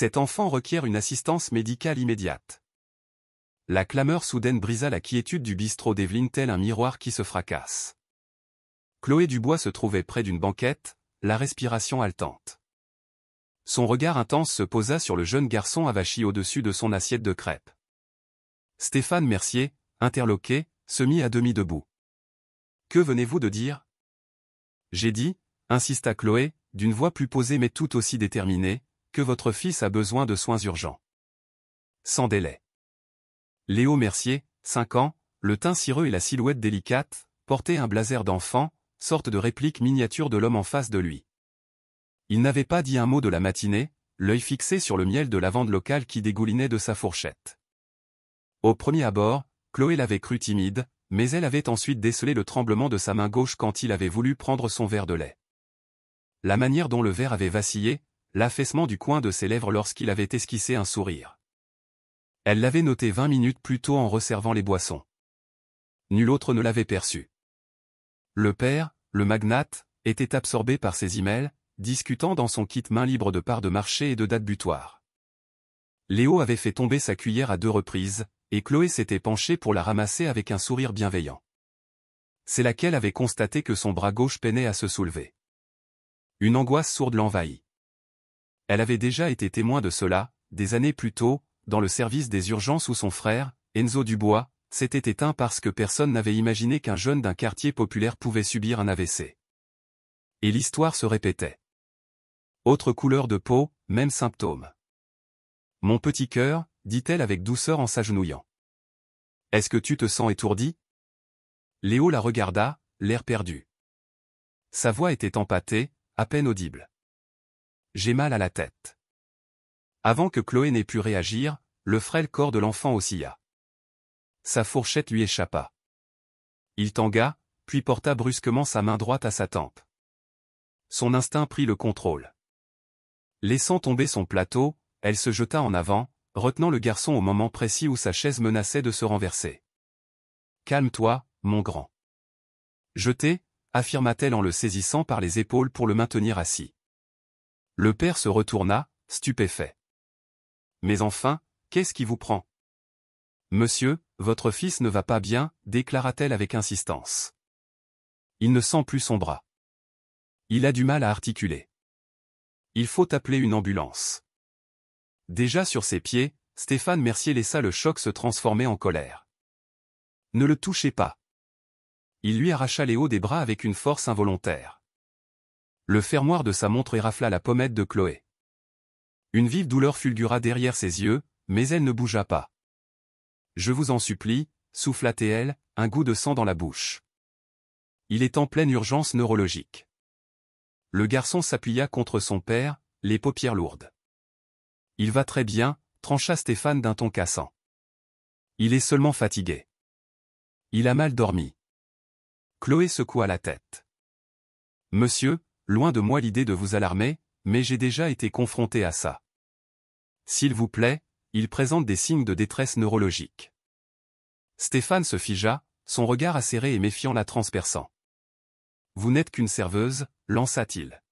Cet enfant requiert une assistance médicale immédiate. La clameur soudaine brisa la quiétude du bistrot d'Evelyne tel un miroir qui se fracasse. Chloé Dubois se trouvait près d'une banquette, la respiration haletante. Son regard intense se posa sur le jeune garçon avachi au-dessus de son assiette de crêpes. Stéphane Mercier, interloqué, se mit à demi debout. « Que venez-vous de dire ?»« J'ai dit, » insista Chloé, d'une voix plus posée mais tout aussi déterminée, « que votre fils a besoin de soins urgents. Sans délai. » Léo Mercier, 5 ans, le teint cireux et la silhouette délicate, portait un blazer d'enfant, sorte de réplique miniature de l'homme en face de lui. Il n'avait pas dit un mot de la matinée, l'œil fixé sur le miel de lavande locale qui dégoulinait de sa fourchette. Au premier abord, Chloé l'avait cru timide, mais elle avait ensuite décelé le tremblement de sa main gauche quand il avait voulu prendre son verre de lait. La manière dont le verre avait vacillé, l'affaissement du coin de ses lèvres lorsqu'il avait esquissé un sourire. Elle l'avait noté 20 minutes plus tôt en resservant les boissons. Nul autre ne l'avait perçu. Le père, le magnate, était absorbé par ses emails, discutant dans son kit main libre de parts de marché et de dates butoirs. Léo avait fait tomber sa cuillère à 2 reprises, et Chloé s'était penchée pour la ramasser avec un sourire bienveillant. C'est laquelle avait constaté que son bras gauche peinait à se soulever. Une angoisse sourde l'envahit. Elle avait déjà été témoin de cela, des années plus tôt, dans le service des urgences où son frère, Enzo Dubois, s'était éteint parce que personne n'avait imaginé qu'un jeune d'un quartier populaire pouvait subir un AVC. Et l'histoire se répétait. Autre couleur de peau, même symptôme. « Mon petit cœur », dit-elle avec douceur en s'agenouillant. « Est-ce que tu te sens étourdi ?» Léo la regarda, l'air perdu. Sa voix était empâtée, à peine audible. « J'ai mal à la tête. » Avant que Chloé n'ait pu réagir, le frêle corps de l'enfant oscilla. Sa fourchette lui échappa. Il tangua, puis porta brusquement sa main droite à sa tempe. Son instinct prit le contrôle. Laissant tomber son plateau, elle se jeta en avant, retenant le garçon au moment précis où sa chaise menaçait de se renverser. « Calme-toi, mon grand. » Jeté, affirma-t-elle en le saisissant par les épaules pour le maintenir assis. Le père se retourna, stupéfait. « Mais enfin, qu'est-ce qui vous prend ? » « Monsieur, votre fils ne va pas bien, » déclara-t-elle avec insistance. « Il ne sent plus son bras. Il a du mal à articuler. Il faut appeler une ambulance. » Déjà sur ses pieds, Stéphane Mercier laissa le choc se transformer en colère. « Ne le touchez pas. » Il lui arracha les hauts des bras avec une force involontaire. Le fermoir de sa montre érafla la pommette de Chloé. Une vive douleur fulgura derrière ses yeux, mais elle ne bougea pas. « Je vous en supplie, » souffla-t-elle, un goût de sang dans la bouche. Il est en pleine urgence neurologique. Le garçon s'appuya contre son père, les paupières lourdes. « Il va très bien, » trancha Stéphane d'un ton cassant. « Il est seulement fatigué. Il a mal dormi. » Chloé secoua la tête. « Monsieur, loin de moi l'idée de vous alarmer, mais j'ai déjà été confronté à ça. S'il vous plaît, il présente des signes de détresse neurologique. » Stéphane se figea, son regard acéré et méfiant la transperçant. « Vous n'êtes qu'une serveuse, » lança-t-il.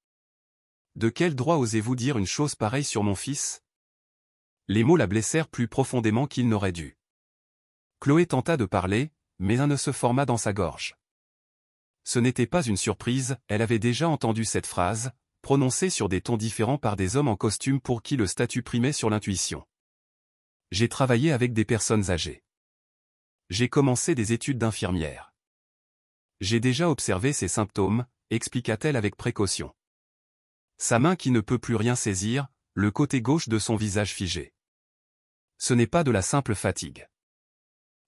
« De quel droit osez-vous dire une chose pareille sur mon fils ?» Les mots la blessèrent plus profondément qu'il n'aurait dû. Chloé tenta de parler, mais un nœud se forma dans sa gorge. Ce n'était pas une surprise, elle avait déjà entendu cette phrase, prononcée sur des tons différents par des hommes en costume pour qui le statut primait sur l'intuition. « J'ai travaillé avec des personnes âgées. J'ai commencé des études d'infirmière. J'ai déjà observé ces symptômes, » expliqua-t-elle avec précaution. Sa main qui ne peut plus rien saisir, le côté gauche de son visage figé. Ce n'est pas de la simple fatigue.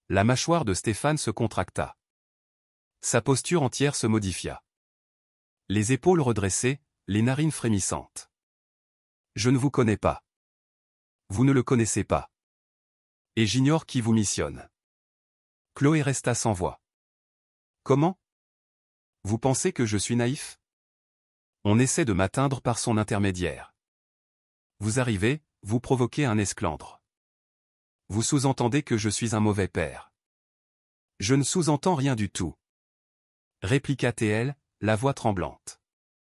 La mâchoire de Stéphane se contracta. Sa posture entière se modifia. Les épaules redressées, les narines frémissantes. « Je ne vous connais pas. Vous ne le connaissez pas. Et j'ignore qui vous missionne. » Chloé resta sans voix. « Comment ? Vous pensez que je suis naïf ? On essaie de m'atteindre par son intermédiaire. Vous arrivez, vous provoquez un esclandre. Vous sous-entendez que je suis un mauvais père. Je ne sous-entends rien du tout. » répliqua-t-elle, la voix tremblante.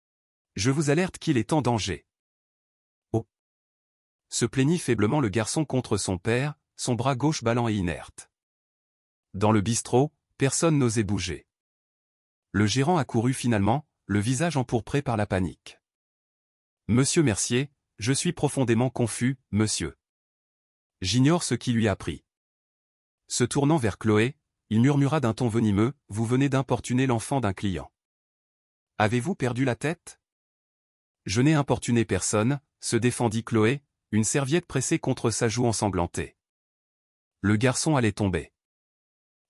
« Je vous alerte qu'il est en danger. » Oh ! se plaignit faiblement le garçon contre son père, son bras gauche ballant et inerte. Dans le bistrot, personne n'osait bouger. Le gérant accourut finalement, le visage empourpré par la panique. « Monsieur Mercier, je suis profondément confus, monsieur. J'ignore ce qui lui a pris. » Se tournant vers Chloé, il murmura d'un ton venimeux, « Vous venez d'importuner l'enfant d'un client. Avez-vous perdu la tête ?»« Je n'ai importuné personne, » se défendit Chloé, une serviette pressée contre sa joue ensanglantée. Le garçon allait tomber.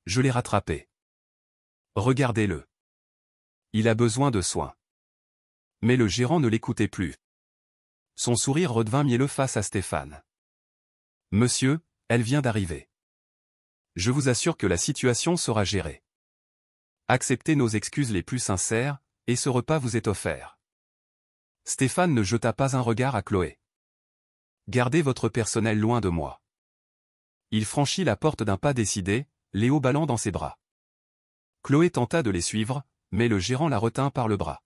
Je l'ai rattrapé. Regardez-le. Il a besoin de soins. Mais le gérant ne l'écoutait plus. Son sourire redevint mielleux face à Stéphane. Monsieur, elle vient d'arriver. Je vous assure que la situation sera gérée. Acceptez nos excuses les plus sincères, et ce repas vous est offert. Stéphane ne jeta pas un regard à Chloé. Gardez votre personnel loin de moi. Il franchit la porte d'un pas décidé, Léo ballant dans ses bras. Chloé tenta de les suivre, mais le gérant la retint par le bras.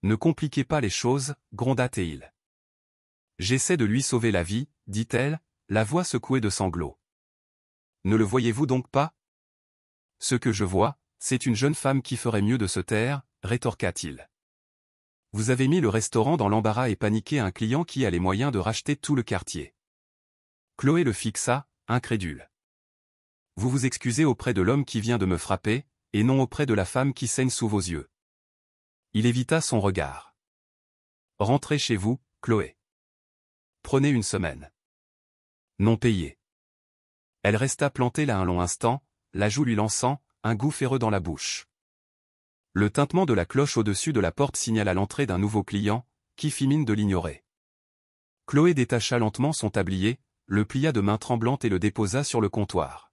Ne compliquez pas les choses, gronda-t-il. J'essaie de lui sauver la vie, dit-elle, la voix secouée de sanglots. Ne le voyez-vous donc pas? Ce que je vois, c'est une jeune femme qui ferait mieux de se taire, rétorqua-t-il. Vous avez mis le restaurant dans l'embarras et paniqué un client qui a les moyens de racheter tout le quartier. Chloé le fixa, incrédule. Vous vous excusez auprès de l'homme qui vient de me frapper, et non auprès de la femme qui saigne sous vos yeux. Il évita son regard. Rentrez chez vous, Chloé. Prenez une semaine. Non payé. Elle resta plantée là un long instant, la joue lui lançant, un goût ferreux dans la bouche. Le tintement de la cloche au-dessus de la porte signala l'entrée d'un nouveau client, qui fit mine de l'ignorer. Chloé détacha lentement son tablier, le plia de main tremblante et le déposa sur le comptoir.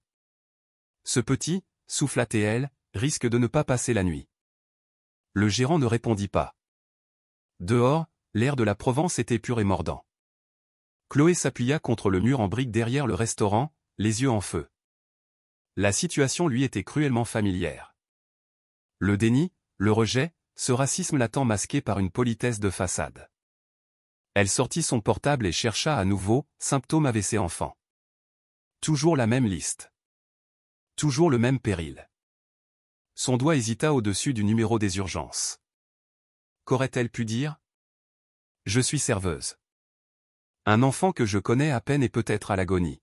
Ce petit, souffla-t-elle, risque de ne pas passer la nuit. Le gérant ne répondit pas. Dehors, l'air de la Provence était pur et mordant. Chloé s'appuya contre le mur en briques derrière le restaurant, les yeux en feu. La situation lui était cruellement familière. Le déni, le rejet, ce racisme latent masqué par une politesse de façade. Elle sortit son portable et chercha à nouveau, symptômes AVC enfant. Toujours la même liste. Toujours le même péril. Son doigt hésita au-dessus du numéro des urgences. Qu'aurait-elle pu dire? Je suis serveuse. Un enfant que je connais à peine est peut-être à l'agonie.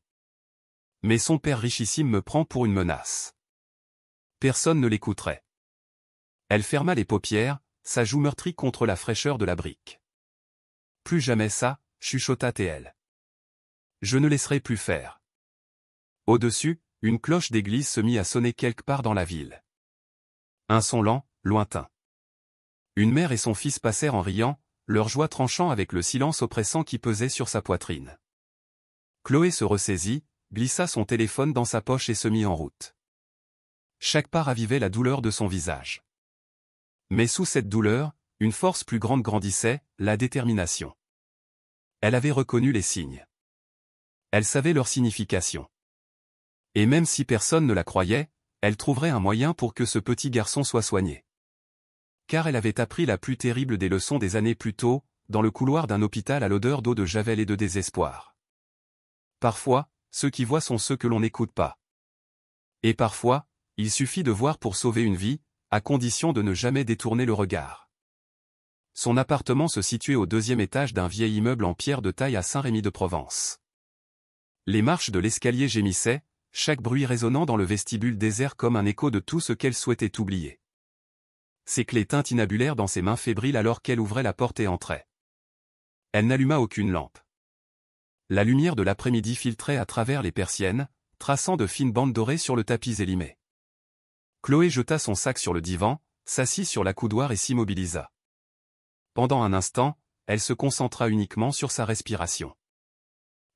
Mais son père richissime me prend pour une menace. Personne ne l'écouterait. Elle ferma les paupières, sa joue meurtrie contre la fraîcheur de la brique. Plus jamais ça, chuchota-t-elle. Je ne laisserai plus faire. Au-dessus, une cloche d'église se mit à sonner quelque part dans la ville. Un son lent, lointain. Une mère et son fils passèrent en riant, leur joie tranchant avec le silence oppressant qui pesait sur sa poitrine. Chloé se ressaisit, glissa son téléphone dans sa poche et se mit en route. Chaque pas ravivait la douleur de son visage. Mais sous cette douleur, une force plus grande grandissait, la détermination. Elle avait reconnu les signes. Elle savait leur signification. Et même si personne ne la croyait, elle trouverait un moyen pour que ce petit garçon soit soigné. Car elle avait appris la plus terrible des leçons des années plus tôt, dans le couloir d'un hôpital à l'odeur d'eau de javel et de désespoir. Parfois, ceux qui voient sont ceux que l'on n'écoute pas. Et parfois, il suffit de voir pour sauver une vie, à condition de ne jamais détourner le regard. Son appartement se situait au 2e étage d'un vieil immeuble en pierre de taille à Saint-Rémy-de-Provence. Les marches de l'escalier gémissaient, chaque bruit résonnant dans le vestibule désert comme un écho de tout ce qu'elle souhaitait oublier. Ses clés tintinabulèrent dans ses mains fébriles alors qu'elle ouvrait la porte et entrait. Elle n'alluma aucune lampe. La lumière de l'après-midi filtrait à travers les persiennes, traçant de fines bandes dorées sur le tapis élimé. Chloé jeta son sac sur le divan, s'assit sur l'accoudoir et s'immobilisa. Pendant un instant, elle se concentra uniquement sur sa respiration.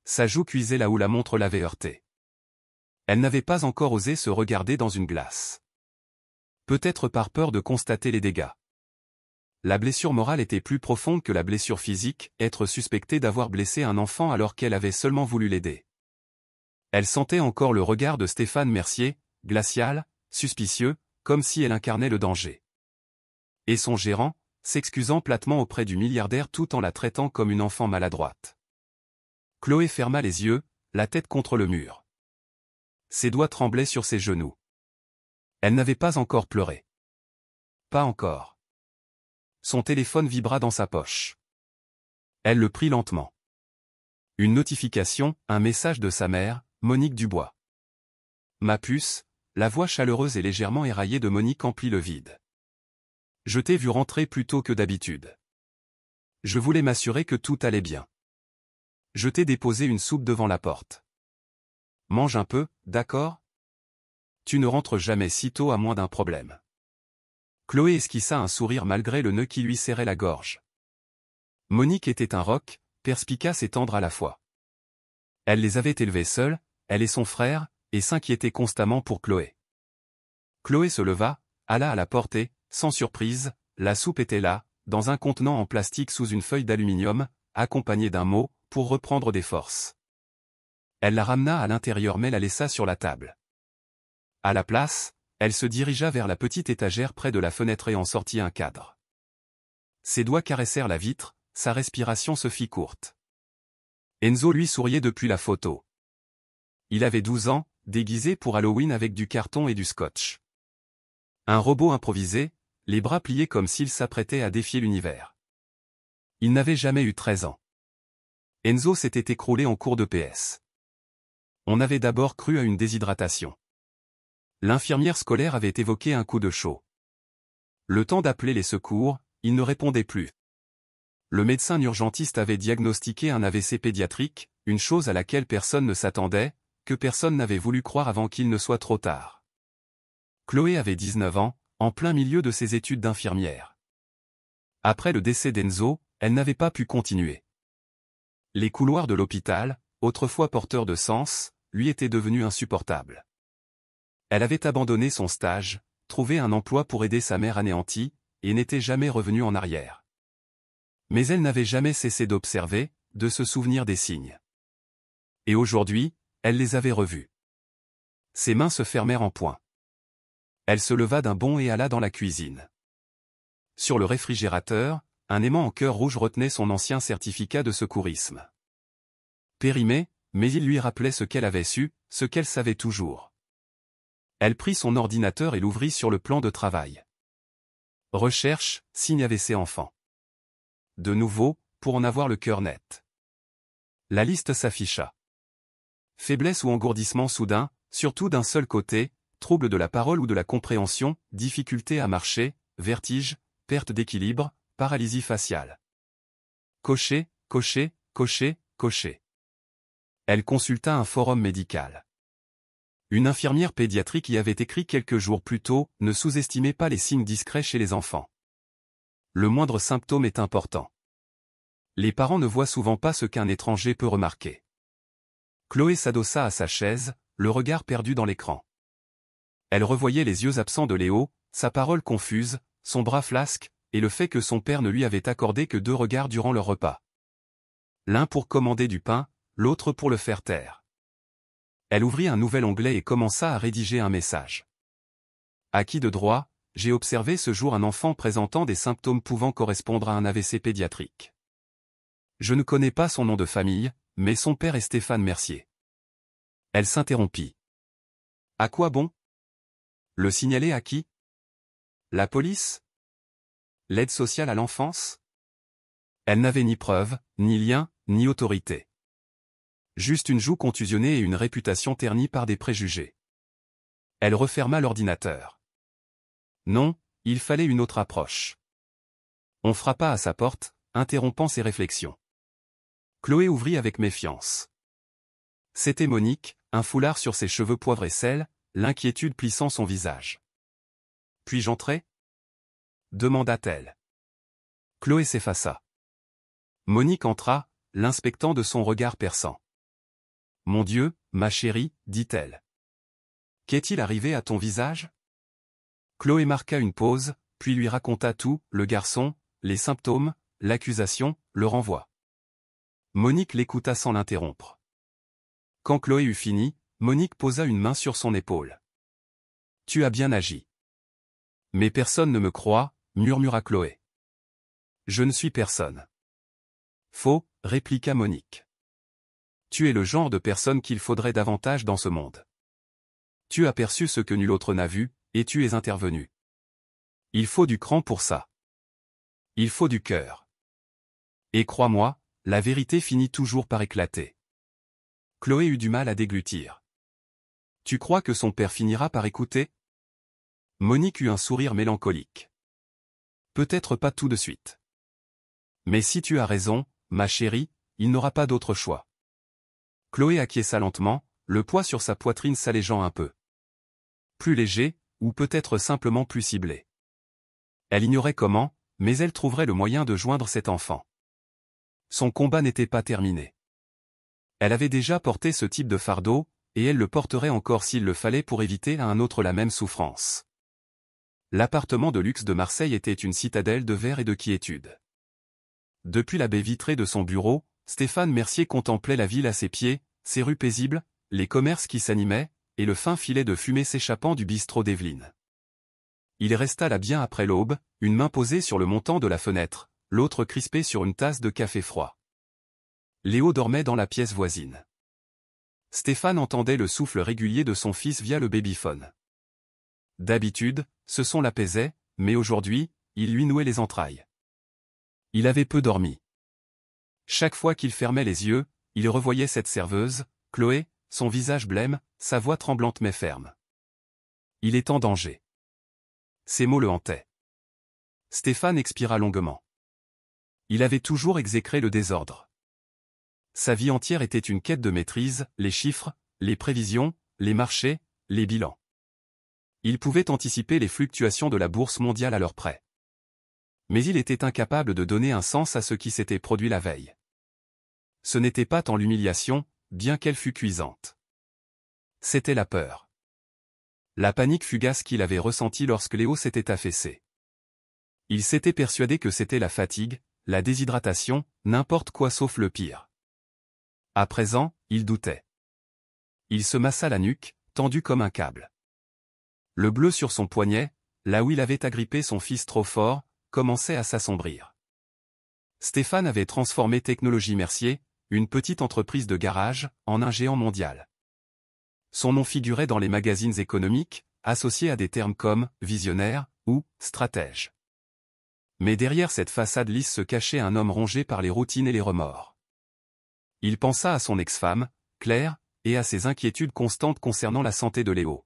Sa joue cuisait là où la montre l'avait heurtée. Elle n'avait pas encore osé se regarder dans une glace. Peut-être par peur de constater les dégâts. La blessure morale était plus profonde que la blessure physique, être suspectée d'avoir blessé un enfant alors qu'elle avait seulement voulu l'aider. Elle sentait encore le regard de Stéphane Mercier, glacial, suspicieux, comme si elle incarnait le danger. Et son gérant, s'excusant platement auprès du milliardaire tout en la traitant comme une enfant maladroite. Chloé ferma les yeux, la tête contre le mur. Ses doigts tremblaient sur ses genoux. Elle n'avait pas encore pleuré. Pas encore. Son téléphone vibra dans sa poche. Elle le prit lentement. Une notification, un message de sa mère, Monique Dubois. Ma puce, la voix chaleureuse et légèrement éraillée de Monique emplit le vide. Je t'ai vu rentrer plus tôt que d'habitude. Je voulais m'assurer que tout allait bien. Je t'ai déposé une soupe devant la porte. Mange un peu, d'accord? Tu ne rentres jamais si tôt à moins d'un problème. Chloé esquissa un sourire malgré le nœud qui lui serrait la gorge. Monique était un roc, perspicace et tendre à la fois. Elle les avait élevés seuls, elle et son frère, et s'inquiétait constamment pour Chloé. Chloé se leva, alla à la porte et, sans surprise, la soupe était là, dans un contenant en plastique sous une feuille d'aluminium, accompagnée d'un mot, pour reprendre des forces. Elle la ramena à l'intérieur mais la laissa sur la table. À la place, elle se dirigea vers la petite étagère près de la fenêtre et en sortit un cadre. Ses doigts caressèrent la vitre, sa respiration se fit courte. Enzo lui souriait depuis la photo. Il avait 12 ans, déguisé pour Halloween avec du carton et du scotch. Un robot improvisé, les bras pliés comme s'il s'apprêtait à défier l'univers. Il n'avait jamais eu 13 ans. Enzo s'était écroulé en cours de PS. On avait d'abord cru à une déshydratation. L'infirmière scolaire avait évoqué un coup de chaud. Le temps d'appeler les secours, il ne répondait plus. Le médecin urgentiste avait diagnostiqué un AVC pédiatrique, une chose à laquelle personne ne s'attendait, que personne n'avait voulu croire avant qu'il ne soit trop tard. Chloé avait 19 ans, en plein milieu de ses études d'infirmière. Après le décès d'Enzo, elle n'avait pas pu continuer. Les couloirs de l'hôpital, autrefois porteurs de sens, lui étaient devenus insupportables. Elle avait abandonné son stage, trouvé un emploi pour aider sa mère anéantie, et n'était jamais revenue en arrière. Mais elle n'avait jamais cessé d'observer, de se souvenir des signes. Et aujourd'hui, elle les avait revus. Ses mains se fermèrent en poing. Elle se leva d'un bond et alla dans la cuisine. Sur le réfrigérateur, un aimant en cœur rouge retenait son ancien certificat de secourisme. Périmé, mais il lui rappelait ce qu'elle avait su, ce qu'elle savait toujours. Elle prit son ordinateur et l'ouvrit sur le plan de travail. Recherche, signe AVC enfant. De nouveau, pour en avoir le cœur net. La liste s'afficha. Faiblesse ou engourdissement soudain, surtout d'un seul côté, trouble de la parole ou de la compréhension, difficulté à marcher, vertige, perte d'équilibre, paralysie faciale. Cocher, cocher, cocher, cocher. Elle consulta un forum médical. Une infirmière pédiatrique y avait écrit quelques jours plus tôt, ne sous-estimez pas les signes discrets chez les enfants. Le moindre symptôme est important. Les parents ne voient souvent pas ce qu'un étranger peut remarquer. Chloé s'adossa à sa chaise, le regard perdu dans l'écran. Elle revoyait les yeux absents de Léo, sa parole confuse, son bras flasque, et le fait que son père ne lui avait accordé que 2 regards durant leur repas. L'un pour commander du pain, l'autre pour le faire taire. Elle ouvrit un nouvel onglet et commença à rédiger un message. À qui de droit, j'ai observé ce jour un enfant présentant des symptômes pouvant correspondre à un AVC pédiatrique. Je ne connais pas son nom de famille, mais son père est Stéphane Mercier. Elle s'interrompit. À quoi bon? Le signaler à qui? La police? L'aide sociale à l'enfance? Elle n'avait ni preuve, ni lien, ni autorité. Juste une joue contusionnée et une réputation ternie par des préjugés. Elle referma l'ordinateur. Non, il fallait une autre approche. On frappa à sa porte, interrompant ses réflexions. Chloé ouvrit avec méfiance. C'était Monique, un foulard sur ses cheveux poivre et sel, l'inquiétude plissant son visage. Puis-je entrer? Demanda-t-elle. Chloé s'effaça. Monique entra, l'inspectant de son regard perçant. Mon Dieu, ma chérie, dit-elle. Qu'est-il arrivé à ton visage? Chloé marqua une pause, puis lui raconta tout, le garçon, les symptômes, l'accusation, le renvoi. Monique l'écouta sans l'interrompre. Quand Chloé eut fini, Monique posa une main sur son épaule. Tu as bien agi. Mais personne ne me croit, murmura Chloé. Je ne suis personne. Faux, répliqua Monique. Tu es le genre de personne qu'il faudrait davantage dans ce monde. Tu as perçu ce que nul autre n'a vu, et tu es intervenu. Il faut du cran pour ça. Il faut du cœur. Et crois-moi, la vérité finit toujours par éclater. Chloé eut du mal à déglutir. Tu crois que son père finira par écouter? Monique eut un sourire mélancolique. Peut-être pas tout de suite. Mais si tu as raison, ma chérie, il n'aura pas d'autre choix. Chloé acquiesça lentement, le poids sur sa poitrine s'allégeant un peu. Plus léger, ou peut-être simplement plus ciblé. Elle ignorait comment, mais elle trouverait le moyen de joindre cet enfant. Son combat n'était pas terminé. Elle avait déjà porté ce type de fardeau, et elle le porterait encore s'il le fallait pour éviter à un autre la même souffrance. L'appartement de luxe de Marseille était une citadelle de verre et de quiétude. Depuis la baie vitrée de son bureau, Stéphane Mercier contemplait la ville à ses pieds, ses rues paisibles, les commerces qui s'animaient, et le fin filet de fumée s'échappant du bistrot d'Evelyne. Il resta là bien après l'aube, une main posée sur le montant de la fenêtre, l'autre crispée sur une tasse de café froid. Léo dormait dans la pièce voisine. Stéphane entendait le souffle régulier de son fils via le babyphone. D'habitude, ce son l'apaisait, mais aujourd'hui, il lui nouait les entrailles. Il avait peu dormi. Chaque fois qu'il fermait les yeux, il revoyait cette serveuse, Chloé, son visage blême, sa voix tremblante mais ferme. Il est en danger. Ces mots le hantaient. Stéphane expira longuement. Il avait toujours exécré le désordre. Sa vie entière était une quête de maîtrise, les chiffres, les prévisions, les marchés, les bilans. Il pouvait anticiper les fluctuations de la bourse mondiale à l'heure près. Mais il était incapable de donner un sens à ce qui s'était produit la veille. Ce n'était pas tant l'humiliation, bien qu'elle fût cuisante. C'était la peur. La panique fugace qu'il avait ressentie lorsque Léo s'était affaissé. Il s'était persuadé que c'était la fatigue, la déshydratation, n'importe quoi sauf le pire. À présent, il doutait. Il se massa la nuque, tendu comme un câble. Le bleu sur son poignet, là où il avait agrippé son fils trop fort, commençait à s'assombrir. Stéphane avait transformé Technologie Mercier, une petite entreprise de garage, en un géant mondial. Son nom figurait dans les magazines économiques, associé à des termes comme « visionnaire » ou « stratège ». Mais derrière cette façade lisse se cachait un homme rongé par les routines et les remords. Il pensa à son ex-femme, Claire, et à ses inquiétudes constantes concernant la santé de Léo.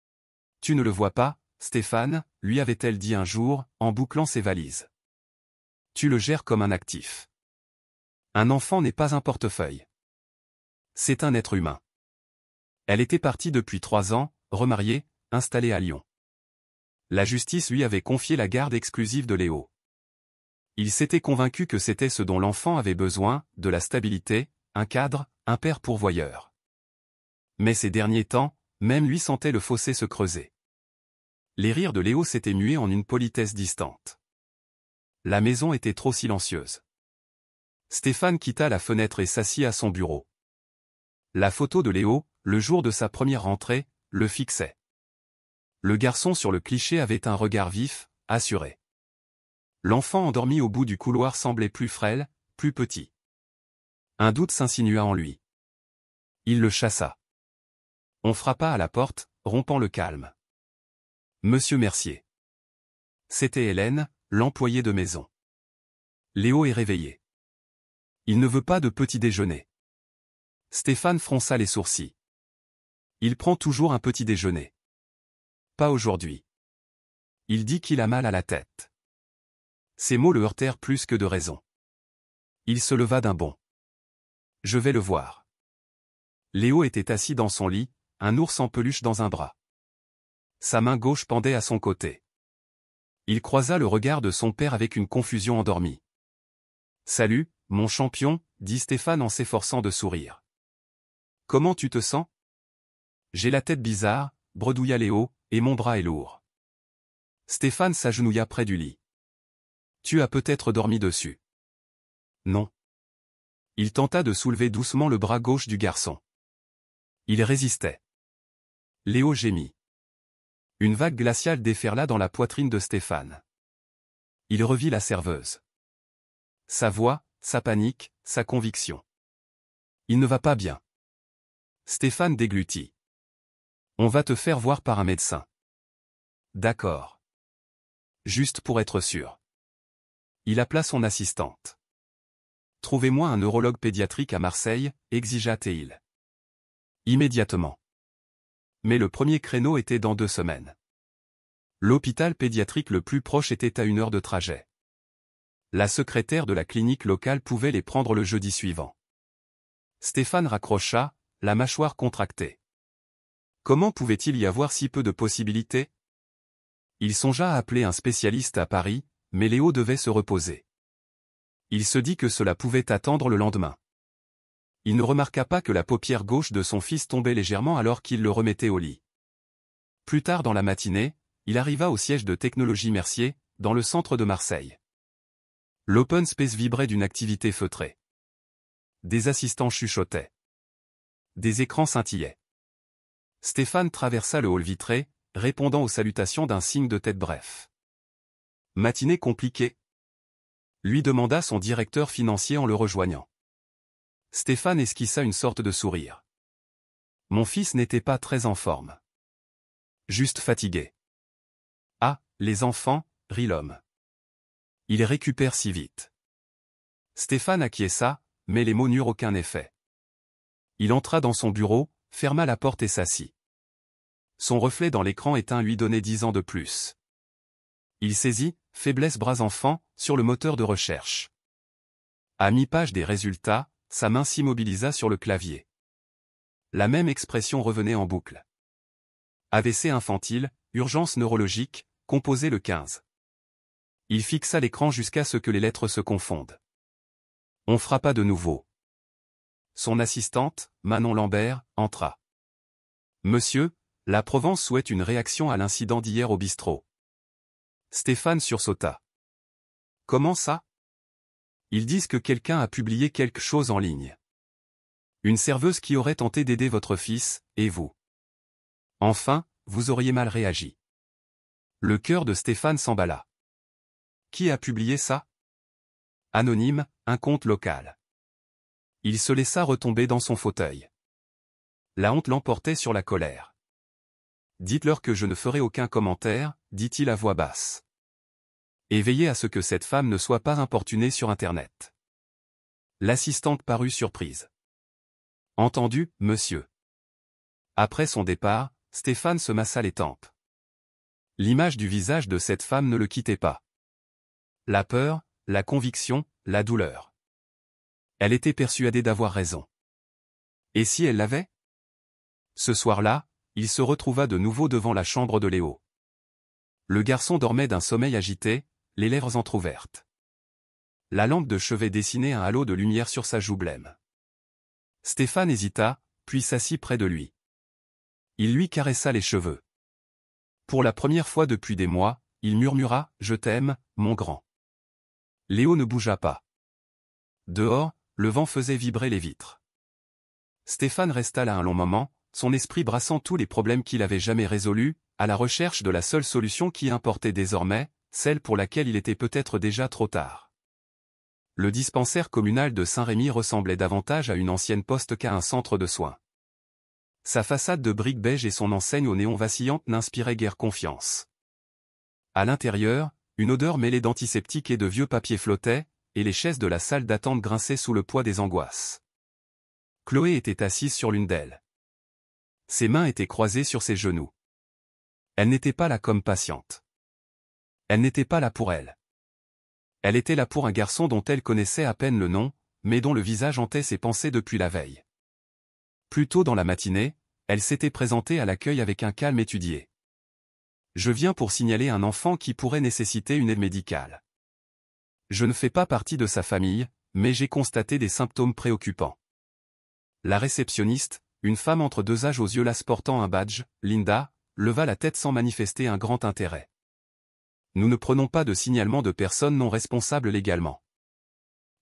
« Tu ne le vois pas, Stéphane » lui avait-elle dit un jour, en bouclant ses valises. « Tu le gères comme un actif. Un enfant n'est pas un portefeuille. C'est un être humain. » Elle était partie depuis 3 ans, remariée, installée à Lyon. La justice lui avait confié la garde exclusive de Léo. Il s'était convaincu que c'était ce dont l'enfant avait besoin, de la stabilité, un cadre, un père pourvoyeur. Mais ces derniers temps, même lui sentait le fossé se creuser. Les rires de Léo s'étaient mués en une politesse distante. La maison était trop silencieuse. Stéphane quitta la fenêtre et s'assit à son bureau. La photo de Léo, le jour de sa première rentrée, le fixait. Le garçon sur le cliché avait un regard vif, assuré. L'enfant endormi au bout du couloir semblait plus frêle, plus petit. Un doute s'insinua en lui. Il le chassa. On frappa à la porte, rompant le calme. Monsieur Mercier. C'était Hélène, l'employée de maison. Léo est réveillé. Il ne veut pas de petit déjeuner. Stéphane fronça les sourcils. Il prend toujours un petit déjeuner. Pas aujourd'hui. Il dit qu'il a mal à la tête. Ces mots le heurtèrent plus que de raison. Il se leva d'un bond. Je vais le voir. Léo était assis dans son lit, un ours en peluche dans un bras. Sa main gauche pendait à son côté. Il croisa le regard de son père avec une confusion endormie. « Salut, mon champion » dit Stéphane en s'efforçant de sourire. « Comment tu te sens ?»« J'ai la tête bizarre » bredouilla Léo, « et mon bras est lourd. » Stéphane s'agenouilla près du lit. « Tu as peut-être dormi dessus. »« Non. » Il tenta de soulever doucement le bras gauche du garçon. Il résistait. Léo gémit. Une vague glaciale déferla dans la poitrine de Stéphane. Il revit la serveuse. Sa voix, sa panique, sa conviction. Il ne va pas bien. Stéphane déglutit. On va te faire voir par un médecin. D'accord. Juste pour être sûr. Il appela son assistante. Trouvez-moi un neurologue pédiatrique à Marseille, exigea-t-il. Immédiatement. Mais le premier créneau était dans 2 semaines. L'hôpital pédiatrique le plus proche était à 1 heure de trajet. La secrétaire de la clinique locale pouvait les prendre le jeudi suivant. Stéphane raccrocha, la mâchoire contractée. Comment pouvait-il y avoir si peu de possibilités? Il songea à appeler un spécialiste à Paris, mais Léo devait se reposer. Il se dit que cela pouvait attendre le lendemain. Il ne remarqua pas que la paupière gauche de son fils tombait légèrement alors qu'il le remettait au lit. Plus tard dans la matinée, il arriva au siège de Technologie Mercier, dans le centre de Marseille. L'open space vibrait d'une activité feutrée. Des assistants chuchotaient. Des écrans scintillaient. Stéphane traversa le hall vitré, répondant aux salutations d'un signe de tête bref. Matinée compliquée? Lui demanda son directeur financier en le rejoignant. Stéphane esquissa une sorte de sourire. Mon fils n'était pas très en forme. Juste fatigué. Ah, les enfants, rit l'homme. Ils récupèrent si vite. Stéphane acquiesça, mais les mots n'eurent aucun effet. Il entra dans son bureau, ferma la porte et s'assit. Son reflet dans l'écran éteint lui donnait 10 ans de plus. Il saisit, faiblesse bras enfant, sur le moteur de recherche. À mi-page des résultats, sa main s'immobilisa sur le clavier. La même expression revenait en boucle. AVC infantile, urgence neurologique, composé le 15. Il fixa l'écran jusqu'à ce que les lettres se confondent. On frappa de nouveau. Son assistante, Manon Lambert, entra. Monsieur, la Provence souhaite une réaction à l'incident d'hier au bistrot. Stéphane sursauta. Comment ça? Ils disent que quelqu'un a publié quelque chose en ligne. Une serveuse qui aurait tenté d'aider votre fils, et vous. Enfin, vous auriez mal réagi. Le cœur de Stéphane s'emballa. Qui a publié ça? Anonyme, un compte local. Il se laissa retomber dans son fauteuil. La honte l'emportait sur la colère. Dites-leur que je ne ferai aucun commentaire, dit-il à voix basse. Et veillez à ce que cette femme ne soit pas importunée sur Internet. L'assistante parut surprise. Entendu, monsieur. Après son départ, Stéphane se massa les tempes. L'image du visage de cette femme ne le quittait pas. La peur, la conviction, la douleur. Elle était persuadée d'avoir raison. Et si elle l'avait? Ce soir-là, il se retrouva de nouveau devant la chambre de Léo. Le garçon dormait d'un sommeil agité, les lèvres entr'ouvertes. La lampe de chevet dessinait un halo de lumière sur sa joue blême. Stéphane hésita, puis s'assit près de lui. Il lui caressa les cheveux. Pour la première fois depuis des mois, il murmura « Je t'aime, mon grand ». Léo ne bougea pas. Dehors, le vent faisait vibrer les vitres. Stéphane resta là un long moment, son esprit brassant tous les problèmes qu'il avait jamais résolus, à la recherche de la seule solution qui importait désormais, celle pour laquelle il était peut-être déjà trop tard. Le dispensaire communal de Saint-Rémy ressemblait davantage à une ancienne poste qu'à un centre de soins. Sa façade de briques beige et son enseigne aux néons vacillantes n'inspiraient guère confiance. À l'intérieur, une odeur mêlée d'antiseptique et de vieux papier flottait, et les chaises de la salle d'attente grinçaient sous le poids des angoisses. Chloé était assise sur l'une d'elles. Ses mains étaient croisées sur ses genoux. Elle n'était pas là comme patiente. Elle n'était pas là pour elle. Elle était là pour un garçon dont elle connaissait à peine le nom, mais dont le visage hantait ses pensées depuis la veille. Plus tôt dans la matinée, elle s'était présentée à l'accueil avec un calme étudié. « Je viens pour signaler un enfant qui pourrait nécessiter une aide médicale. Je ne fais pas partie de sa famille, mais j'ai constaté des symptômes préoccupants. » La réceptionniste, une femme entre deux âges aux yeux lasses portant un badge, Linda, leva la tête sans manifester un grand intérêt. « Nous ne prenons pas de signalement de personnes non responsables légalement.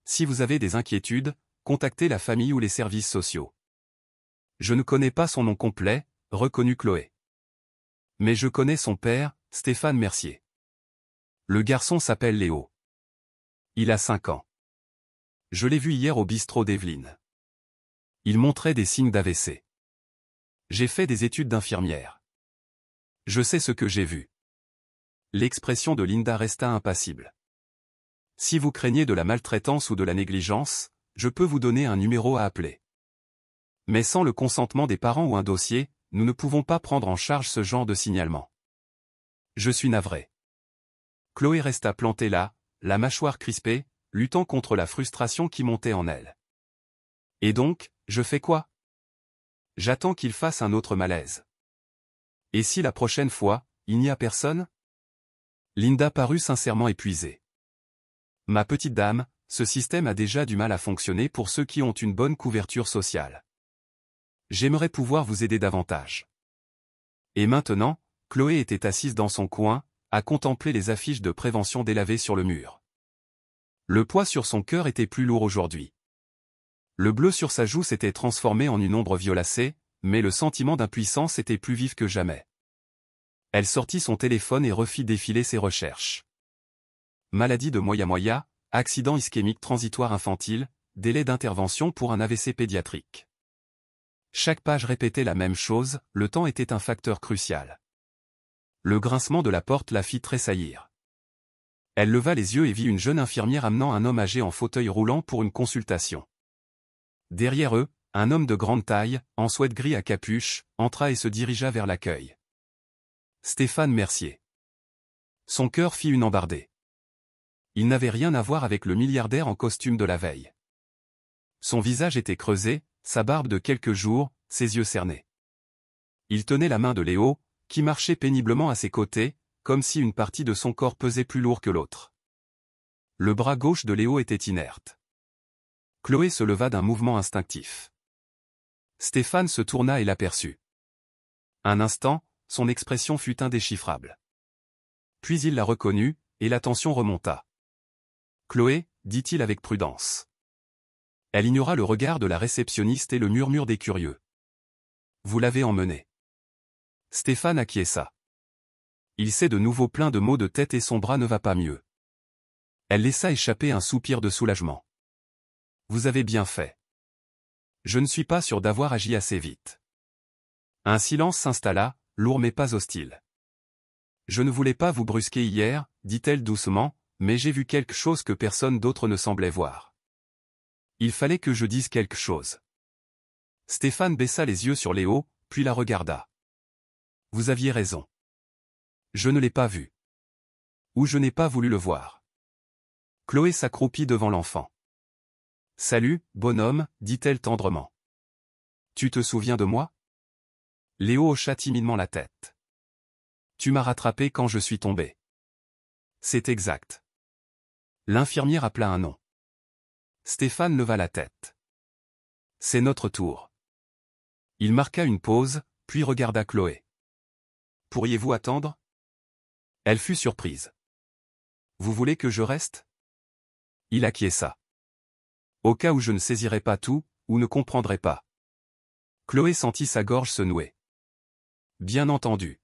Si vous avez des inquiétudes, contactez la famille ou les services sociaux. » Je ne connais pas son nom complet, reconnut Chloé. Mais je connais son père, Stéphane Mercier. Le garçon s'appelle Léo. Il a 5 ans. Je l'ai vu hier au bistrot d'Evelyne. Il montrait des signes d'AVC. J'ai fait des études d'infirmière. Je sais ce que j'ai vu. L'expression de Linda resta impassible. Si vous craignez de la maltraitance ou de la négligence, je peux vous donner un numéro à appeler. Mais sans le consentement des parents ou un dossier, nous ne pouvons pas prendre en charge ce genre de signalement. Je suis navré. Chloé resta plantée là, la mâchoire crispée, luttant contre la frustration qui montait en elle. Et donc, je fais quoi? J'attends qu'il fasse un autre malaise. Et si la prochaine fois, il n'y a personne? Linda parut sincèrement épuisée. Ma petite dame, ce système a déjà du mal à fonctionner pour ceux qui ont une bonne couverture sociale. J'aimerais pouvoir vous aider davantage. Et maintenant, Chloé était assise dans son coin, à contempler les affiches de prévention délavées sur le mur. Le poids sur son cœur était plus lourd aujourd'hui. Le bleu sur sa joue s'était transformé en une ombre violacée, mais le sentiment d'impuissance était plus vif que jamais. Elle sortit son téléphone et refit défiler ses recherches. Maladie de Moya-Moya, accident ischémique transitoire infantile, délai d'intervention pour un AVC pédiatrique. Chaque page répétait la même chose, le temps était un facteur crucial. Le grincement de la porte la fit tressaillir. Elle leva les yeux et vit une jeune infirmière amenant un homme âgé en fauteuil roulant pour une consultation. Derrière eux, un homme de grande taille, en sweat gris à capuche, entra et se dirigea vers l'accueil. Stéphane Mercier. Son cœur fit une embardée. Il n'avait rien à voir avec le milliardaire en costume de la veille. Son visage était creusé, sa barbe de quelques jours, ses yeux cernés. Il tenait la main de Léo, qui marchait péniblement à ses côtés, comme si une partie de son corps pesait plus lourd que l'autre. Le bras gauche de Léo était inerte. Chloé se leva d'un mouvement instinctif. Stéphane se tourna et l'aperçut. Un instant, son expression fut indéchiffrable. Puis il la reconnut, et la tension remonta. « Chloé » dit-il avec prudence. Elle ignora le regard de la réceptionniste et le murmure des curieux. « Vous l'avez emmené. » Stéphane acquiesça. Il s'est de nouveau plein de maux de tête et son bras ne va pas mieux. Elle laissa échapper un soupir de soulagement. « Vous avez bien fait. Je ne suis pas sûr d'avoir agi assez vite. » Un silence s'installa, lourd mais pas hostile. « Je ne voulais pas vous brusquer hier, dit-elle doucement, mais j'ai vu quelque chose que personne d'autre ne semblait voir. Il fallait que je dise quelque chose. » Stéphane baissa les yeux sur Léo, puis la regarda. « Vous aviez raison. Je ne l'ai pas vu. Ou je n'ai pas voulu le voir. » Chloé s'accroupit devant l'enfant. « Salut, bonhomme, dit-elle tendrement. Tu te souviens de moi? » Léo hocha timidement la tête. « Tu m'as rattrapé quand je suis tombé. » C'est exact. L'infirmière appela un nom. Stéphane leva la tête. « C'est notre tour. » Il marqua une pause, puis regarda Chloé. « Pourriez-vous attendre? » Elle fut surprise. « Vous voulez que je reste? » Il acquiesça. « Au cas où je ne saisirais pas tout, ou ne comprendrais pas. » Chloé sentit sa gorge se nouer. « Bien entendu. »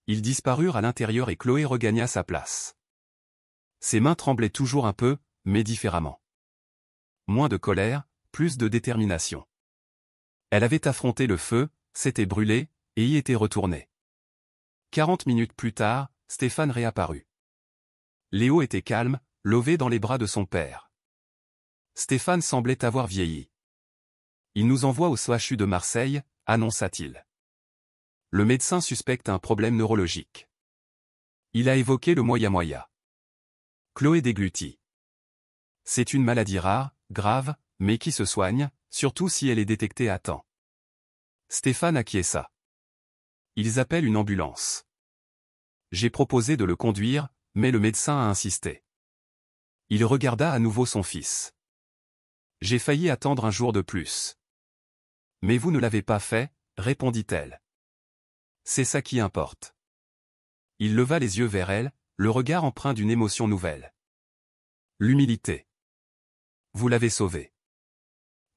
Ils disparurent à l'intérieur et Chloé regagna sa place. Ses mains tremblaient toujours un peu, mais différemment. Moins de colère, plus de détermination. Elle avait affronté le feu, s'était brûlée, et y était retournée. 40 minutes plus tard, Stéphane réapparut. Léo était calme, lové dans les bras de son père. Stéphane semblait avoir vieilli. « Il nous envoie au CHU de Marseille », annonça-t-il. Le médecin suspecte un problème neurologique. Il a évoqué le Moya-Moya. Chloé déglutit. C'est une maladie rare, grave, mais qui se soigne, surtout si elle est détectée à temps. Stéphane acquiesça. Ils appellent une ambulance. J'ai proposé de le conduire, mais le médecin a insisté. Il regarda à nouveau son fils. J'ai failli attendre un jour de plus. Mais vous ne l'avez pas fait, répondit-elle. C'est ça qui importe. Il leva les yeux vers elle, le regard empreint d'une émotion nouvelle. L'humilité. Vous l'avez sauvé.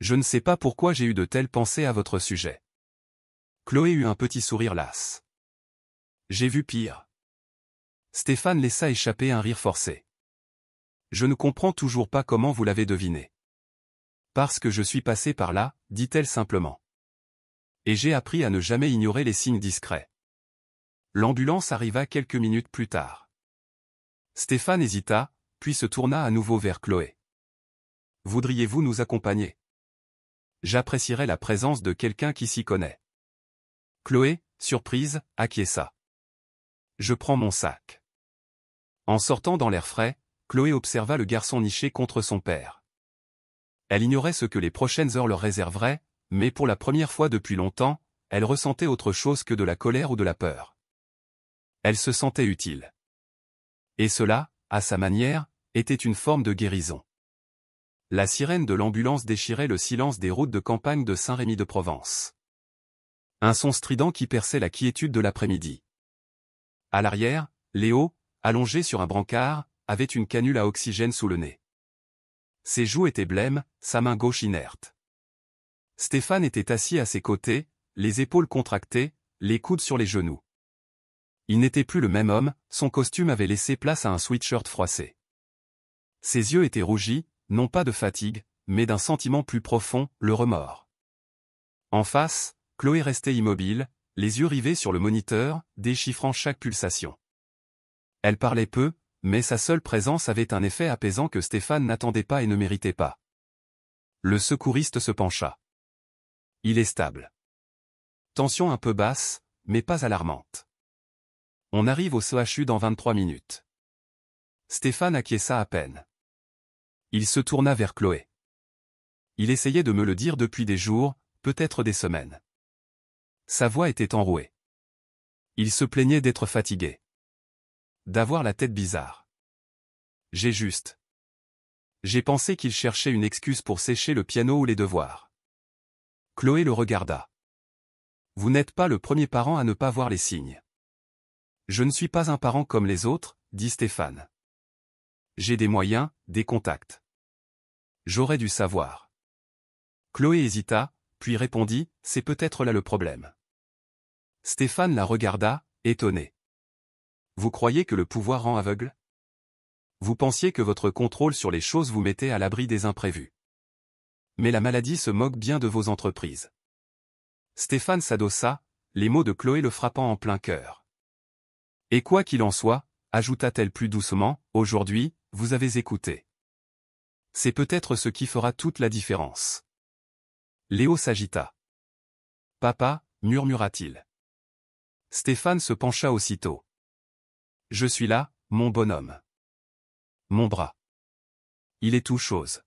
Je ne sais pas pourquoi j'ai eu de telles pensées à votre sujet. Chloé eut un petit sourire las. J'ai vu pire. Stéphane laissa échapper un rire forcé. Je ne comprends toujours pas comment vous l'avez deviné. Parce que je suis passé par là, dit-elle simplement. Et j'ai appris à ne jamais ignorer les signes discrets. L'ambulance arriva quelques minutes plus tard. Stéphane hésita, puis se tourna à nouveau vers Chloé. Voudriez-vous nous accompagner? J'apprécierais la présence de quelqu'un qui s'y connaît. Chloé, surprise, acquiesça. Je prends mon sac. En sortant dans l'air frais, Chloé observa le garçon niché contre son père. Elle ignorait ce que les prochaines heures leur réserveraient, mais pour la première fois depuis longtemps, elle ressentait autre chose que de la colère ou de la peur. Elle se sentait utile. Et cela, à sa manière, était une forme de guérison. La sirène de l'ambulance déchirait le silence des routes de campagne de Saint-Rémy-de-Provence. Un son strident qui perçait la quiétude de l'après-midi. À l'arrière, Léo, allongé sur un brancard, avait une canule à oxygène sous le nez. Ses joues étaient blêmes, sa main gauche inerte. Stéphane était assis à ses côtés, les épaules contractées, les coudes sur les genoux. Il n'était plus le même homme, son costume avait laissé place à un sweatshirt froissé. Ses yeux étaient rougis, non pas de fatigue, mais d'un sentiment plus profond, le remords. En face, Chloé restait immobile, les yeux rivés sur le moniteur, déchiffrant chaque pulsation. Elle parlait peu, mais sa seule présence avait un effet apaisant que Stéphane n'attendait pas et ne méritait pas. Le secouriste se pencha. Il est stable. Tension un peu basse, mais pas alarmante. On arrive au CHU dans 23 minutes. Stéphane acquiesça à peine. Il se tourna vers Chloé. Il essayait de me le dire depuis des jours, peut-être des semaines. Sa voix était enrouée. Il se plaignait d'être fatigué. D'avoir la tête bizarre. J'ai pensé qu'il cherchait une excuse pour sécher le piano ou les devoirs. Chloé le regarda. Vous n'êtes pas le premier parent à ne pas voir les signes. Je ne suis pas un parent comme les autres, dit Stéphane. J'ai des moyens, des contacts. J'aurais dû savoir. Chloé hésita, puis répondit, c'est peut-être là le problème. Stéphane la regarda, étonné. Vous croyez que le pouvoir rend aveugle? Vous pensiez que votre contrôle sur les choses vous mettait à l'abri des imprévus. Mais la maladie se moque bien de vos entreprises. Stéphane s'adossa, les mots de Chloé le frappant en plein cœur. Et quoi qu'il en soit, ajouta-t-elle plus doucement, aujourd'hui, vous avez écouté. C'est peut-être ce qui fera toute la différence. Léo s'agita. Papa, murmura-t-il. Stéphane se pencha aussitôt. Je suis là, mon bonhomme. Mon bras. Il est tout chose.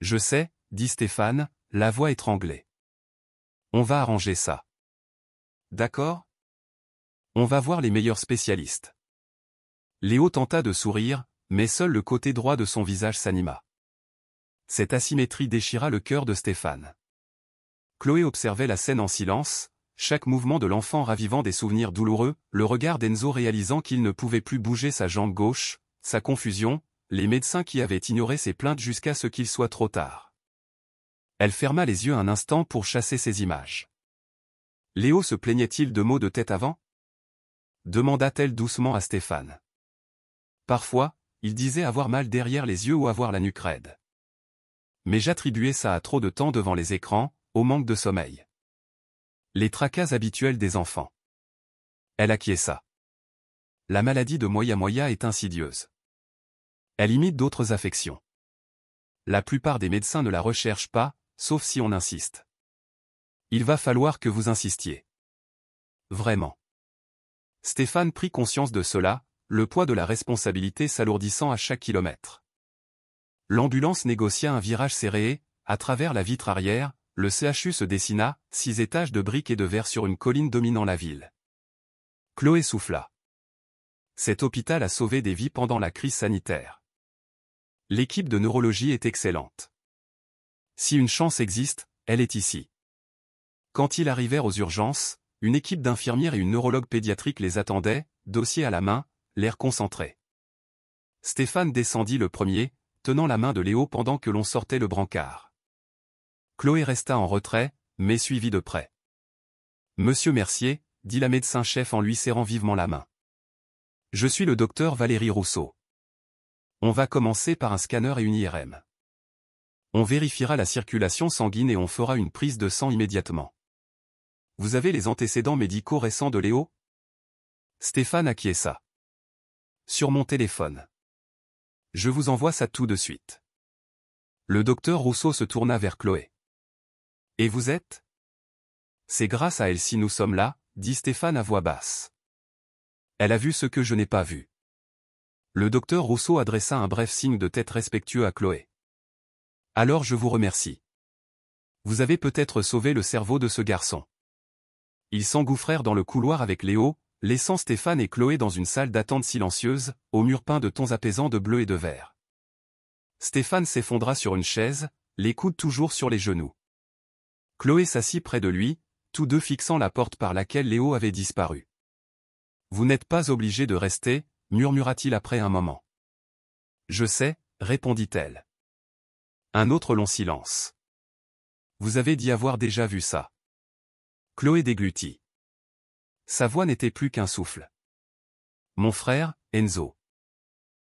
Je sais, dit Stéphane, la voix étranglée. On va arranger ça. D'accord? On va voir les meilleurs spécialistes. Léo tenta de sourire, mais seul le côté droit de son visage s'anima. Cette asymétrie déchira le cœur de Stéphane. Chloé observait la scène en silence, chaque mouvement de l'enfant ravivant des souvenirs douloureux, le regard d'Enzo réalisant qu'il ne pouvait plus bouger sa jambe gauche, sa confusion, les médecins qui avaient ignoré ses plaintes jusqu'à ce qu'il soit trop tard. Elle ferma les yeux un instant pour chasser ces images. Léo se plaignait-il de maux de tête avant? Demanda-t-elle doucement à Stéphane. Parfois, il disait avoir mal derrière les yeux ou avoir la nuque raide. Mais j'attribuais ça à trop de temps devant les écrans, au manque de sommeil. Les tracas habituels des enfants. Elle acquiesça. La maladie de Moya-Moya est insidieuse. Elle imite d'autres affections. La plupart des médecins ne la recherchent pas, sauf si on insiste. Il va falloir que vous insistiez. Vraiment. Stéphane prit conscience de cela, le poids de la responsabilité s'alourdissant à chaque kilomètre. L'ambulance négocia un virage serré et, à travers la vitre arrière, le CHU se dessina, 6 étages de briques et de verre sur une colline dominant la ville. Chloé souffla. Cet hôpital a sauvé des vies pendant la crise sanitaire. L'équipe de neurologie est excellente. Si une chance existe, elle est ici. Quand ils arrivèrent aux urgences, une équipe d'infirmières et une neurologue pédiatrique les attendait, dossier à la main, l'air concentré. Stéphane descendit le premier, tenant la main de Léo pendant que l'on sortait le brancard. Chloé resta en retrait, mais suivit de près. Monsieur Mercier, dit la médecin-chef en lui serrant vivement la main. Je suis le docteur Valérie Rousseau. On va commencer par un scanner et une IRM. On vérifiera la circulation sanguine et on fera une prise de sang immédiatement. Vous avez les antécédents médicaux récents de Léo? Stéphane acquiesça. Sur mon téléphone. Je vous envoie ça tout de suite. Le docteur Rousseau se tourna vers Chloé. Et vous êtes? C'est grâce à elle si nous sommes là, dit Stéphane à voix basse. Elle a vu ce que je n'ai pas vu. Le docteur Rousseau adressa un bref signe de tête respectueux à Chloé. Alors je vous remercie. Vous avez peut-être sauvé le cerveau de ce garçon. Ils s'engouffrèrent dans le couloir avec Léo, laissant Stéphane et Chloé dans une salle d'attente silencieuse, aux murs peints de tons apaisants de bleu et de vert. Stéphane s'effondra sur une chaise, les coudes toujours sur les genoux. Chloé s'assit près de lui, tous deux fixant la porte par laquelle Léo avait disparu. « Vous n'êtes pas obligé de rester », murmura-t-il après un moment. « Je sais », répondit-elle. Un autre long silence. « Vous avez dit avoir déjà vu ça. » Chloé déglutit. Sa voix n'était plus qu'un souffle. « Mon frère, Enzo.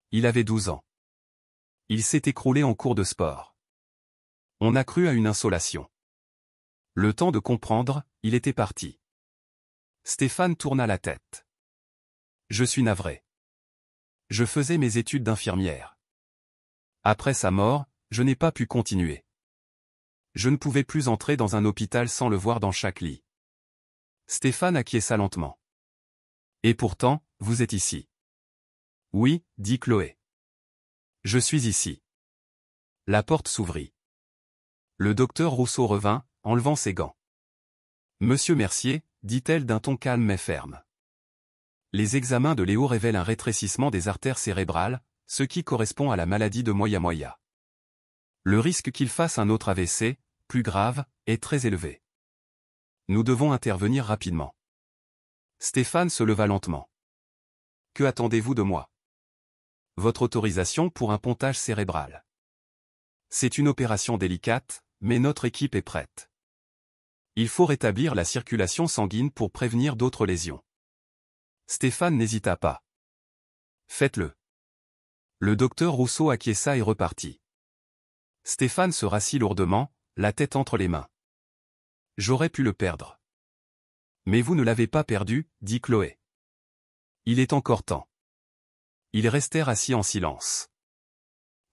Il avait 12 ans. Il s'est écroulé en cours de sport. On a cru à une insolation. Le temps de comprendre, il était parti. » Stéphane tourna la tête. « Je suis navré. Je faisais mes études d'infirmière. Après sa mort, je n'ai pas pu continuer. Je ne pouvais plus entrer dans un hôpital sans le voir dans chaque lit. » Stéphane acquiesça lentement. « Et pourtant, vous êtes ici. »« Oui, » dit Chloé. « Je suis ici. » La porte s'ouvrit. Le docteur Rousseau revint, enlevant ses gants. « Monsieur Mercier, » dit-elle d'un ton calme mais ferme. Les examens de Léo révèlent un rétrécissement des artères cérébrales, ce qui correspond à la maladie de Moya-Moya. Le risque qu'il fasse un autre AVC, plus grave, est très élevé. Nous devons intervenir rapidement. Stéphane se leva lentement. « Que attendez-vous de moi ? » Votre autorisation pour un pontage cérébral. C'est une opération délicate, mais notre équipe est prête. Il faut rétablir la circulation sanguine pour prévenir d'autres lésions. Stéphane n'hésita pas. Faites-le. Le docteur Rousseau acquiesça et repartit. Stéphane se rassit lourdement, la tête entre les mains. J'aurais pu le perdre. Mais vous ne l'avez pas perdu, dit Chloé. Il est encore temps. Ils restèrent assis en silence.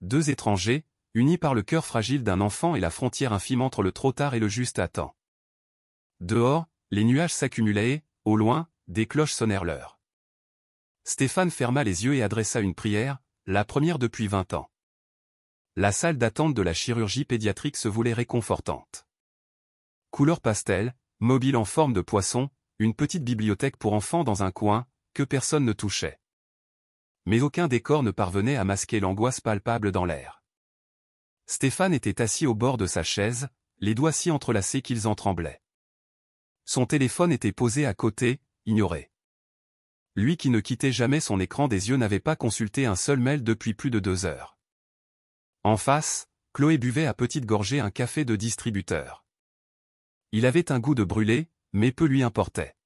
Deux étrangers, unis par le cœur fragile d'un enfant et la frontière infime entre le trop tard et le juste à temps. Dehors, les nuages s'accumulaient et, au loin, des cloches sonnèrent l'heure. Stéphane ferma les yeux et adressa une prière, la première depuis 20 ans. La salle d'attente de la chirurgie pédiatrique se voulait réconfortante. Couleur pastel, mobile en forme de poisson, une petite bibliothèque pour enfants dans un coin, que personne ne touchait. Mais aucun décor ne parvenait à masquer l'angoisse palpable dans l'air. Stéphane était assis au bord de sa chaise, les doigts si entrelacés qu'ils en tremblaient. Son téléphone était posé à côté, ignoré. Lui qui ne quittait jamais son écran des yeux n'avait pas consulté un seul mail depuis plus de 2 heures. En face, Chloé buvait à petites gorgées un café de distributeur. Il avait un goût de brûlé, mais peu lui importait.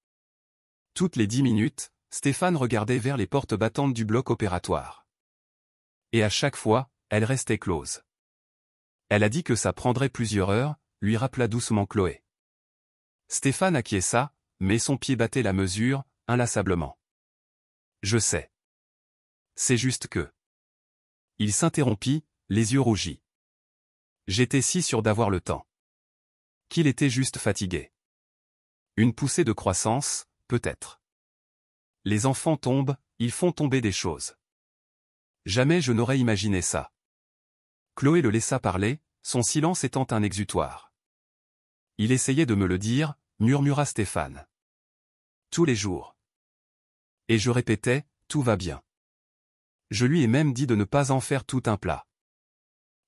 Toutes les 10 minutes, Stéphane regardait vers les portes battantes du bloc opératoire. Et à chaque fois, elles restaient closes. Elle a dit que ça prendrait plusieurs heures, lui rappela doucement Chloé. Stéphane acquiesça, mais son pied battait la mesure, inlassablement. Je sais. C'est juste que... Il s'interrompit, les yeux rougis. J'étais si sûr d'avoir le temps. Qu'il était juste fatigué. Une poussée de croissance, peut-être. Les enfants tombent, ils font tomber des choses. Jamais je n'aurais imaginé ça. Chloé le laissa parler, son silence étant un exutoire. Il essayait de me le dire, murmura Stéphane. Tous les jours. Et je répétais, tout va bien. Je lui ai même dit de ne pas en faire tout un plat.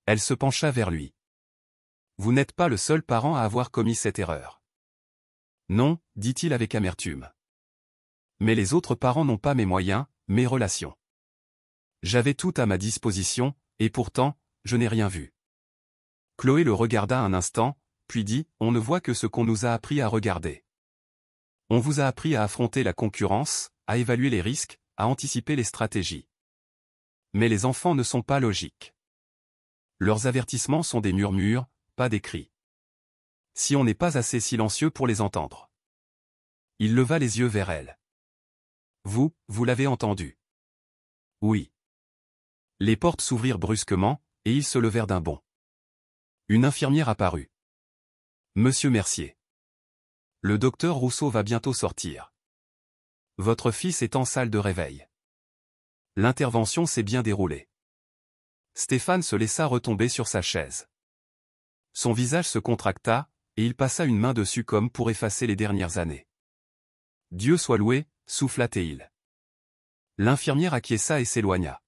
Elle se pencha vers lui. Vous n'êtes pas le seul parent à avoir commis cette erreur. Non, dit-il avec amertume. Mais les autres parents n'ont pas mes moyens, mes relations. J'avais tout à ma disposition, et pourtant, je n'ai rien vu. Chloé le regarda un instant, puis dit, on ne voit que ce qu'on nous a appris à regarder. On vous a appris à affronter la concurrence, à évaluer les risques, à anticiper les stratégies. Mais les enfants ne sont pas logiques. Leurs avertissements sont des murmures, pas des cris. Si on n'est pas assez silencieux pour les entendre. Il leva les yeux vers elle. Vous l'avez entendu. Oui. Les portes s'ouvrirent brusquement, et ils se levèrent d'un bond. Une infirmière apparut. Monsieur Mercier. Le docteur Rousseau va bientôt sortir. Votre fils est en salle de réveil. L'intervention s'est bien déroulée. Stéphane se laissa retomber sur sa chaise. Son visage se contracta, et il passa une main dessus comme pour effacer les dernières années. Dieu soit loué, souffla-t-il. L'infirmière acquiesça et s'éloigna.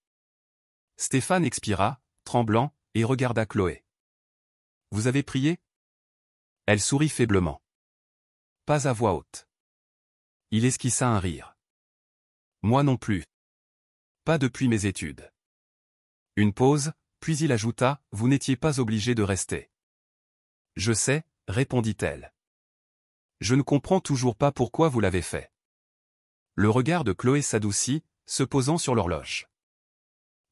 Stéphane expira, tremblant, et regarda Chloé. Vous avez prié? Elle sourit faiblement. Pas à voix haute. Il esquissa un rire. Moi non plus. Pas depuis mes études. Une pause, puis il ajouta, vous n'étiez pas obligé de rester. Je sais, répondit-elle. Je ne comprends toujours pas pourquoi vous l'avez fait. Le regard de Chloé s'adoucit, se posant sur l'horloge.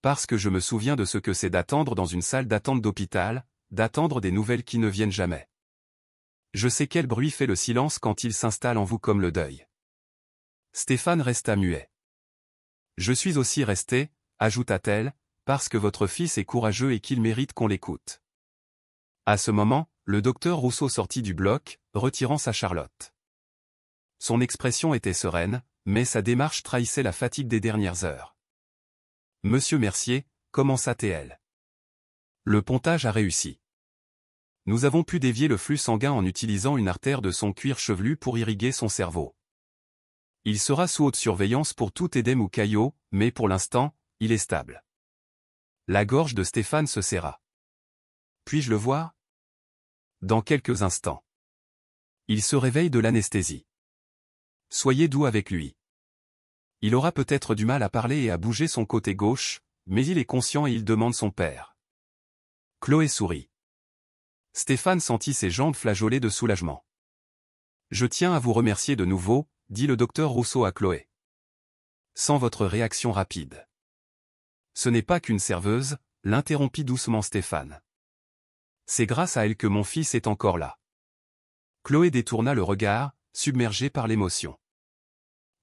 Parce que je me souviens de ce que c'est d'attendre dans une salle d'attente d'hôpital, d'attendre des nouvelles qui ne viennent jamais. Je sais quel bruit fait le silence quand il s'installe en vous comme le deuil. Stéphane resta muet. Je suis aussi resté, ajouta-t-elle, parce que votre fils est courageux et qu'il mérite qu'on l'écoute. À ce moment, le docteur Rousseau sortit du bloc, retirant sa Charlotte. Son expression était sereine, mais sa démarche trahissait la fatigue des dernières heures. Monsieur Mercier, commença-t-elle. Le pontage a réussi. Nous avons pu dévier le flux sanguin en utilisant une artère de son cuir chevelu pour irriguer son cerveau. Il sera sous haute surveillance pour tout édème ou caillot, mais pour l'instant, il est stable. La gorge de Stéphane se serra. Puis-je le voir? Dans quelques instants. Il se réveille de l'anesthésie. Soyez doux avec lui. Il aura peut-être du mal à parler et à bouger son côté gauche, mais il est conscient et il demande son père. Chloé sourit. Stéphane sentit ses jambes flageoler de soulagement. Je tiens à vous remercier de nouveau, dit le docteur Rousseau à Chloé. Sans votre réaction rapide. Ce n'est pas qu'une serveuse, l'interrompit doucement Stéphane. C'est grâce à elle que mon fils est encore là. Chloé détourna le regard, submergée par l'émotion.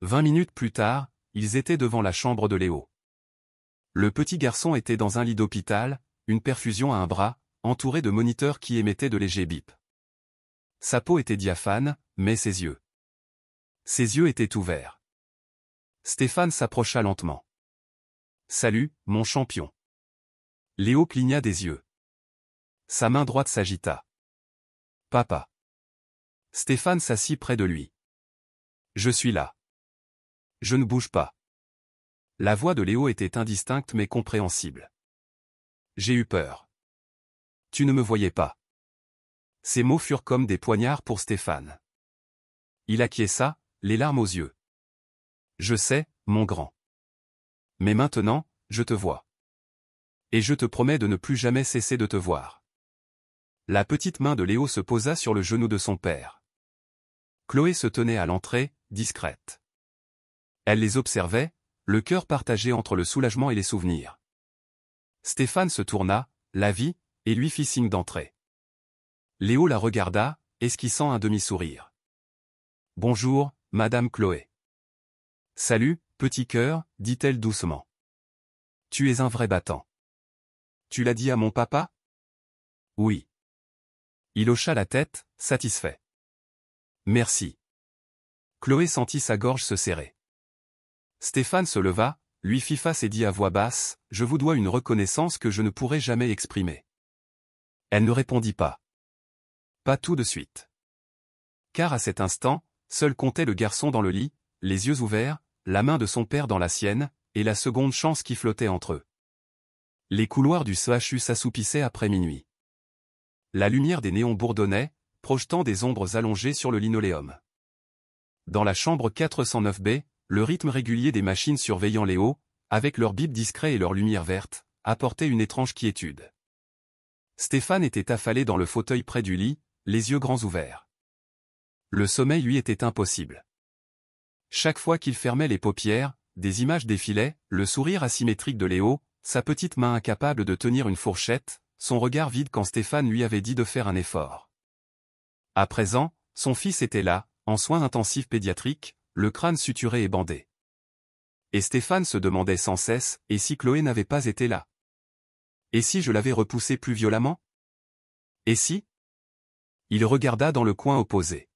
20 minutes plus tard, ils étaient devant la chambre de Léo. Le petit garçon était dans un lit d'hôpital, une perfusion à un bras, entouré de moniteurs qui émettaient de légers bips. Sa peau était diaphane, mais ses yeux. Ses yeux étaient ouverts. Stéphane s'approcha lentement. Salut, mon champion. Léo cligna des yeux. Sa main droite s'agita. Papa. Stéphane s'assit près de lui. Je suis là. Je ne bouge pas. La voix de Léo était indistincte mais compréhensible. J'ai eu peur. Tu ne me voyais pas. Ces mots furent comme des poignards pour Stéphane. Il acquiesça, les larmes aux yeux. Je sais, mon grand. Mais maintenant, je te vois. Et je te promets de ne plus jamais cesser de te voir. La petite main de Léo se posa sur le genou de son père. Chloé se tenait à l'entrée, discrète. Elle les observait, le cœur partagé entre le soulagement et les souvenirs. Stéphane se tourna, la vit, et lui fit signe d'entrer. Léo la regarda, esquissant un demi-sourire. Bonjour, Madame Chloé. Salut, petit cœur, dit-elle doucement. Tu es un vrai battant. Tu l'as dit à mon papa? Oui. Il hocha la tête, satisfait. Merci. Chloé sentit sa gorge se serrer. Stéphane se leva, lui fit face et dit à voix basse, je vous dois une reconnaissance que je ne pourrai jamais exprimer. Elle ne répondit pas. Pas tout de suite. Car à cet instant, seul comptait le garçon dans le lit, les yeux ouverts, la main de son père dans la sienne, et la seconde chance qui flottait entre eux. Les couloirs du CHU s'assoupissaient après minuit. La lumière des néons bourdonnait, projetant des ombres allongées sur le linoléum. Dans la chambre 409B, le rythme régulier des machines surveillant Léo, avec leurs bips discrets et leurs lumières vertes, apportait une étrange quiétude. Stéphane était affalé dans le fauteuil près du lit, les yeux grands ouverts. Le sommeil lui était impossible. Chaque fois qu'il fermait les paupières, des images défilaient, le sourire asymétrique de Léo, sa petite main incapable de tenir une fourchette, son regard vide quand Stéphane lui avait dit de faire un effort. À présent, son fils était là, en soins intensifs pédiatriques, le crâne suturé et bandé. Et Stéphane se demandait sans cesse, et si Chloé n'avait pas été là? Et si je l'avais repoussé plus violemment? Et si? Il regarda dans le coin opposé.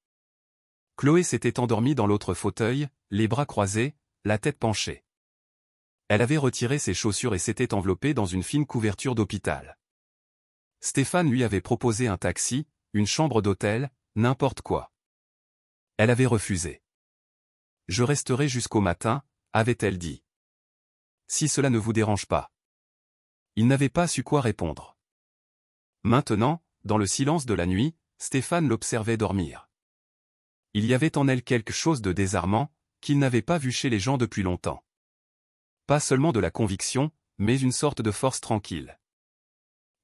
Chloé s'était endormie dans l'autre fauteuil, les bras croisés, la tête penchée. Elle avait retiré ses chaussures et s'était enveloppée dans une fine couverture d'hôpital. Stéphane lui avait proposé un taxi, une chambre d'hôtel, n'importe quoi. Elle avait refusé. « Je resterai jusqu'au matin », avait-elle dit. « Si cela ne vous dérange pas. » Il n'avait pas su quoi répondre. Maintenant, dans le silence de la nuit, Stéphane l'observait dormir. Il y avait en elle quelque chose de désarmant, qu'il n'avait pas vu chez les gens depuis longtemps. Pas seulement de la conviction, mais une sorte de force tranquille.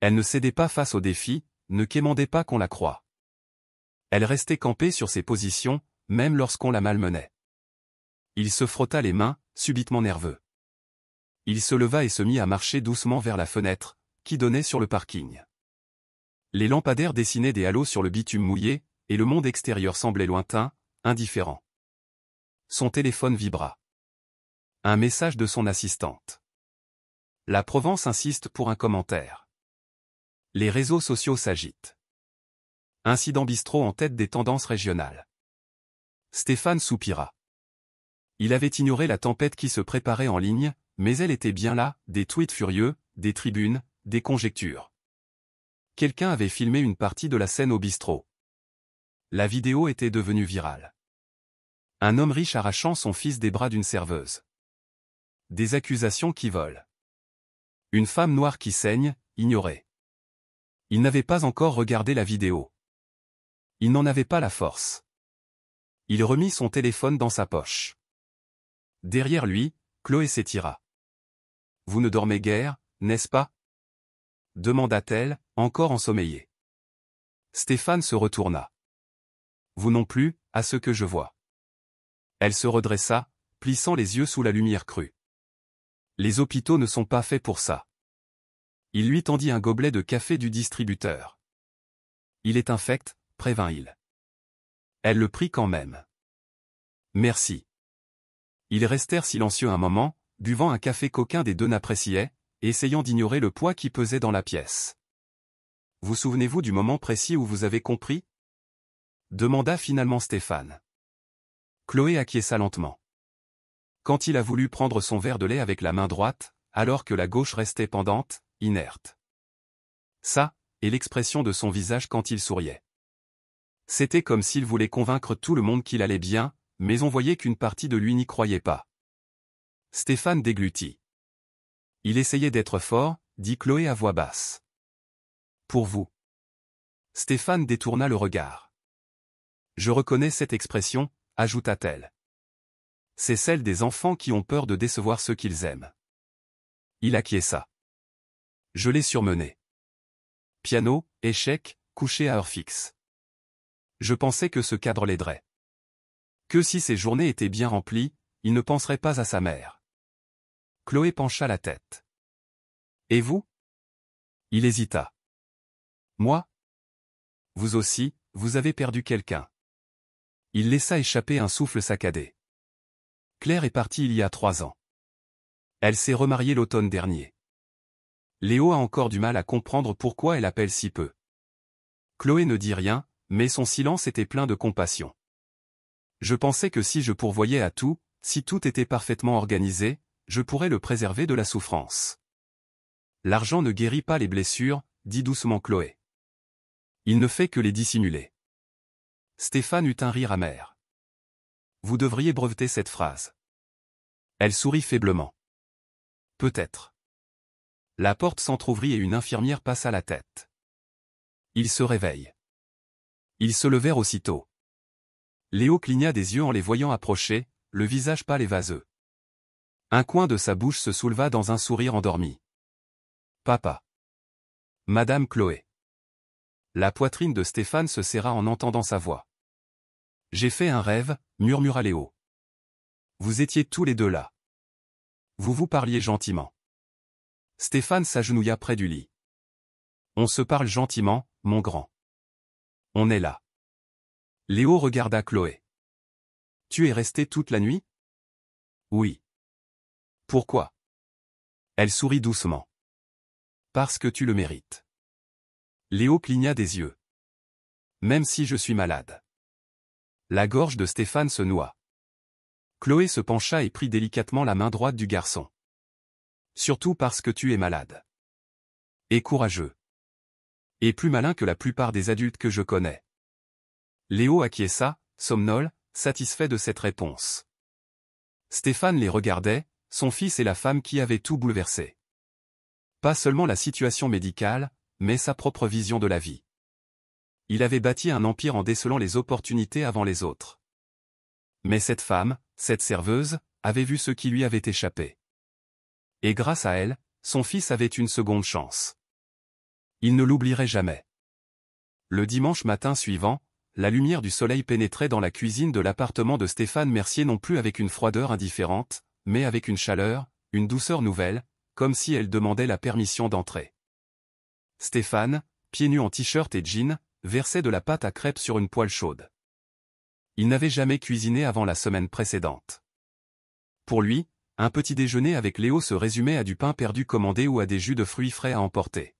Elle ne cédait pas face aux défis, ne quémandait pas qu'on la croie. Elle restait campée sur ses positions, même lorsqu'on la malmenait. Il se frotta les mains, subitement nerveux. Il se leva et se mit à marcher doucement vers la fenêtre, qui donnait sur le parking. Les lampadaires dessinaient des halos sur le bitume mouillé, et le monde extérieur semblait lointain, indifférent. Son téléphone vibra. Un message de son assistante. La Provence insiste pour un commentaire. Les réseaux sociaux s'agitent. Incident bistrot en tête des tendances régionales. Stéphane soupira. Il avait ignoré la tempête qui se préparait en ligne, mais elle était bien là, des tweets furieux, des tribunes, des conjectures. Quelqu'un avait filmé une partie de la scène au bistrot. La vidéo était devenue virale. Un homme riche arrachant son fils des bras d'une serveuse. Des accusations qui volent. Une femme noire qui saigne, ignorée. Il n'avait pas encore regardé la vidéo. Il n'en avait pas la force. Il remit son téléphone dans sa poche. Derrière lui, Chloé s'étira. « Vous ne dormez guère, n'est-ce pas » demanda-t-elle, encore ensommeillée. Stéphane se retourna. « Vous non plus, à ce que je vois. » Elle se redressa, plissant les yeux sous la lumière crue. « Les hôpitaux ne sont pas faits pour ça. » Il lui tendit un gobelet de café du distributeur. « Il est infect », prévint-il. Elle le prit quand même. « Merci. » Ils restèrent silencieux un moment, buvant un café qu'aucun des deux n'appréciait, essayant d'ignorer le poids qui pesait dans la pièce. « Vous souvenez-vous du moment précis où vous avez compris » demanda finalement Stéphane. Chloé acquiesça lentement. Quand il a voulu prendre son verre de lait avec la main droite, alors que la gauche restait pendante, inerte. Ça, et l'expression de son visage quand il souriait. C'était comme s'il voulait convaincre tout le monde qu'il allait bien, mais on voyait qu'une partie de lui n'y croyait pas. Stéphane déglutit. Il essayait d'être fort, dit Chloé à voix basse. Pour vous. Stéphane détourna le regard. Je reconnais cette expression, ajouta-t-elle. C'est celle des enfants qui ont peur de décevoir ceux qu'ils aiment. Il acquiesça. Je l'ai surmené. Piano, échec, couché à heure fixe. Je pensais que ce cadre l'aiderait. Que si ses journées étaient bien remplies, il ne penserait pas à sa mère. Chloé pencha la tête. Et vous ? Il hésita. Moi ? Vous aussi, vous avez perdu quelqu'un. Il laissa échapper un souffle saccadé. Claire est partie il y a 3 ans. Elle s'est remariée l'automne dernier. Léo a encore du mal à comprendre pourquoi elle appelle si peu. Chloé ne dit rien, mais son silence était plein de compassion. Je pensais que si je pourvoyais à tout, si tout était parfaitement organisé, je pourrais le préserver de la souffrance. L'argent ne guérit pas les blessures, dit doucement Chloé. Il ne fait que les dissimuler. Stéphane eut un rire amer. Vous devriez breveter cette phrase. Elle sourit faiblement. Peut-être. La porte s'entr'ouvrit et une infirmière passa la tête. Ils se réveillent. Ils se levèrent aussitôt. Léo cligna des yeux en les voyant approcher, le visage pâle et vaseux. Un coin de sa bouche se souleva dans un sourire endormi. Papa. Madame Chloé. La poitrine de Stéphane se serra en entendant sa voix. J'ai fait un rêve, murmura Léo. Vous étiez tous les deux là. Vous vous parliez gentiment. Stéphane s'agenouilla près du lit. On se parle gentiment, mon grand. On est là. Léo regarda Chloé. Tu es resté toute la nuit? Oui. Pourquoi? Elle sourit doucement. Parce que tu le mérites. Léo cligna des yeux. Même si je suis malade. La gorge de Stéphane se noua. Chloé se pencha et prit délicatement la main droite du garçon. Surtout parce que tu es malade. Et courageux. Et plus malin que la plupart des adultes que je connais. Léo acquiesça, somnole, satisfait de cette réponse. Stéphane les regardait, son fils et la femme qui avaient tout bouleversé. Pas seulement la situation médicale, mais sa propre vision de la vie. Il avait bâti un empire en décelant les opportunités avant les autres. Mais cette femme, cette serveuse, avait vu ce qui lui avait échappé. Et grâce à elle, son fils avait une seconde chance. Il ne l'oublierait jamais. Le dimanche matin suivant, la lumière du soleil pénétrait dans la cuisine de l'appartement de Stéphane Mercier non plus avec une froideur indifférente, mais avec une chaleur, une douceur nouvelle, comme si elle demandait la permission d'entrer. Stéphane, pieds nus en t-shirt et jean, versait de la pâte à crêpes sur une poêle chaude. Il n'avait jamais cuisiné avant la semaine précédente. Pour lui, un petit déjeuner avec Léo se résumait à du pain perdu commandé ou à des jus de fruits frais à emporter.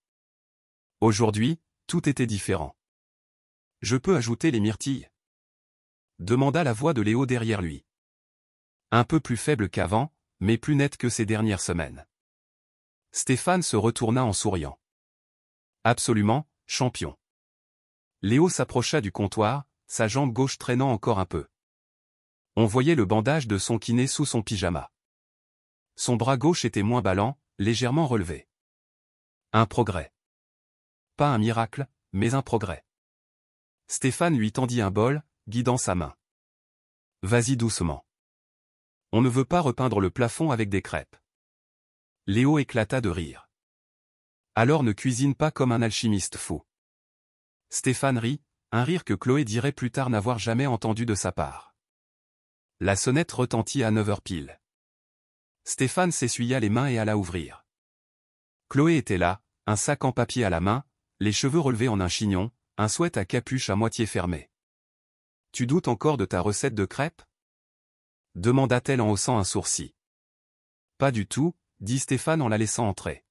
Aujourd'hui, tout était différent. Je peux ajouter les myrtilles? Demanda la voix de Léo derrière lui. Un peu plus faible qu'avant, mais plus nette que ces dernières semaines. Stéphane se retourna en souriant. Absolument, champion. Léo s'approcha du comptoir, sa jambe gauche traînant encore un peu. On voyait le bandage de son kiné sous son pyjama. Son bras gauche était moins ballant, légèrement relevé. Un progrès. Pas un miracle, mais un progrès. Stéphane lui tendit un bol, guidant sa main. Vas-y doucement. On ne veut pas repeindre le plafond avec des crêpes. Léo éclata de rire. Alors ne cuisine pas comme un alchimiste fou. Stéphane rit, un rire que Chloé dirait plus tard n'avoir jamais entendu de sa part. La sonnette retentit à 9h pile. Stéphane s'essuya les mains et alla ouvrir. Chloé était là, un sac en papier à la main, les cheveux relevés en un chignon, un sweat à capuche à moitié fermé. « Tu doutes encore de ta recette de crêpes » demanda-t-elle en haussant un sourcil. « Pas du tout » dit Stéphane en la laissant entrer.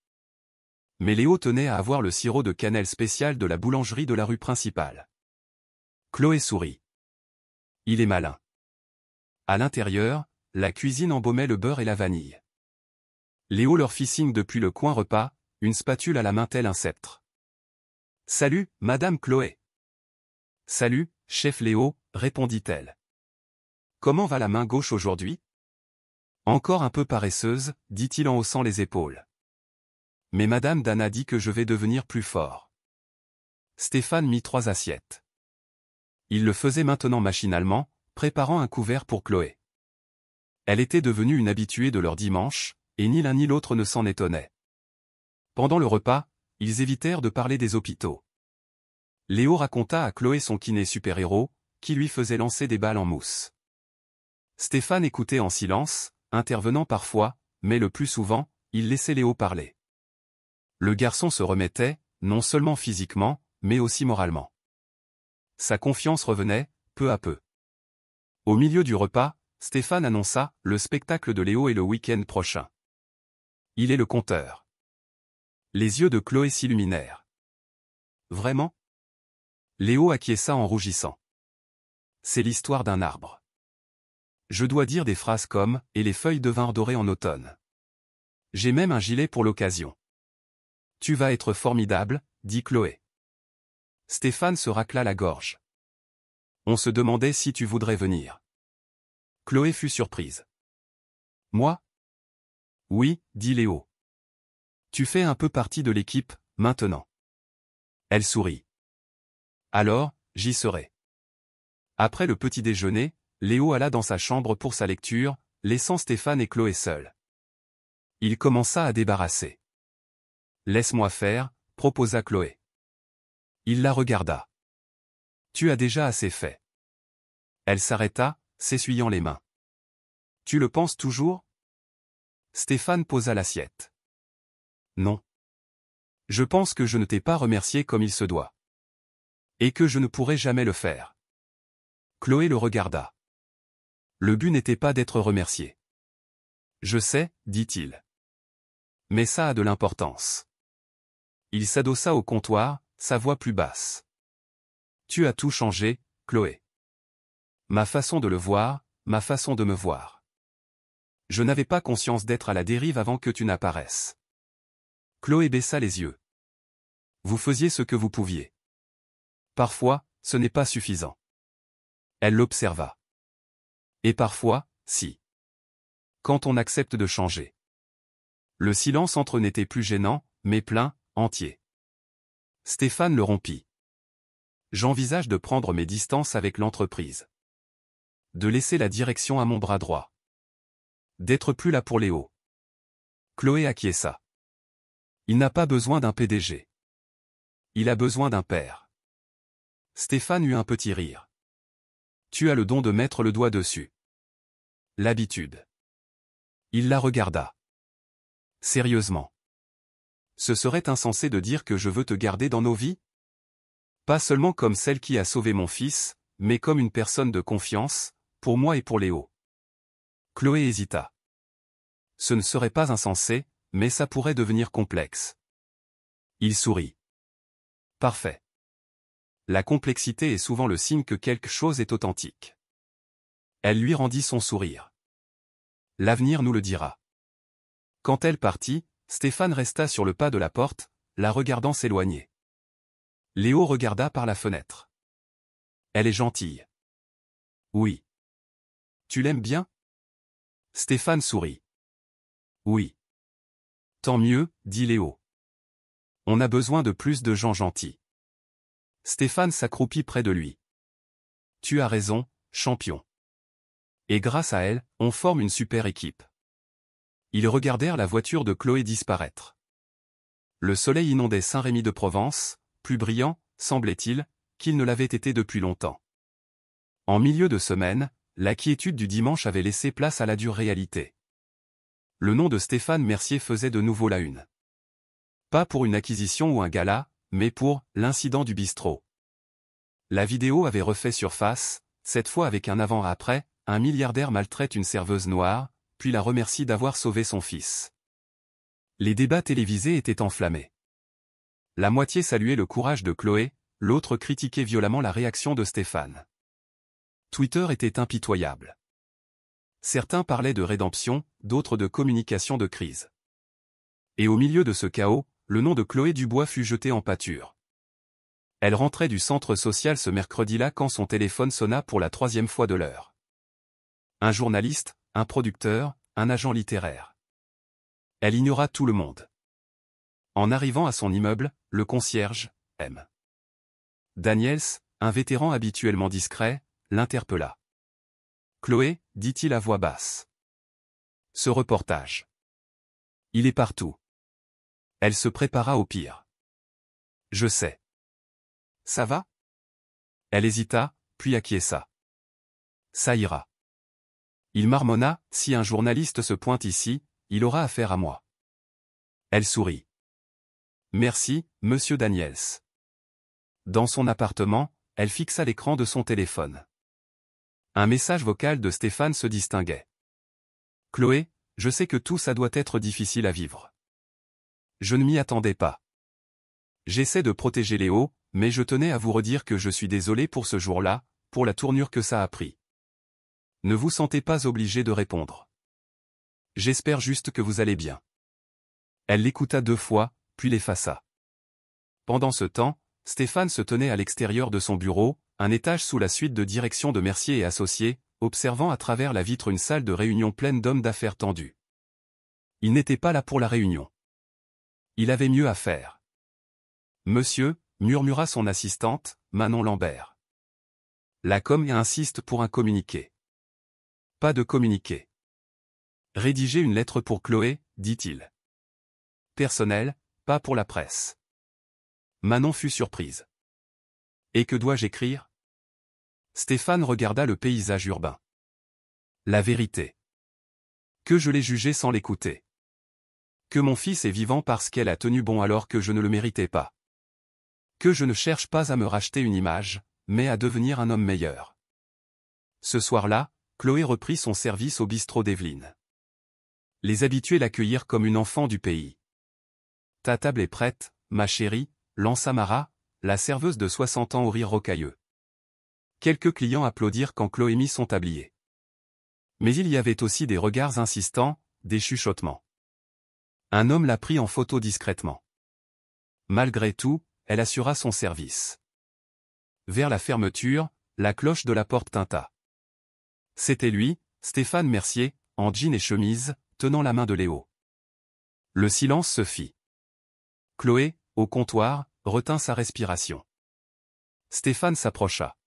Mais Léo tenait à avoir le sirop de cannelle spécial de la boulangerie de la rue principale. Chloé sourit. Il est malin. À l'intérieur, la cuisine embaumait le beurre et la vanille. Léo leur fit signe depuis le coin repas, une spatule à la main tel un sceptre. « Salut, Madame Chloé. »« Salut, chef Léo, » répondit-elle. « Comment va la main gauche aujourd'hui ?»« Encore un peu paresseuse, » dit-il en haussant les épaules. « Mais Madame Dana dit que je vais devenir plus fort. » Stéphane mit 3 assiettes. Il le faisait maintenant machinalement, préparant un couvert pour Chloé. Elle était devenue une habituée de leur dimanche, et ni l'un ni l'autre ne s'en étonnait. Pendant le repas, ils évitèrent de parler des hôpitaux. Léo raconta à Chloé son kiné super-héros, qui lui faisait lancer des balles en mousse. Stéphane écoutait en silence, intervenant parfois, mais le plus souvent, il laissait Léo parler. Le garçon se remettait, non seulement physiquement, mais aussi moralement. Sa confiance revenait, peu à peu. Au milieu du repas, Stéphane annonça « Le spectacle de Léo est le week-end prochain. Il est le conteur. » Les yeux de Chloé s'illuminèrent. « Vraiment ?» Léo acquiesça en rougissant. « C'est l'histoire d'un arbre. Je dois dire des phrases comme « Et les feuilles devinrent dorées en automne. » J'ai même un gilet pour l'occasion. « Tu vas être formidable, » dit Chloé. Stéphane se racla la gorge. On se demandait si tu voudrais venir. Chloé fut surprise. « Moi ? » Oui, dit Léo. Tu fais un peu partie de l'équipe, maintenant. Elle sourit. Alors, j'y serai. Après le petit déjeuner, Léo alla dans sa chambre pour sa lecture, laissant Stéphane et Chloé seuls. Il commença à débarrasser. Laisse-moi faire, proposa Chloé. Il la regarda. Tu as déjà assez fait. Elle s'arrêta, s'essuyant les mains. Tu le penses toujours ? Stéphane posa l'assiette. Non. Je pense que je ne t'ai pas remercié comme il se doit. Et que je ne pourrai jamais le faire. Chloé le regarda. Le but n'était pas d'être remercié. Je sais, dit-il. Mais ça a de l'importance. Il s'adossa au comptoir, sa voix plus basse. Tu as tout changé, Chloé. Ma façon de le voir, ma façon de me voir. Je n'avais pas conscience d'être à la dérive avant que tu n'apparaisses. Chloé baissa les yeux. Vous faisiez ce que vous pouviez. Parfois, ce n'est pas suffisant. Elle l'observa. Et parfois, si. Quand on accepte de changer. Le silence entre eux n'était plus gênant, mais plein, entier. Stéphane le rompit. J'envisage de prendre mes distances avec l'entreprise. De laisser la direction à mon bras droit. D'être plus là pour Léo. Chloé acquiesça. Il n'a pas besoin d'un PDG. Il a besoin d'un père. Stéphane eut un petit rire. Tu as le don de mettre le doigt dessus. L'habitude. Il la regarda. Sérieusement. Ce serait insensé de dire que je veux te garder dans nos vies? Pas seulement comme celle qui a sauvé mon fils, mais comme une personne de confiance, pour moi et pour Léo. Chloé hésita. Ce ne serait pas insensé, mais ça pourrait devenir complexe. Il sourit. Parfait. La complexité est souvent le signe que quelque chose est authentique. Elle lui rendit son sourire. L'avenir nous le dira. Quand elle partit, Stéphane resta sur le pas de la porte, la regardant s'éloigner. Léo regarda par la fenêtre. Elle est gentille. Oui. Tu l'aimes bien? Stéphane sourit. Oui. Tant mieux, dit Léo. On a besoin de plus de gens gentils. Stéphane s'accroupit près de lui. Tu as raison, champion. Et grâce à elle, on forme une super équipe. Ils regardèrent la voiture de Chloé disparaître. Le soleil inondait Saint-Rémy-de-Provence, plus brillant, semblait-il, qu'il ne l'avait été depuis longtemps. En milieu de semaine, la quiétude du dimanche avait laissé place à la dure réalité. Le nom de Stéphane Mercier faisait de nouveau la une. Pas pour une acquisition ou un gala, mais pour « l'incident du bistrot ». La vidéo avait refait surface, cette fois avec un avant-après, un milliardaire maltraite une serveuse noire, puis la remercie d'avoir sauvé son fils. Les débats télévisés étaient enflammés. La moitié saluait le courage de Chloé, l'autre critiquait violemment la réaction de Stéphane. Twitter était impitoyable. Certains parlaient de rédemption, d'autres de communication de crise. Et au milieu de ce chaos, le nom de Chloé Dubois fut jeté en pâture. Elle rentrait du centre social ce mercredi-là quand son téléphone sonna pour la 3e fois de l'heure. Un journaliste, un producteur, un agent littéraire. Elle ignora tout le monde. En arrivant à son immeuble, le concierge, M. Daniels, un vétéran habituellement discret, l'interpella. « Chloé, dit-il à voix basse. Ce reportage. Il est partout. » Elle se prépara au pire. « Je sais. Ça va ?» Elle hésita, puis acquiesça. « Ça ira. » Il marmonna, « Si un journaliste se pointe ici, il aura affaire à moi. » Elle sourit. « Merci, monsieur Daniels. » Dans son appartement, elle fixa l'écran de son téléphone. Un message vocal de Stéphane se distinguait. « Chloé, je sais que tout ça doit être difficile à vivre. Je ne m'y attendais pas. J'essaie de protéger Léo, mais je tenais à vous redire que je suis désolé pour ce jour-là, pour la tournure que ça a pris. Ne vous sentez pas obligé de répondre. J'espère juste que vous allez bien. » Elle l'écouta 2 fois, puis l'effaça. Pendant ce temps, Stéphane se tenait à l'extérieur de son bureau, un étage sous la suite de direction de Mercier et Associés, observant à travers la vitre une salle de réunion pleine d'hommes d'affaires tendus. Il n'était pas là pour la réunion. Il avait mieux à faire. « Monsieur », murmura son assistante, Manon Lambert. « La com insiste pour un communiqué. » « Pas de communiqué. »« Rédiger une lettre pour Chloé, dit-il. »« Personnel, pas pour la presse. » Manon fut surprise. « Et que dois-je écrire ?» Stéphane regarda le paysage urbain. « La vérité. Que je l'ai jugé sans l'écouter. Que mon fils est vivant parce qu'elle a tenu bon alors que je ne le méritais pas. Que je ne cherche pas à me racheter une image, mais à devenir un homme meilleur. Ce soir-là, Chloé reprit son service au bistrot d'Evelyne. Les habitués l'accueillirent comme une enfant du pays. « Ta table est prête, ma chérie », lança Mara, la serveuse de 60 ans au rire rocailleux. Quelques clients applaudirent quand Chloé mit son tablier. Mais il y avait aussi des regards insistants, des chuchotements. Un homme la prit en photo discrètement. Malgré tout, elle assura son service. Vers la fermeture, la cloche de la porte tinta. C'était lui, Stéphane Mercier, en jean et chemise, tenant la main de Léo. Le silence se fit. Chloé, au comptoir, retint sa respiration. Stéphane s'approcha.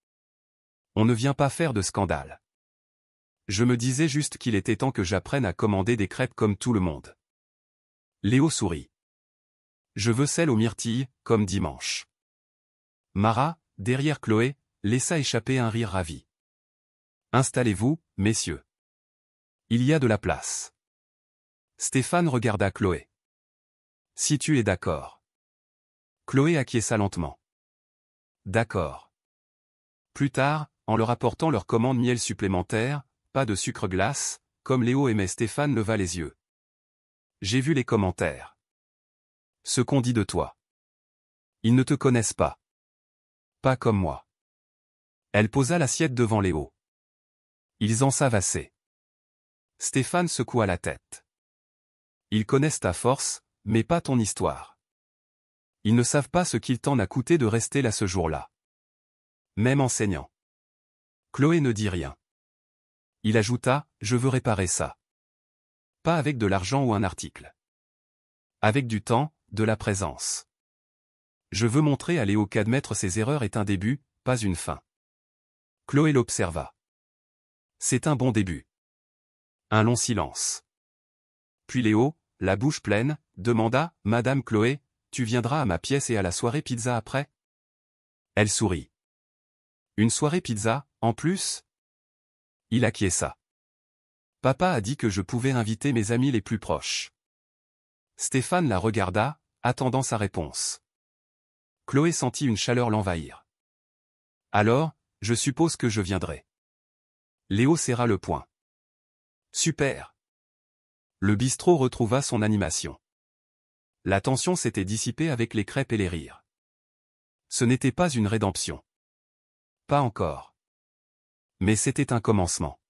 On ne vient pas faire de scandale. Je me disais juste qu'il était temps que j'apprenne à commander des crêpes comme tout le monde. Léo sourit. Je veux celle aux myrtilles, comme dimanche. Mara, derrière Chloé, laissa échapper un rire ravi. Installez-vous, messieurs. Il y a de la place. Stéphane regarda Chloé. Si tu es d'accord. Chloé acquiesça lentement. D'accord. Plus tard, en leur apportant leur commande miel supplémentaire, pas de sucre glace, comme Léo aimait, Stéphane leva les yeux. J'ai vu les commentaires. Ce qu'on dit de toi. Ils ne te connaissent pas. Pas comme moi. Elle posa l'assiette devant Léo. Ils en savent assez. Stéphane secoua la tête. Ils connaissent ta force, mais pas ton histoire. Ils ne savent pas ce qu'il t'en a coûté de rester là ce jour-là. Même enseignant. Chloé ne dit rien. Il ajouta, je veux réparer ça. Pas avec de l'argent ou un article. Avec du temps, de la présence. Je veux montrer à Léo qu'admettre ses erreurs est un début, pas une fin. Chloé l'observa. C'est un bon début. Un long silence. Puis Léo, la bouche pleine, demanda, Madame Chloé, tu viendras à ma pièce et à la soirée pizza après? Elle sourit. Une soirée pizza, en plus? Il acquiesça. Papa a dit que je pouvais inviter mes amis les plus proches. Stéphane la regarda, attendant sa réponse. Chloé sentit une chaleur l'envahir. Alors, je suppose que je viendrai. Léo serra le poing. Super. Le bistrot retrouva son animation. La tension s'était dissipée avec les crêpes et les rires. Ce n'était pas une rédemption. Pas encore. Mais c'était un commencement.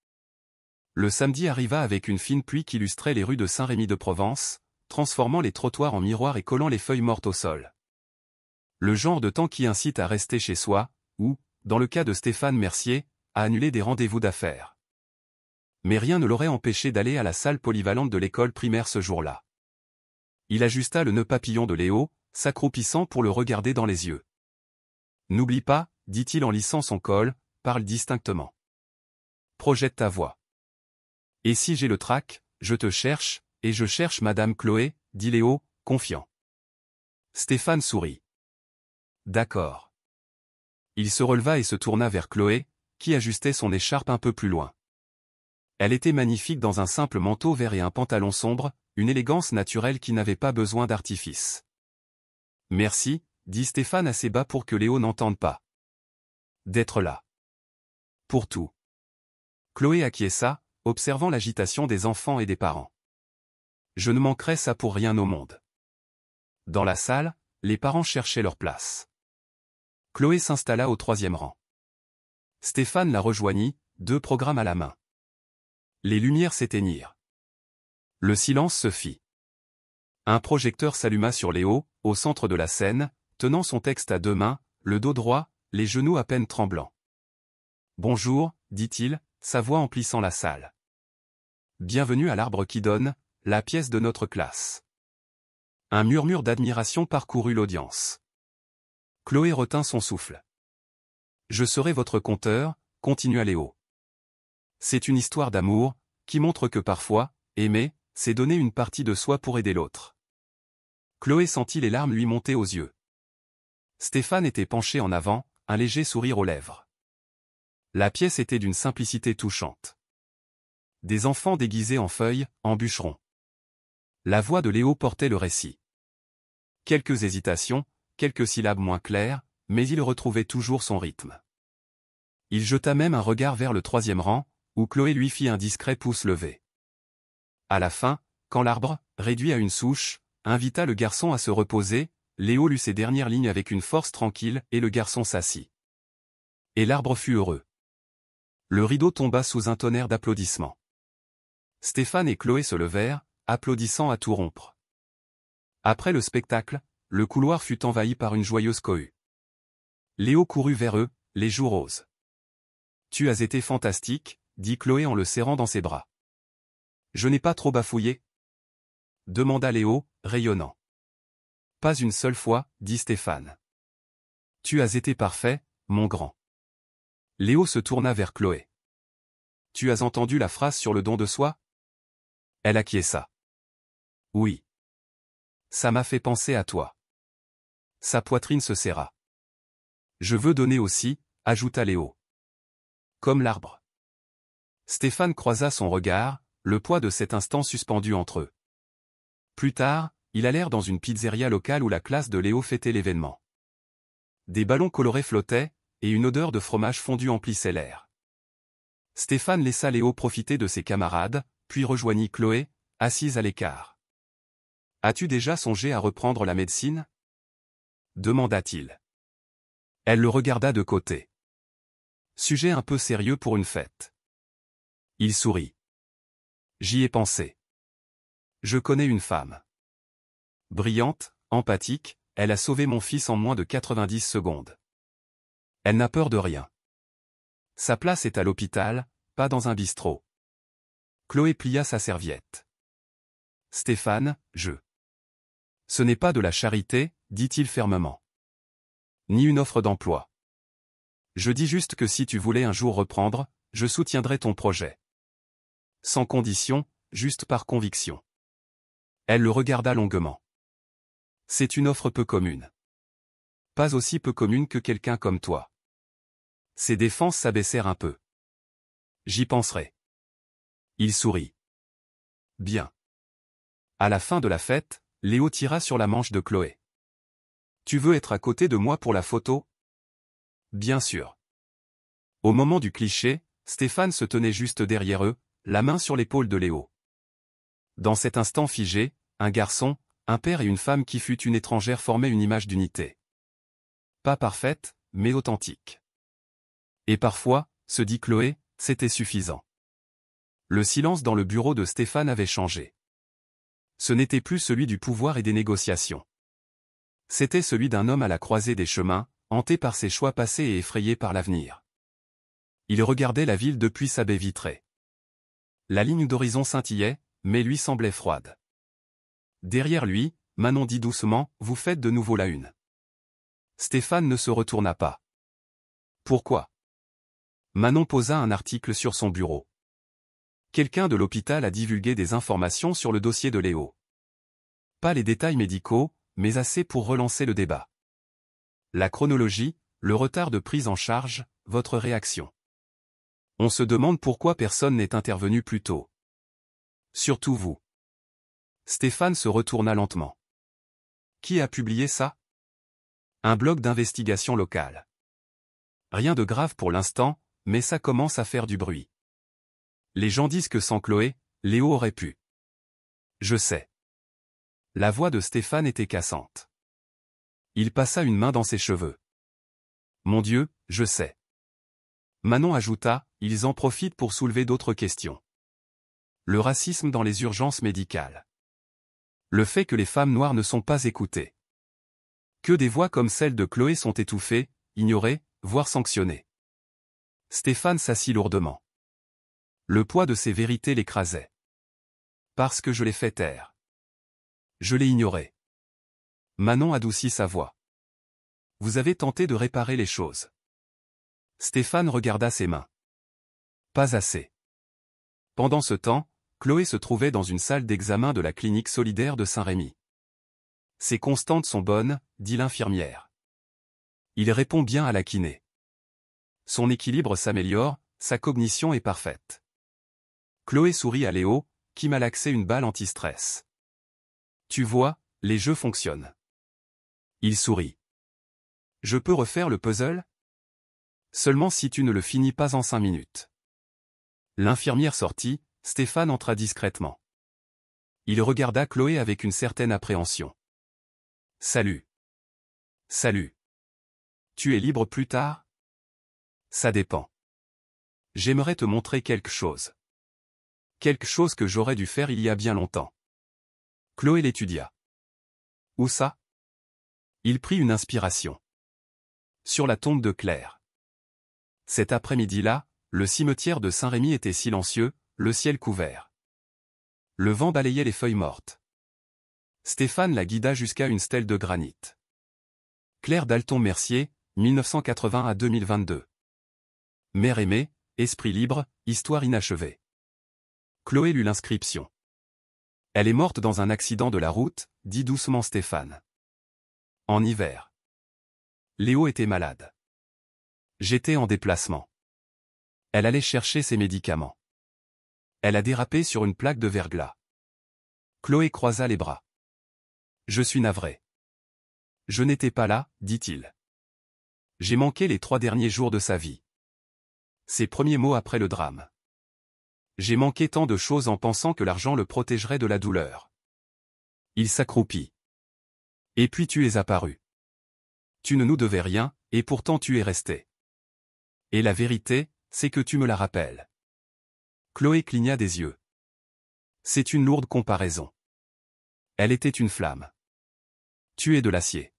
Le samedi arriva avec une fine pluie qui illustrait les rues de Saint-Rémy-de-Provence, transformant les trottoirs en miroirs et collant les feuilles mortes au sol. Le genre de temps qui incite à rester chez soi, ou, dans le cas de Stéphane Mercier, à annuler des rendez-vous d'affaires. Mais rien ne l'aurait empêché d'aller à la salle polyvalente de l'école primaire ce jour-là. Il ajusta le nœud papillon de Léo, s'accroupissant pour le regarder dans les yeux. N'oublie pas, dit-il en lissant son col, parle distinctement. Projette ta voix. Et si j'ai le trac, je te cherche, et je cherche Madame Chloé, dit Léo, confiant. Stéphane sourit. D'accord. Il se releva et se tourna vers Chloé, qui ajustait son écharpe un peu plus loin. Elle était magnifique dans un simple manteau vert et un pantalon sombre, une élégance naturelle qui n'avait pas besoin d'artifice. Merci, dit Stéphane assez bas pour que Léo n'entende pas. D'être là. Pour tout. Chloé acquiesça, observant l'agitation des enfants et des parents. Je ne manquerai ça pour rien au monde. Dans la salle, les parents cherchaient leur place. Chloé s'installa au 3e rang. Stéphane la rejoignit, 2 programmes à la main. Les lumières s'éteignirent. Le silence se fit. Un projecteur s'alluma sur Léo, au centre de la scène, tenant son texte à 2 mains, le dos droit, les genoux à peine tremblants. Bonjour, dit-il, sa voix emplissant la salle. Bienvenue à l'Arbre qui donne, la pièce de notre classe. Un murmure d'admiration parcourut l'audience. Chloé retint son souffle. Je serai votre conteur, continua Léo. C'est une histoire d'amour, qui montre que parfois, aimer, c'est donner une partie de soi pour aider l'autre. Chloé sentit les larmes lui monter aux yeux. Stéphane était penché en avant, un léger sourire aux lèvres. La pièce était d'une simplicité touchante. Des enfants déguisés en feuilles, en bûcherons. La voix de Léo portait le récit. Quelques hésitations, quelques syllabes moins claires, mais il retrouvait toujours son rythme. Il jeta même un regard vers le 3e rang, où Chloé lui fit un discret pouce levé. À la fin, quand l'arbre, réduit à une souche, invita le garçon à se reposer, Léo lut ces dernières lignes avec une force tranquille et le garçon s'assit. Et l'arbre fut heureux. Le rideau tomba sous un tonnerre d'applaudissements. Stéphane et Chloé se levèrent, applaudissant à tout rompre. Après le spectacle, le couloir fut envahi par une joyeuse cohue. Léo courut vers eux, les joues roses. « Tu as été fantastique », dit Chloé en le serrant dans ses bras. « Je n'ai pas trop bafouillé ?» demanda Léo, rayonnant. « Pas une seule fois, » dit Stéphane. « Tu as été parfait, mon grand. » Léo se tourna vers Chloé. « Tu as entendu la phrase sur le don de soi ?» Elle acquiesça. « Oui. Ça m'a fait penser à toi. » Sa poitrine se serra. « Je veux donner aussi, » ajouta Léo. « Comme l'arbre. » Stéphane croisa son regard, le poids de cet instant suspendu entre eux. Plus tard, ils allèrent dans une pizzeria locale où la classe de Léo fêtait l'événement. Des ballons colorés flottaient, et une odeur de fromage fondu emplissait l'air. Stéphane laissa Léo profiter de ses camarades, puis rejoignit Chloé, assise à l'écart. « As-tu déjà songé à reprendre la médecine ?» demanda-t-il. Elle le regarda de côté. Sujet un peu sérieux pour une fête. Il sourit. « J'y ai pensé. Je connais une femme. Brillante, empathique, elle a sauvé mon fils en moins de 90 secondes. Elle n'a peur de rien. Sa place est à l'hôpital, pas dans un bistrot. » Chloé plia sa serviette. « Stéphane, Ce n'est pas de la charité, » dit-il fermement. « Ni une offre d'emploi. Je dis juste que si tu voulais un jour reprendre, je soutiendrais ton projet. Sans condition, juste par conviction. » Elle le regarda longuement. « C'est une offre peu commune. Pas aussi peu commune que quelqu'un comme toi. » Ses défenses s'abaissèrent un peu. « J'y penserai. » Il sourit. « Bien. » À la fin de la fête, Léo tira sur la manche de Chloé. « Tu veux être à côté de moi pour la photo ?» Bien sûr. Au moment du cliché, Stéphane se tenait juste derrière eux, la main sur l'épaule de Léo. Dans cet instant figé, un garçon, un père et une femme qui fut une étrangère formaient une image d'unité. Pas parfaite, mais authentique. Et parfois, se dit Chloé, c'était suffisant. Le silence dans le bureau de Stéphane avait changé. Ce n'était plus celui du pouvoir et des négociations. C'était celui d'un homme à la croisée des chemins, hanté par ses choix passés et effrayé par l'avenir. Il regardait la ville depuis sa baie vitrée. La ligne d'horizon scintillait, mais lui semblait froide. Derrière lui, Manon dit doucement, « Vous faites de nouveau la une. » Stéphane ne se retourna pas. Pourquoi ? Manon posa un article sur son bureau. Quelqu'un de l'hôpital a divulgué des informations sur le dossier de Léo. Pas les détails médicaux, mais assez pour relancer le débat. La chronologie, le retard de prise en charge, votre réaction. On se demande pourquoi personne n'est intervenu plus tôt. Surtout vous. Stéphane se retourna lentement. Qui a publié ça ? Un blog d'investigation locale. Rien de grave pour l'instant, mais ça commence à faire du bruit. Les gens disent que sans Chloé, Léo aurait pu. Je sais. La voix de Stéphane était cassante. Il passa une main dans ses cheveux. Mon Dieu, je sais. Manon ajouta, ils en profitent pour soulever d'autres questions. Le racisme dans les urgences médicales. Le fait que les femmes noires ne sont pas écoutées. Que des voix comme celle de Chloé sont étouffées, ignorées, voire sanctionnées. Stéphane s'assit lourdement. Le poids de ces vérités l'écrasait. Parce que je l'ai fait taire. Je l'ai ignoré. Manon adoucit sa voix. Vous avez tenté de réparer les choses. Stéphane regarda ses mains. Pas assez. Pendant ce temps, Chloé se trouvait dans une salle d'examen de la clinique solidaire de Saint-Rémy. Ses constantes sont bonnes, dit l'infirmière. Il répond bien à la kiné. Son équilibre s'améliore, sa cognition est parfaite. Chloé sourit à Léo, qui malaxait une balle anti-stress. Tu vois, les jeux fonctionnent. Il sourit. Je peux refaire le puzzle? Seulement si tu ne le finis pas en 5 minutes. L'infirmière sortit, Stéphane entra discrètement. Il regarda Chloé avec une certaine appréhension. Salut. Salut. Tu es libre plus tard? Ça dépend. J'aimerais te montrer quelque chose. Quelque chose que j'aurais dû faire il y a bien longtemps. Chloé l'étudia. Où ça? Il prit une inspiration. Sur la tombe de Claire. Cet après-midi-là, le cimetière de Saint-Rémy était silencieux, le ciel couvert. Le vent balayait les feuilles mortes. Stéphane la guida jusqu'à une stèle de granit. Claire Dalton-Mercier, 1980 à 2022. Mère aimée, esprit libre, histoire inachevée. Chloé lut l'inscription. Elle est morte dans un accident de la route, dit doucement Stéphane. En hiver. Léo était malade. J'étais en déplacement. Elle allait chercher ses médicaments. Elle a dérapé sur une plaque de verglas. Chloé croisa les bras. Je suis navré. Je n'étais pas là, dit-il. J'ai manqué les 3 derniers jours de sa vie. Ses premiers mots après le drame. J'ai manqué tant de choses en pensant que l'argent le protégerait de la douleur. Il s'accroupit. Et puis tu es apparu. Tu ne nous devais rien, et pourtant tu es resté. Et la vérité, c'est que tu me la rappelles. Chloé cligna des yeux. C'est une lourde comparaison. Elle était une flamme. Tu es de l'acier.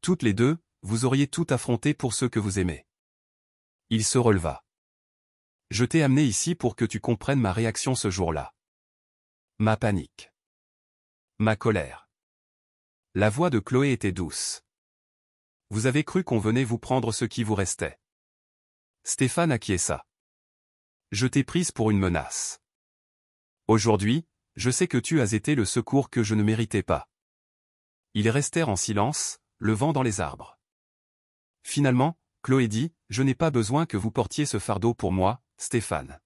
Toutes les deux, vous auriez tout affronté pour ceux que vous aimez. Il se releva. Je t'ai amené ici pour que tu comprennes ma réaction ce jour-là. Ma panique. Ma colère. La voix de Chloé était douce. Vous avez cru qu'on venait vous prendre ce qui vous restait. Stéphane acquiesça. Je t'ai prise pour une menace. Aujourd'hui, je sais que tu as été le secours que je ne méritais pas. Ils restèrent en silence, le vent dans les arbres. Finalement, Chloé dit, je n'ai pas besoin que vous portiez ce fardeau pour moi, Stéphane.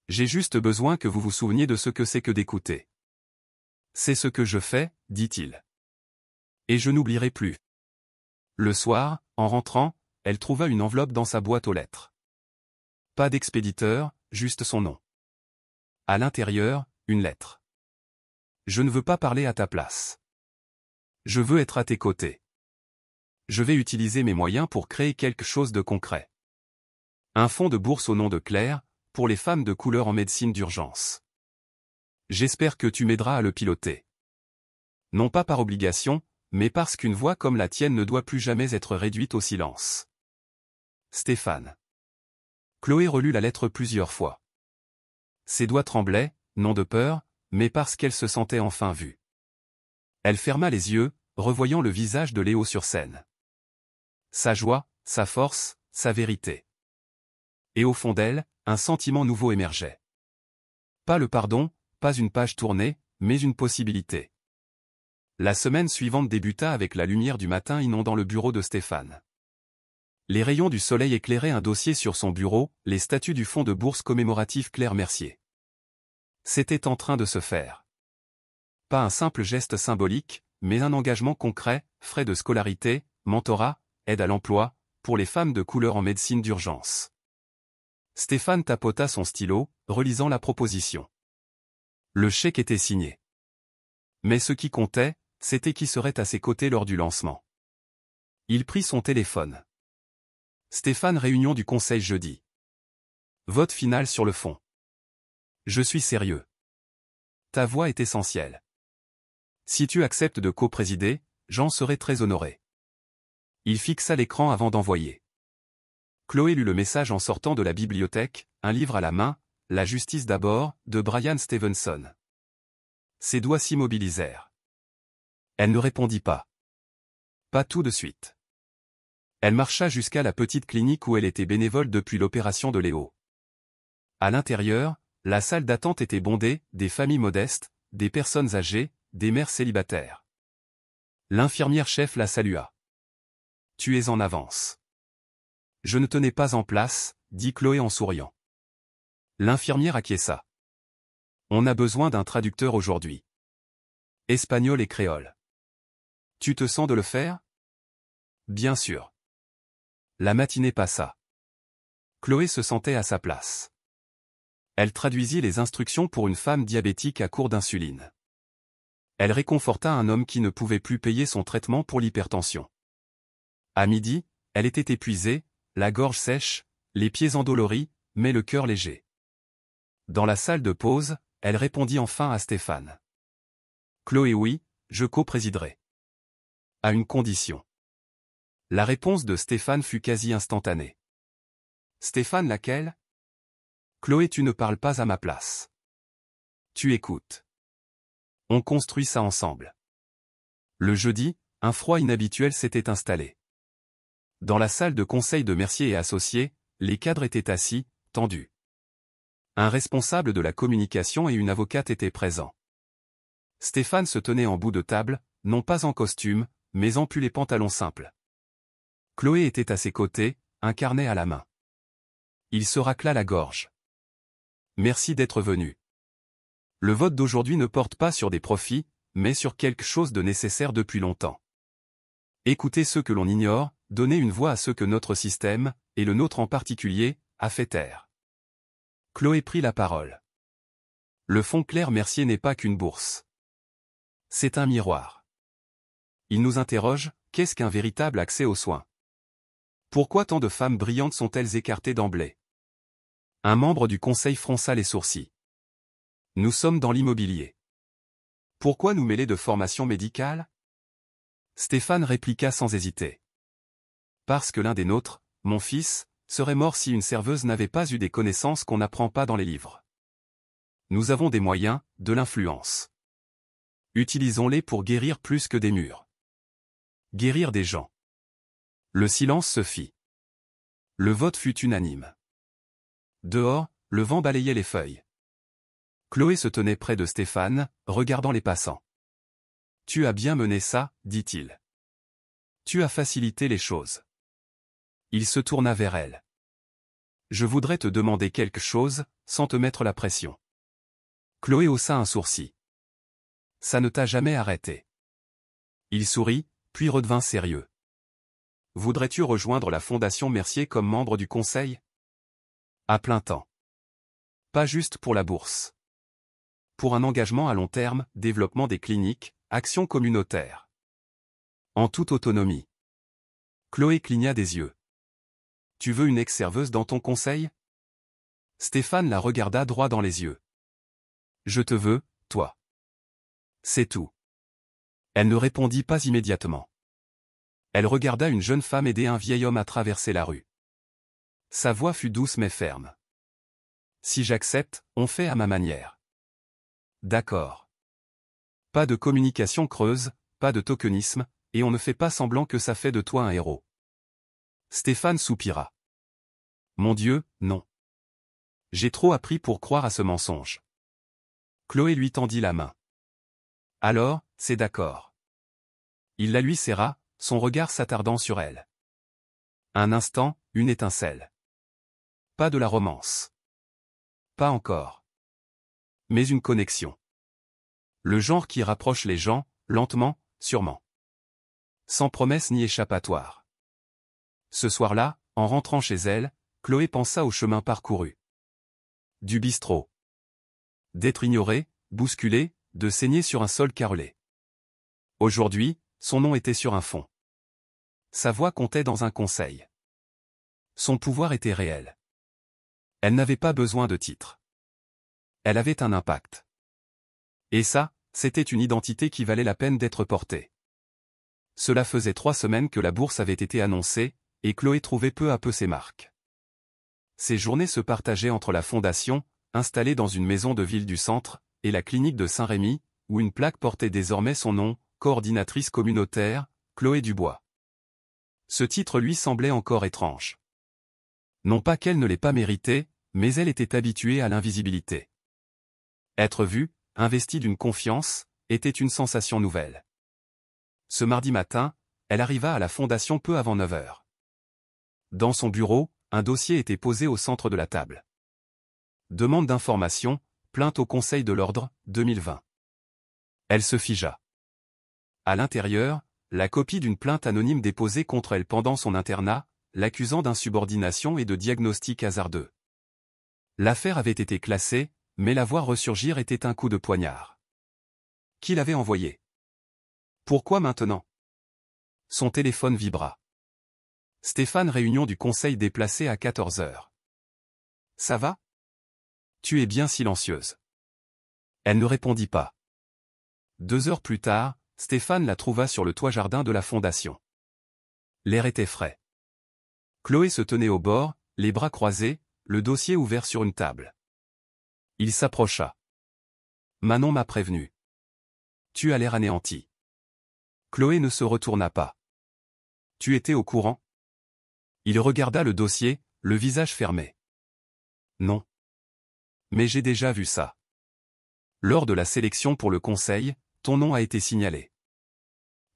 J'ai juste besoin que vous vous souveniez de ce que c'est que d'écouter. C'est ce que je fais, dit-il. Et je n'oublierai plus. Le soir, en rentrant, elle trouva une enveloppe dans sa boîte aux lettres. Pas d'expéditeur, juste son nom. À l'intérieur, une lettre. Je ne veux pas parler à ta place. Je veux être à tes côtés. Je vais utiliser mes moyens pour créer quelque chose de concret. Un fonds de bourse au nom de Claire, pour les femmes de couleur en médecine d'urgence. J'espère que tu m'aideras à le piloter. Non pas par obligation, mais parce qu'une voix comme la tienne ne doit plus jamais être réduite au silence. Stéphane. Chloé relut la lettre plusieurs fois. Ses doigts tremblaient, non de peur, mais parce qu'elle se sentait enfin vue. Elle ferma les yeux, revoyant le visage de Léo sur scène. Sa joie, sa force, sa vérité. Et au fond d'elle, un sentiment nouveau émergeait. Pas le pardon, pas une page tournée, mais une possibilité. La semaine suivante débuta avec la lumière du matin inondant le bureau de Stéphane. Les rayons du soleil éclairaient un dossier sur son bureau, les statuts du fonds de bourse commémoratif Claire Mercier. C'était en train de se faire. Pas un simple geste symbolique, mais un engagement concret, frais de scolarité, mentorat, aide à l'emploi, pour les femmes de couleur en médecine d'urgence. Stéphane tapota son stylo, relisant la proposition. Le chèque était signé. Mais ce qui comptait, c'était qui serait à ses côtés lors du lancement. Il prit son téléphone. Stéphane, réunion du conseil jeudi. Vote final sur le fond. Je suis sérieux. Ta voix est essentielle. Si tu acceptes de coprésider, j'en serai très honoré. Il fixa l'écran avant d'envoyer. Chloé lut le message en sortant de la bibliothèque, un livre à la main, La justice d'abord, de Brian Stevenson. Ses doigts s'immobilisèrent. Elle ne répondit pas. Pas tout de suite. Elle marcha jusqu'à la petite clinique où elle était bénévole depuis l'opération de Léo. À l'intérieur, la salle d'attente était bondée, des familles modestes, des personnes âgées, des mères célibataires. L'infirmière chef la salua. Tu es en avance. Je ne tenais pas en place, dit Chloé en souriant. L'infirmière acquiesça. On a besoin d'un traducteur aujourd'hui. Espagnol et créole. Tu te sens de le faire? Bien sûr. La matinée passa. Chloé se sentait à sa place. Elle traduisit les instructions pour une femme diabétique à court d'insuline. Elle réconforta un homme qui ne pouvait plus payer son traitement pour l'hypertension. À midi, elle était épuisée, la gorge sèche, les pieds endoloris, mais le cœur léger. Dans la salle de pause, elle répondit enfin à Stéphane. Chloé, oui, je co-présiderai. À une condition. La réponse de Stéphane fut quasi instantanée. Stéphane, laquelle? Chloé, tu ne parles pas à ma place. Tu écoutes. On construit ça ensemble. Le jeudi, un froid inhabituel s'était installé. Dans la salle de conseil de Mercier et Associés, les cadres étaient assis, tendus. Un responsable de la communication et une avocate étaient présents. Stéphane se tenait en bout de table, non pas en costume, mais en pull et pantalon simple. Chloé était à ses côtés, un carnet à la main. Il se racla la gorge. Merci d'être venu. Le vote d'aujourd'hui ne porte pas sur des profits, mais sur quelque chose de nécessaire depuis longtemps. Écouter ceux que l'on ignore, donner une voix à ceux que notre système, et le nôtre en particulier, a fait taire. Chloé prit la parole. Le fonds Claire Mercier n'est pas qu'une bourse. C'est un miroir. Il nous interroge, qu'est-ce qu'un véritable accès aux soins? Pourquoi tant de femmes brillantes sont-elles écartées d'emblée? Un membre du conseil fronça les sourcils. Nous sommes dans l'immobilier. Pourquoi nous mêler de formation médicale? Stéphane répliqua sans hésiter. Parce que l'un des nôtres, mon fils, serait mort si une serveuse n'avait pas eu des connaissances qu'on n'apprend pas dans les livres. Nous avons des moyens, de l'influence. Utilisons-les pour guérir plus que des murs. Guérir des gens. Le silence se fit. Le vote fut unanime. Dehors, le vent balayait les feuilles. Chloé se tenait près de Stéphane, regardant les passants. Tu as bien mené ça, dit-il. Tu as facilité les choses. Il se tourna vers elle. Je voudrais te demander quelque chose, sans te mettre la pression. Chloé haussa un sourcil. Ça ne t'a jamais arrêté. Il sourit, puis redevint sérieux. Voudrais-tu rejoindre la Fondation Mercier comme membre du conseil? À plein temps. Pas juste pour la bourse. Pour un engagement à long terme, développement des cliniques, action communautaire. En toute autonomie. Chloé cligna des yeux. Tu veux une ex-serveuse dans ton conseil? Stéphane la regarda droit dans les yeux. Je te veux, toi. C'est tout. Elle ne répondit pas immédiatement. Elle regarda une jeune femme aider un vieil homme à traverser la rue. Sa voix fut douce mais ferme. Si j'accepte, on fait à ma manière. D'accord. Pas de communication creuse, pas de tokenisme, et on ne fait pas semblant que ça fait de toi un héros. Stéphane soupira. Mon Dieu, non. J'ai trop appris pour croire à ce mensonge. Chloé lui tendit la main. Alors, c'est d'accord. Il la lui serra, son regard s'attardant sur elle. Un instant, une étincelle. Pas de la romance. Pas encore. Mais une connexion. Le genre qui rapproche les gens, lentement, sûrement. Sans promesse ni échappatoire. Ce soir-là, en rentrant chez elle, Chloé pensa au chemin parcouru. Du bistrot. D'être ignoré, bousculé, de saigner sur un sol carrelé. Aujourd'hui, son nom était sur un fond. Sa voix comptait dans un conseil. Son pouvoir était réel. Elle n'avait pas besoin de titre. Elle avait un impact. Et ça, c'était une identité qui valait la peine d'être portée. Cela faisait 3 semaines que la bourse avait été annoncée, et Chloé trouvait peu à peu ses marques. Ses journées se partageaient entre la fondation, installée dans une maison de ville du centre, et la clinique de Saint-Rémy, où une plaque portait désormais son nom, coordinatrice communautaire, Chloé Dubois. Ce titre lui semblait encore étrange. Non pas qu'elle ne l'ait pas mérité, mais elle était habituée à l'invisibilité. Être vue, investie d'une confiance, était une sensation nouvelle. Ce mardi matin, elle arriva à la fondation peu avant 9 heures. Dans son bureau, un dossier était posé au centre de la table. Demande d'information, plainte au Conseil de l'Ordre, 2020. Elle se figea. À l'intérieur, la copie d'une plainte anonyme déposée contre elle pendant son internat, l'accusant d'insubordination et de diagnostic hasardeux. L'affaire avait été classée, mais la voir ressurgir était un coup de poignard. Qui l'avait envoyée? Pourquoi maintenant? Son téléphone vibra. Stéphane, réunion du conseil déplacée à 14 heures. Ça va? Tu es bien silencieuse. Elle ne répondit pas. 2 heures plus tard, Stéphane la trouva sur le toit jardin de la fondation. L'air était frais. Chloé se tenait au bord, les bras croisés, le dossier ouvert sur une table. Il s'approcha. Manon m'a prévenu. Tu as l'air anéanti. Chloé ne se retourna pas. Tu étais au courant? Il regarda le dossier, le visage fermé. Non. Mais j'ai déjà vu ça. Lors de la sélection pour le conseil, ton nom a été signalé.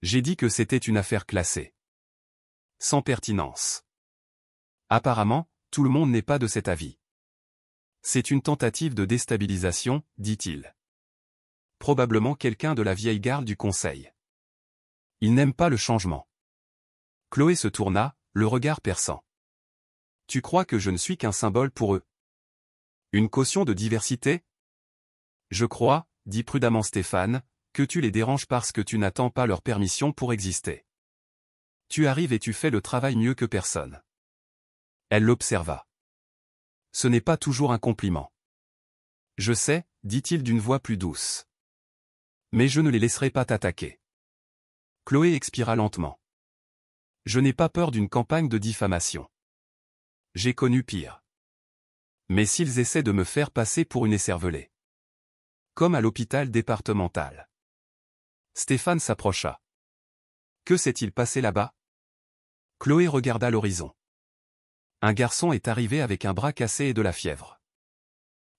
J'ai dit que c'était une affaire classée. Sans pertinence. Apparemment, tout le monde n'est pas de cet avis. C'est une tentative de déstabilisation, dit-il. Probablement quelqu'un de la vieille garde du conseil. Ils n'aiment pas le changement. Chloé se tourna, le regard perçant. Tu crois que je ne suis qu'un symbole pour eux? Une caution de diversité? Je crois, dit prudemment Stéphane, que tu les déranges parce que tu n'attends pas leur permission pour exister. Tu arrives et tu fais le travail mieux que personne. Elle l'observa. Ce n'est pas toujours un compliment. Je sais, dit-il d'une voix plus douce. Mais je ne les laisserai pas t'attaquer. Chloé expira lentement. Je n'ai pas peur d'une campagne de diffamation. J'ai connu pire. Mais s'ils essaient de me faire passer pour une écervelée. Comme à l'hôpital départemental. Stéphane s'approcha. Que s'est-il passé là-bas? Chloé regarda l'horizon. Un garçon est arrivé avec un bras cassé et de la fièvre.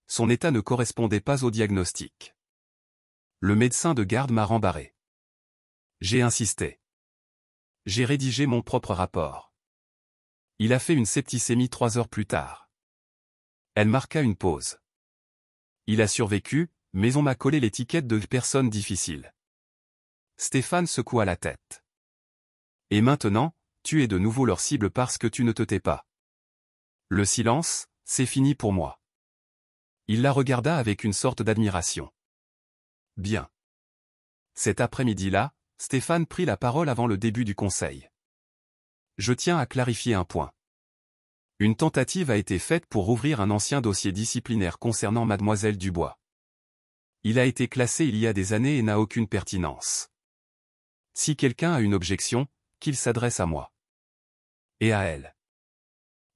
Son état ne correspondait pas au diagnostic. Le médecin de garde m'a rembarré. J'ai insisté. J'ai rédigé mon propre rapport. Il a fait une septicémie 3 heures plus tard. Elle marqua une pause. Il a survécu, mais on m'a collé l'étiquette de personne difficile. Stéphane secoua la tête. Et maintenant, tu es de nouveau leur cible parce que tu ne te tais pas. Le silence, c'est fini pour moi. Il la regarda avec une sorte d'admiration. Bien. Cet après-midi-là, Stéphane prit la parole avant le début du conseil. Je tiens à clarifier un point. Une tentative a été faite pour rouvrir un ancien dossier disciplinaire concernant Mademoiselle Dubois. Il a été classé il y a des années et n'a aucune pertinence. Si quelqu'un a une objection, qu'il s'adresse à moi. Et à elle.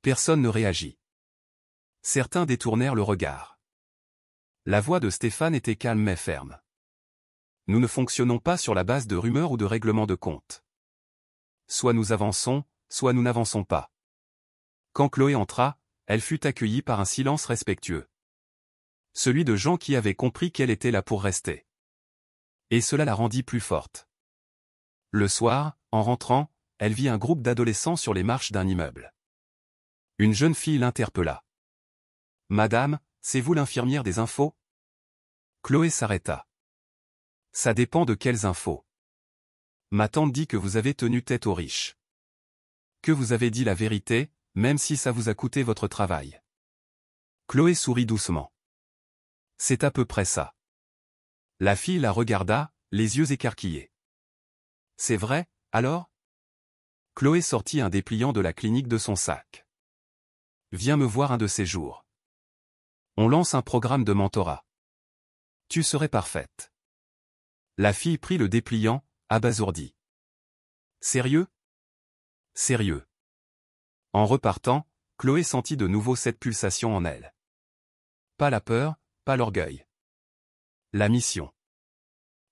Personne ne réagit. Certains détournèrent le regard. La voix de Stéphane était calme mais ferme. Nous ne fonctionnons pas sur la base de rumeurs ou de règlements de compte. Soit nous avançons, soit nous n'avançons pas. Quand Chloé entra, elle fut accueillie par un silence respectueux. Celui de gens qui avaient compris qu'elle était là pour rester. Et cela la rendit plus forte. Le soir, en rentrant, elle vit un groupe d'adolescents sur les marches d'un immeuble. Une jeune fille l'interpella. « Madame, c'est vous l'infirmière des infos ?» Chloé s'arrêta. « Ça dépend de quelles infos. Ma tante dit que vous avez tenu tête aux riches. Que vous avez dit la vérité, même si ça vous a coûté votre travail. » Chloé sourit doucement. « C'est à peu près ça. » La fille la regarda, les yeux écarquillés. « C'est vrai, alors ?» Chloé sortit un dépliant de la clinique de son sac. « Viens me voir un de ces jours. On lance un programme de mentorat. Tu serais parfaite. » La fille prit le dépliant, abasourdie. « Sérieux ? » ?»« Sérieux. » En repartant, Chloé sentit de nouveau cette pulsation en elle. Pas la peur, pas l'orgueil. La mission.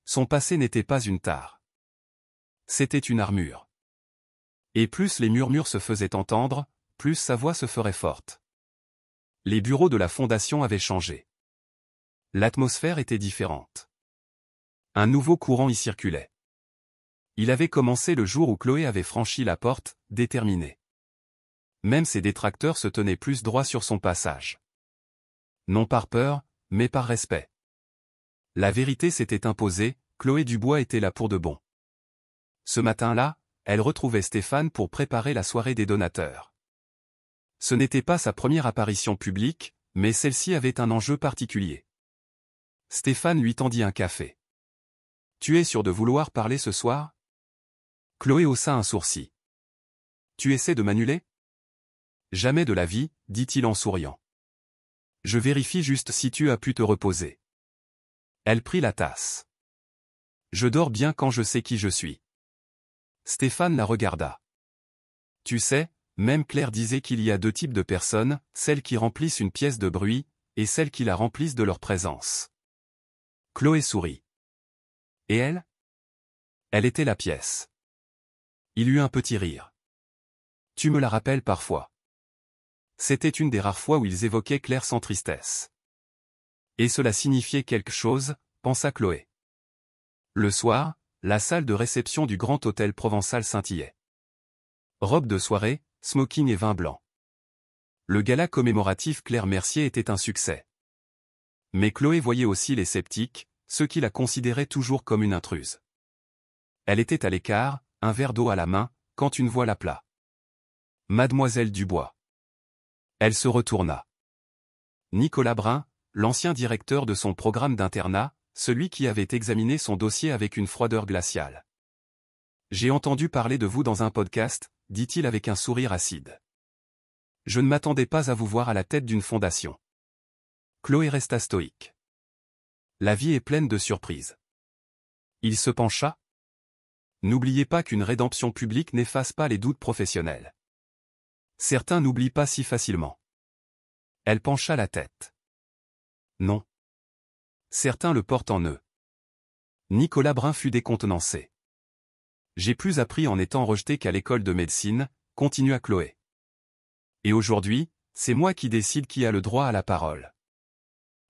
Son passé n'était pas une tare. C'était une armure. Et plus les murmures se faisaient entendre, plus sa voix se ferait forte. Les bureaux de la fondation avaient changé. L'atmosphère était différente. Un nouveau courant y circulait. Il avait commencé le jour où Chloé avait franchi la porte, déterminée. Même ses détracteurs se tenaient plus droit sur son passage. Non par peur, mais par respect. La vérité s'était imposée, Chloé Dubois était là pour de bon. Ce matin-là, elle retrouvait Stéphane pour préparer la soirée des donateurs. Ce n'était pas sa première apparition publique, mais celle-ci avait un enjeu particulier. Stéphane lui tendit un café. « Tu es sûr de vouloir parler ce soir ?» Chloé haussa un sourcil. « Tu essaies de m'annuler ?»« Jamais de la vie, dit-il en souriant. Je vérifie juste si tu as pu te reposer. » Elle prit la tasse. « Je dors bien quand je sais qui je suis. » Stéphane la regarda. « Tu sais, même Claire disait qu'il y a deux types de personnes, celles qui remplissent une pièce de bruit, et celles qui la remplissent de leur présence. » Chloé sourit. « Et elle ?» Elle était la pièce. Il eut un petit rire. « Tu me la rappelles parfois. » C'était une des rares fois où ils évoquaient Claire sans tristesse. Et cela signifiait quelque chose, pensa Chloé. Le soir, la salle de réception du grand hôtel provençal scintillait. Robe de soirée, smoking et vin blanc. Le gala commémoratif Claire Mercier était un succès. Mais Chloé voyait aussi les sceptiques, ceux qui la considéraient toujours comme une intruse. Elle était à l'écart, un verre d'eau à la main, quand une voix l'appela. « Mademoiselle Dubois. » Elle se retourna. Nicolas Brun, l'ancien directeur de son programme d'internat, celui qui avait examiné son dossier avec une froideur glaciale. « J'ai entendu parler de vous dans un podcast, » dit-il avec un sourire acide. « Je ne m'attendais pas à vous voir à la tête d'une fondation. » Chloé resta stoïque. La vie est pleine de surprises. Il se pencha. N'oubliez pas qu'une rédemption publique n'efface pas les doutes professionnels. Certains n'oublient pas si facilement. Elle pencha la tête. Non. Certains le portent en eux. Nicolas Brun fut décontenancé. J'ai plus appris en étant rejeté qu'à l'école de médecine, continua Chloé. Et aujourd'hui, c'est moi qui décide qui a le droit à la parole.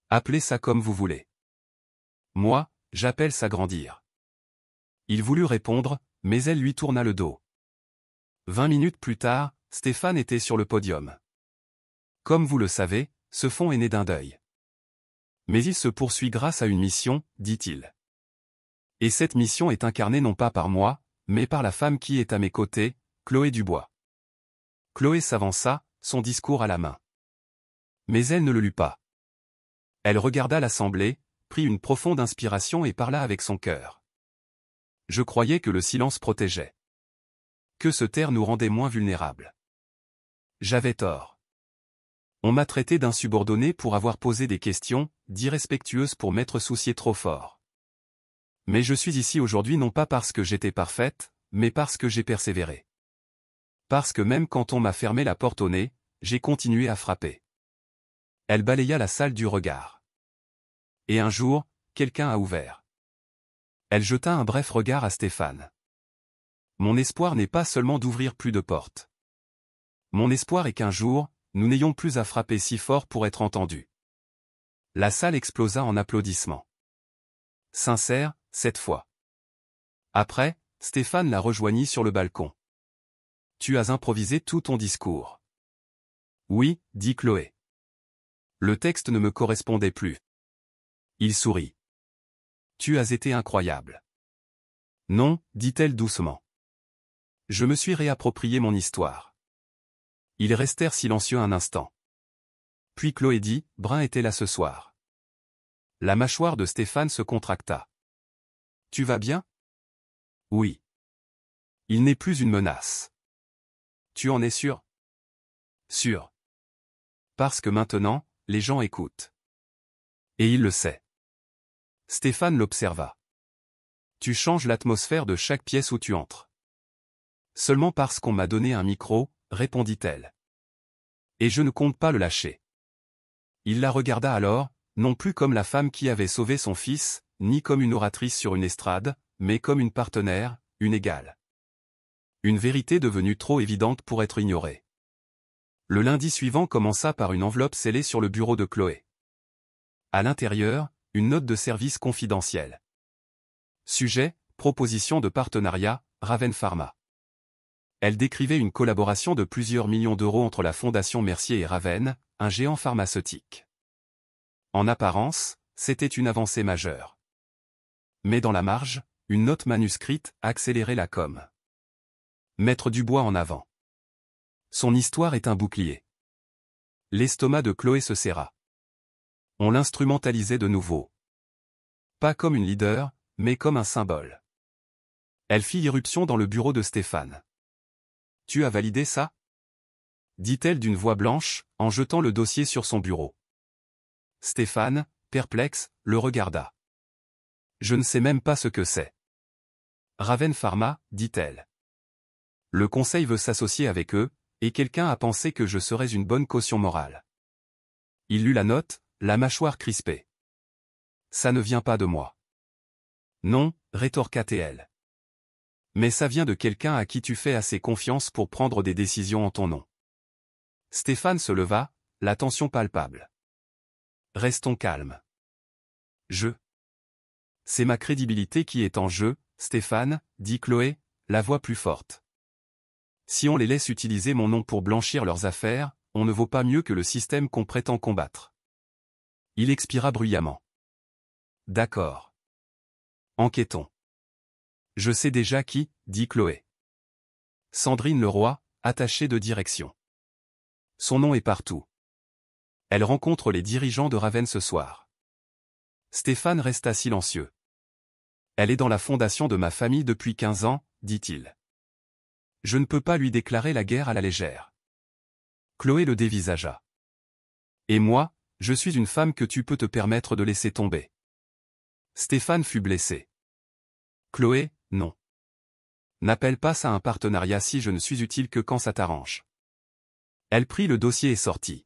Appelez ça comme vous voulez. Moi, j'appelle ça grandir. Il voulut répondre, mais elle lui tourna le dos. 20 minutes plus tard, Stéphane était sur le podium. Comme vous le savez, ce fonds est né d'un deuil. Mais il se poursuit grâce à une mission, dit-il. Et cette mission est incarnée non pas par moi, mais par la femme qui est à mes côtés, Chloé Dubois. Chloé s'avança, son discours à la main. Mais elle ne le lut pas. Elle regarda l'assemblée, prit une profonde inspiration et parla avec son cœur. Je croyais que le silence protégeait. Que se taire nous rendait moins vulnérables. J'avais tort. On m'a traité d'insubordonné pour avoir posé des questions, d'irrespectueuse pour m'être soucié trop fort. Mais je suis ici aujourd'hui non pas parce que j'étais parfaite, mais parce que j'ai persévéré. Parce que même quand on m'a fermé la porte au nez, j'ai continué à frapper. Elle balaya la salle du regard. Et un jour, quelqu'un a ouvert. Elle jeta un bref regard à Stéphane. Mon espoir n'est pas seulement d'ouvrir plus de portes. Mon espoir est qu'un jour, nous n'ayons plus à frapper si fort pour être entendus. La salle explosa en applaudissements. Sincère, cette fois. Après, Stéphane la rejoignit sur le balcon. Tu as improvisé tout ton discours. Oui, dit Chloé. Le texte ne me correspondait plus. Il sourit. Tu as été incroyable. Non, dit-elle doucement. Je me suis réapproprié mon histoire. Ils restèrent silencieux un instant. Puis Chloé dit, Brun était là ce soir. La mâchoire de Stéphane se contracta. Tu vas bien? Oui. Il n'est plus une menace. Tu en es sûr? Sûr. Parce que maintenant, les gens écoutent. Et il le sait. Stéphane l'observa. Tu changes l'atmosphère de chaque pièce où tu entres. Seulement parce qu'on m'a donné un micro, répondit-elle. Et je ne compte pas le lâcher. Il la regarda alors, non plus comme la femme qui avait sauvé son fils, ni comme une oratrice sur une estrade, mais comme une partenaire, une égale. Une vérité devenue trop évidente pour être ignorée. Le lundi suivant commença par une enveloppe scellée sur le bureau de Chloé. À l'intérieur, une note de service confidentielle. Sujet, proposition de partenariat, Raven Pharma. Elle décrivait une collaboration de plusieurs millions d'euros entre la Fondation Mercier et Raven, un géant pharmaceutique. En apparence, c'était une avancée majeure. mais dans la marge, une note manuscrite, accélérer la com. Mettre Dubois en avant. Son histoire est un bouclier. L'estomac de Chloé se serra. On l'instrumentalisait de nouveau. Pas comme une leader, mais comme un symbole. Elle fit irruption dans le bureau de Stéphane. « Tu as validé ça ?» dit-elle d'une voix blanche, en jetant le dossier sur son bureau. Stéphane, perplexe, le regarda. « Je ne sais même pas ce que c'est. »« Raven Pharma, dit-elle. Le conseil veut s'associer avec eux, et quelqu'un a pensé que je serais une bonne caution morale. » Il lut la note, la mâchoire crispée. « Ça ne vient pas de moi. »« Non, rétorqua-t-elle. Mais ça vient de quelqu'un à qui tu fais assez confiance pour prendre des décisions en ton nom. » Stéphane se leva, la tension palpable. « Restons calmes. C'est ma crédibilité qui est en jeu, Stéphane, dit Chloé, la voix plus forte. Si on les laisse utiliser mon nom pour blanchir leurs affaires, on ne vaut pas mieux que le système qu'on prétend combattre. » Il expira bruyamment. « D'accord. Enquêtons. »« Je sais déjà qui, dit Chloé. Sandrine Leroy, attachée de direction. Son nom est partout. Elle rencontre les dirigeants de Raven ce soir. » Stéphane resta silencieux. « Elle est dans la fondation de ma famille depuis 15 ans, dit-il. Je ne peux pas lui déclarer la guerre à la légère. » Chloé le dévisagea. « Et moi, je suis une femme que tu peux te permettre de laisser tomber. » Stéphane fut blessé. « Chloé, non. N'appelle pas ça un partenariat si je ne suis utile que quand ça t'arrange. » Elle prit le dossier et sortit.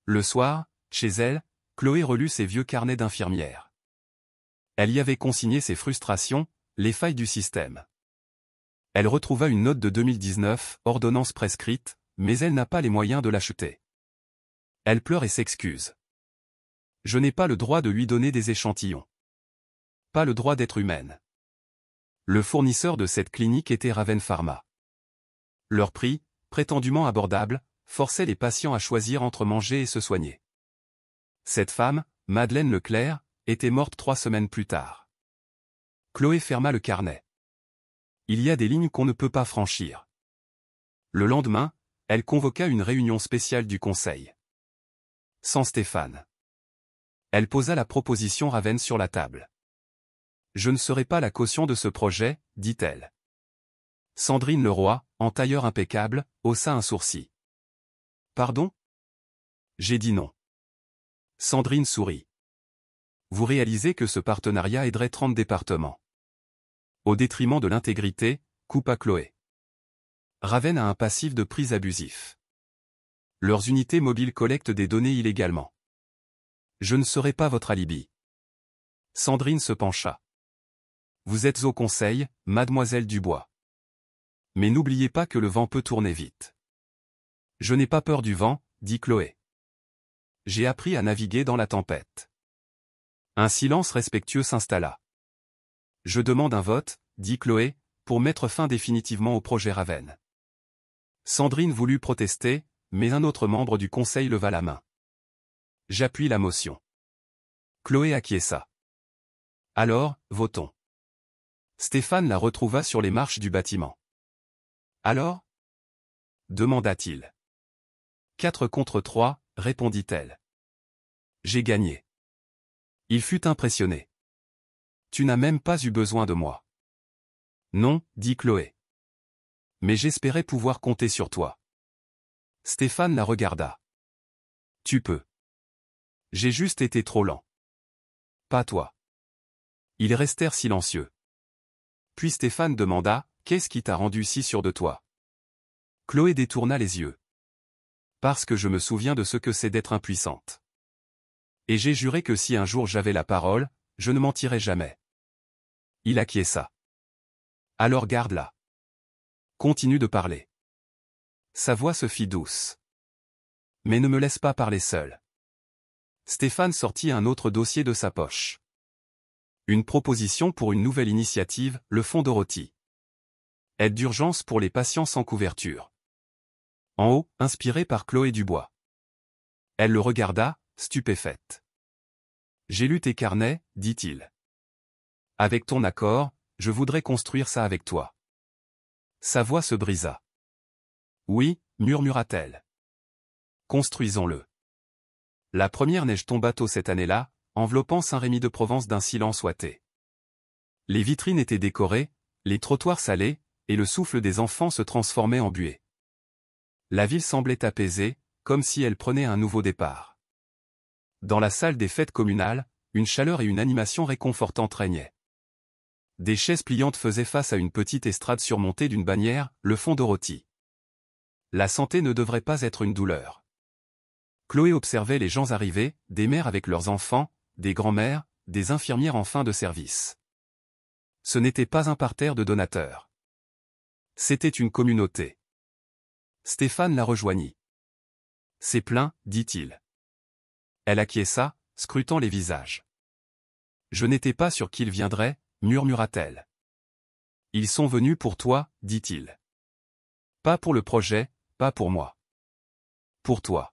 Le soir, chez elle, Chloé relut ses vieux carnets d'infirmière. Elle y avait consigné ses frustrations, les failles du système. Elle retrouva une note de 2019, ordonnance prescrite, mais elle n'a pas les moyens de l'acheter. Elle pleure et s'excuse. « Je n'ai pas le droit de lui donner des échantillons. Pas le droit d'être humaine. » Le fournisseur de cette clinique était Raven Pharma. Leur prix, prétendument abordable, forçait les patients à choisir entre manger et se soigner. Cette femme, Madeleine Leclerc, était morte 3 semaines plus tard. Chloé ferma le carnet. Il y a des lignes qu'on ne peut pas franchir. Le lendemain, elle convoqua une réunion spéciale du conseil. Sans Stéphane. Elle posa la proposition Raven sur la table. « Je ne serai pas la caution de ce projet, dit-elle. » Sandrine Leroy, en tailleur impeccable, haussa un sourcil. « Pardon ? » J'ai dit non. Sandrine sourit. « Vous réalisez que ce partenariat aiderait 30 départements. Au détriment de l'intégrité, coupa Chloé. Raven a un passif de prise abusif. Leurs unités mobiles collectent des données illégalement. Je ne serai pas votre alibi. » Sandrine se pencha. « Vous êtes au conseil, mademoiselle Dubois. Mais n'oubliez pas que le vent peut tourner vite. »« Je n'ai pas peur du vent, dit Chloé. J'ai appris à naviguer dans la tempête. » Un silence respectueux s'installa. « Je demande un vote, dit Chloé, pour mettre fin définitivement au projet Raven. » Sandrine voulut protester, mais un autre membre du conseil leva la main. « J'appuie la motion. » Chloé acquiesça. « Alors, votons. » Stéphane la retrouva sur les marches du bâtiment. « Alors ?» demanda-t-il. « 4 contre 3, répondit-elle. « J'ai gagné. » Il fut impressionné. « Tu n'as même pas eu besoin de moi. »« Non, dit Chloé. Mais j'espérais pouvoir compter sur toi. » Stéphane la regarda. « Tu peux. J'ai juste été trop lent. »« Pas toi. » Ils restèrent silencieux. Puis Stéphane demanda, « Qu'est-ce qui t'a rendu si sûr de toi ?» Chloé détourna les yeux. « Parce que je me souviens de ce que c'est d'être impuissante. Et j'ai juré que si un jour j'avais la parole, je ne mentirais jamais. » Il acquiesça. « Alors garde-la. Continue de parler. » Sa voix se fit douce. « Mais ne me laisse pas parler seul. » Stéphane sortit un autre dossier de sa poche. Une proposition pour une nouvelle initiative, le Fonds Dorothy. Aide d'urgence pour les patients sans couverture. En haut, inspiré par Chloé Dubois. Elle le regarda, stupéfaite. « J'ai lu tes carnets, dit-il. Avec ton accord, je voudrais construire ça avec toi. Sa voix se brisa. Oui, murmura-t-elle. Construisons-le. La première neige tomba tôt cette année-là, enveloppant Saint-Rémy-de-Provence d'un silence ouaté. Les vitrines étaient décorées, les trottoirs salés, et le souffle des enfants se transformait en buée. La ville semblait apaisée, comme si elle prenait un nouveau départ. Dans la salle des fêtes communales, une chaleur et une animation réconfortantes régnaient. Des chaises pliantes faisaient face à une petite estrade surmontée d'une bannière, le Fonds Dorothy. La santé ne devrait pas être une douleur. Chloé observait les gens arriver, des mères avec leurs enfants, des grands-mères, des infirmières en fin de service. Ce n'était pas un parterre de donateurs. C'était une communauté. Stéphane la rejoignit. C'est plein, dit-il. Elle acquiesça, scrutant les visages. Je n'étais pas sûr qu'ils viendraient, murmura-t-elle. Ils sont venus pour toi, dit-il. Pas pour le projet, pas pour moi. Pour toi.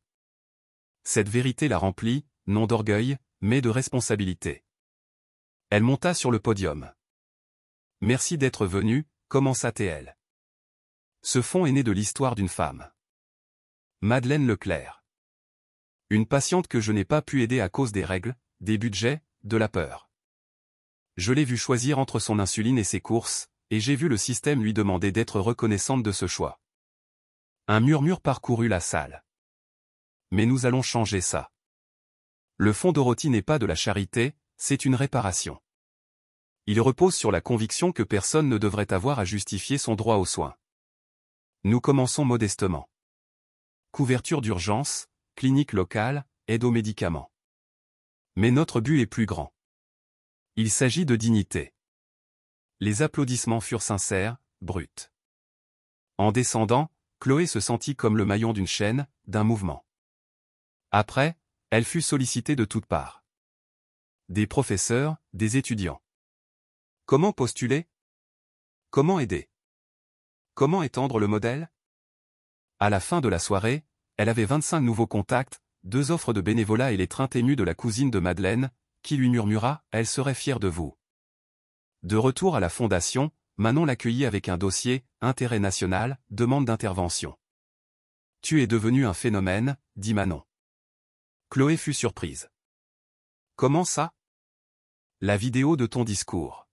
Cette vérité la remplit, non d'orgueil, mais de responsabilité. Elle monta sur le podium. Merci d'être venu, commença-t-elle. Ce fonds est né de l'histoire d'une femme. Madeleine Leclerc. Une patiente que je n'ai pas pu aider à cause des règles, des budgets, de la peur. Je l'ai vue choisir entre son insuline et ses courses, et j'ai vu le système lui demander d'être reconnaissante de ce choix. Un murmure parcourut la salle. Mais nous allons changer ça. Le Fonds Dorothy n'est pas de la charité, c'est une réparation. Il repose sur la conviction que personne ne devrait avoir à justifier son droit aux soins. Nous commençons modestement. Couverture d'urgence, clinique locale, aide aux médicaments. Mais notre but est plus grand. Il s'agit de dignité. Les applaudissements furent sincères, bruts. En descendant, Chloé se sentit comme le maillon d'une chaîne, d'un mouvement. Après, elle fut sollicitée de toutes parts. Des professeurs, des étudiants. Comment postuler? Comment aider? Comment étendre le modèle? À la fin de la soirée, elle avait 25 nouveaux contacts, 2 offres de bénévolat et l'étreinte émue de la cousine de Madeleine, qui lui murmura « Elle serait fière de vous ». De retour à la fondation, Manon l'accueillit avec un dossier « Intérêt national, demande d'intervention ». « Tu es devenu un phénomène », dit Manon. Chloé fut surprise. « Comment ça ?» La vidéo de ton discours.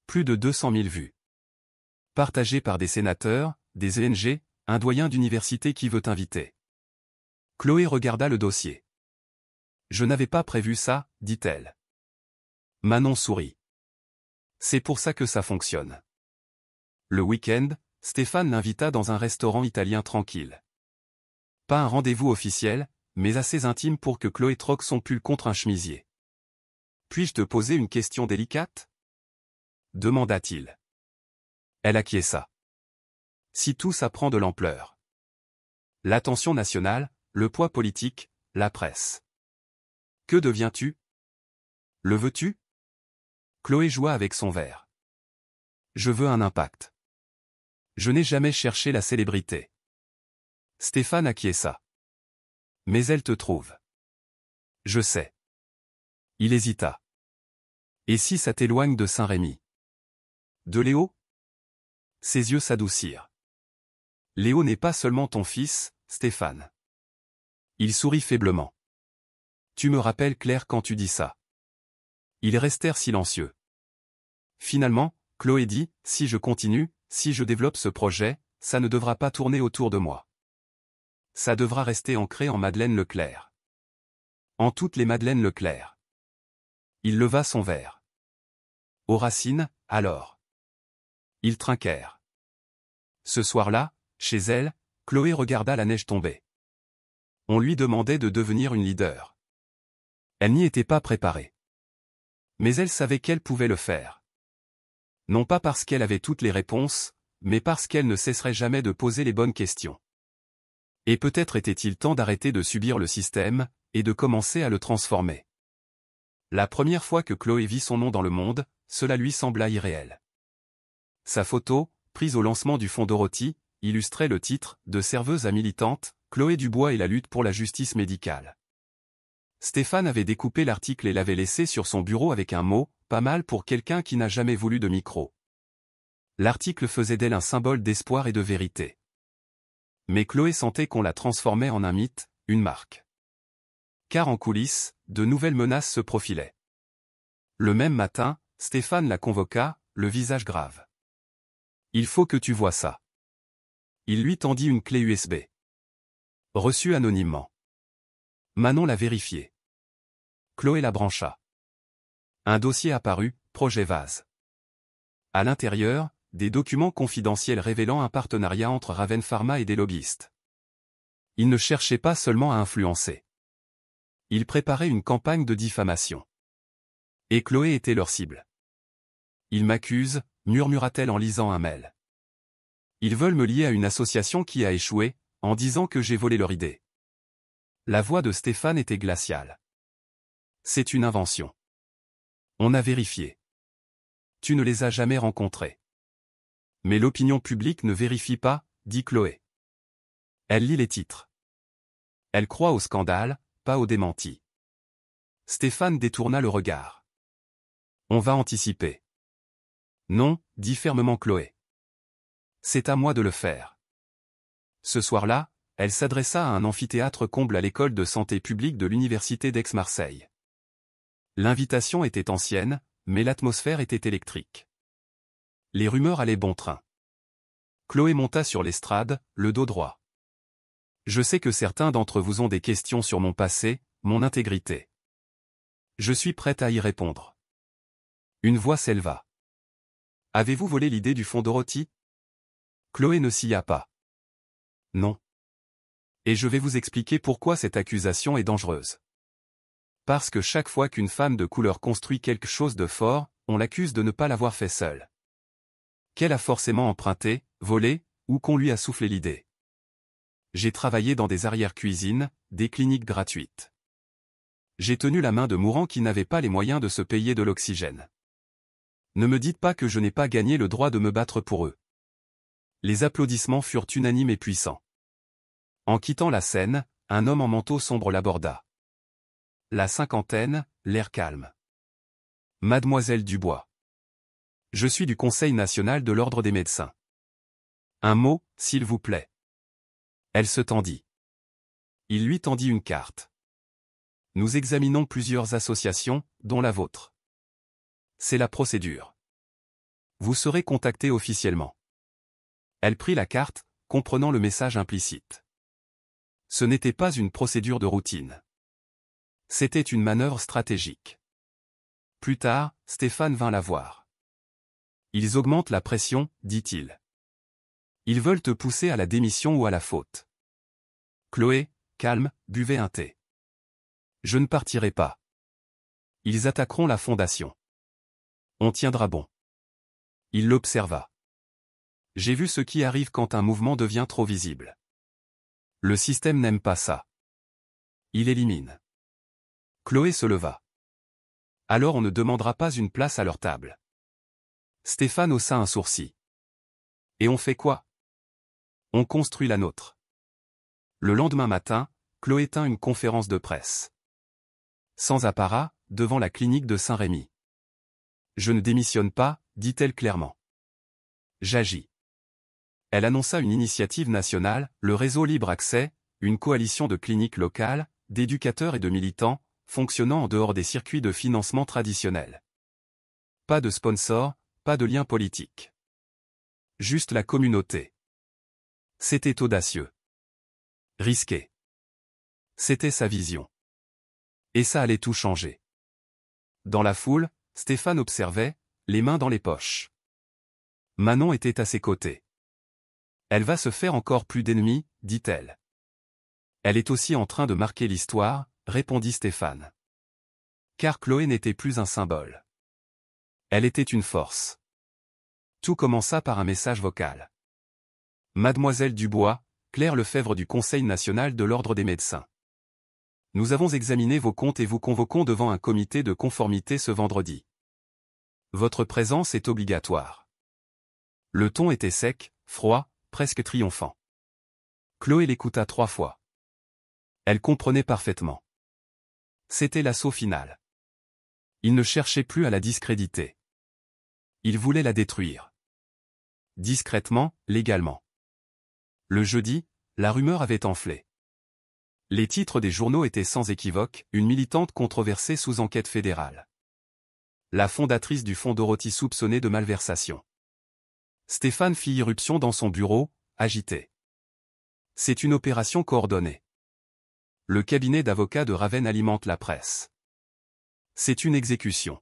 Plus de 200 000 vues. Partagée par des sénateurs, des ONG, un doyen d'université qui veut t'inviter. Chloé regarda le dossier. Je n'avais pas prévu ça, dit-elle. Manon sourit. C'est pour ça que ça fonctionne. Le week-end, Stéphane l'invita dans un restaurant italien tranquille. Pas un rendez-vous officiel, mais assez intime pour que Chloé troque son pull contre un chemisier. Puis-je te poser une question délicate? Demanda-t-il. Elle acquiesça. Si tout ça prend de l'ampleur. L'attention nationale, le poids politique, la presse. Que deviens-tu? Le veux-tu? Chloé joua avec son verre. Je veux un impact. Je n'ai jamais cherché la célébrité. Stéphane acquiesça. Mais elle te trouve. Je sais. Il hésita. Et si ça t'éloigne de Saint-Rémy? De Léo? Ses yeux s'adoucirent. Léo n'est pas seulement ton fils, Stéphane. Il sourit faiblement. Tu me rappelles Claire quand tu dis ça. Ils restèrent silencieux. Finalement, Chloé dit, si je continue, si je développe ce projet, ça ne devra pas tourner autour de moi. Ça devra rester ancré en Madeleine Leclerc. En toutes les Madeleine Leclerc. Il leva son verre. Aux racines, alors. Ils trinquèrent. Ce soir-là, chez elle, Chloé regarda la neige tomber. On lui demandait de devenir une leader. Elle n'y était pas préparée. Mais elle savait qu'elle pouvait le faire. Non pas parce qu'elle avait toutes les réponses, mais parce qu'elle ne cesserait jamais de poser les bonnes questions. Et peut-être était-il temps d'arrêter de subir le système, et de commencer à le transformer. La première fois que Chloé vit son nom dans le monde, cela lui sembla irréel. Sa photo, prise au lancement du Fonds Dorothy, illustrait le titre « De serveuse à militante, Chloé Dubois et la lutte pour la justice médicale ». Stéphane avait découpé l'article et l'avait laissé sur son bureau avec un mot, pas mal pour quelqu'un qui n'a jamais voulu de micro. L'article faisait d'elle un symbole d'espoir et de vérité. Mais Chloé sentait qu'on la transformait en un mythe, une marque. Car en coulisses, de nouvelles menaces se profilaient. Le même matin, Stéphane la convoqua, le visage grave. « Il faut que tu vois ça. » Il lui tendit une clé USB. Reçue anonymement. Manon l'a vérifiée. Chloé la brancha. Un dossier apparut, projet Vase. À l'intérieur, des documents confidentiels révélant un partenariat entre Raven Pharma et des lobbyistes. Ils ne cherchaient pas seulement à influencer. Ils préparaient une campagne de diffamation. Et Chloé était leur cible. « Ils m'accusent », murmura-t-elle en lisant un mail. « Ils veulent me lier à une association qui a échoué, en disant que j'ai volé leur idée. » La voix de Stéphane était glaciale. « C'est une invention. On a vérifié. Tu ne les as jamais rencontrés. » « Mais l'opinion publique ne vérifie pas, » dit Chloé. Elle lit les titres. Elle croit au scandale, pas au démenti. Stéphane détourna le regard. « On va anticiper. »« Non, » dit fermement Chloé. « C'est à moi de le faire. » Ce soir-là, elle s'adressa à un amphithéâtre comble à l'école de santé publique de l'université d'Aix-Marseille. L'invitation était ancienne, mais l'atmosphère était électrique. Les rumeurs allaient bon train. Chloé monta sur l'estrade, le dos droit. « Je sais que certains d'entre vous ont des questions sur mon passé, mon intégrité. Je suis prête à y répondre. » Une voix s'éleva. « Avez-vous volé l'idée du fonds Dorothy ?» Chloé ne s'y a pas. « Non. Et je vais vous expliquer pourquoi cette accusation est dangereuse. Parce que chaque fois qu'une femme de couleur construit quelque chose de fort, on l'accuse de ne pas l'avoir fait seule. Qu'elle a forcément emprunté, volé, ou qu'on lui a soufflé l'idée. J'ai travaillé dans des arrière-cuisines, des cliniques gratuites. J'ai tenu la main de mourants qui n'avaient pas les moyens de se payer de l'oxygène. Ne me dites pas que je n'ai pas gagné le droit de me battre pour eux. » Les applaudissements furent unanimes et puissants. En quittant la scène, un homme en manteau sombre l'aborda. La cinquantaine, l'air calme. « Mademoiselle Dubois. Je suis du Conseil national de l'Ordre des médecins. Un mot, s'il vous plaît. » Elle se tendit. Il lui tendit une carte. « Nous examinons plusieurs associations, dont la vôtre. C'est la procédure. Vous serez contacté officiellement. » Elle prit la carte, comprenant le message implicite. Ce n'était pas une procédure de routine. C'était une manœuvre stratégique. Plus tard, Stéphane vint la voir. « Ils augmentent la pression, dit-il. Ils veulent te pousser à la démission ou à la faute. » Chloé, calme, buvait un thé. « Je ne partirai pas. Ils attaqueront la fondation. On tiendra bon. » Il l'observa. « J'ai vu ce qui arrive quand un mouvement devient trop visible. Le système n'aime pas ça. Il élimine. » Chloé se leva. « Alors on ne demandera pas une place à leur table. » Stéphane haussa un sourcil. « Et on fait quoi ? » On construit la nôtre. Le lendemain matin, Chloé tint une conférence de presse. Sans apparat, devant la clinique de Saint-Rémy. « Je ne démissionne pas, dit-elle clairement. J'agis. » Elle annonça une initiative nationale, le réseau Libre Accès, une coalition de cliniques locales, d'éducateurs et de militants, fonctionnant en dehors des circuits de financement traditionnels. Pas de sponsors, pas de lien politique. Juste la communauté. C'était audacieux. Risqué. C'était sa vision. Et ça allait tout changer. Dans la foule, Stéphane observait, les mains dans les poches. Manon était à ses côtés. « Elle va se faire encore plus d'ennemis, dit-elle. »« Elle est aussi en train de marquer l'histoire, » répondit Stéphane. Car Chloé n'était plus un symbole. Elle était une force. Tout commença par un message vocal. « Mademoiselle Dubois, Claire Lefebvre du Conseil national de l'Ordre des médecins. Nous avons examiné vos comptes et vous convoquons devant un comité de conformité ce vendredi. Votre présence est obligatoire. » Le ton était sec, froid, presque triomphant. Chloé l'écouta 3 fois. Elle comprenait parfaitement. C'était l'assaut final. Il ne cherchait plus à la discréditer. Il voulait la détruire. Discrètement, légalement. Le jeudi, la rumeur avait enflé. Les titres des journaux étaient sans équivoque, une militante controversée sous enquête fédérale. La fondatrice du fonds Dorothy soupçonnée de malversation. Stéphane fit irruption dans son bureau, agité. C'est une opération coordonnée. Le cabinet d'avocats de Ravenne alimente la presse. C'est une exécution.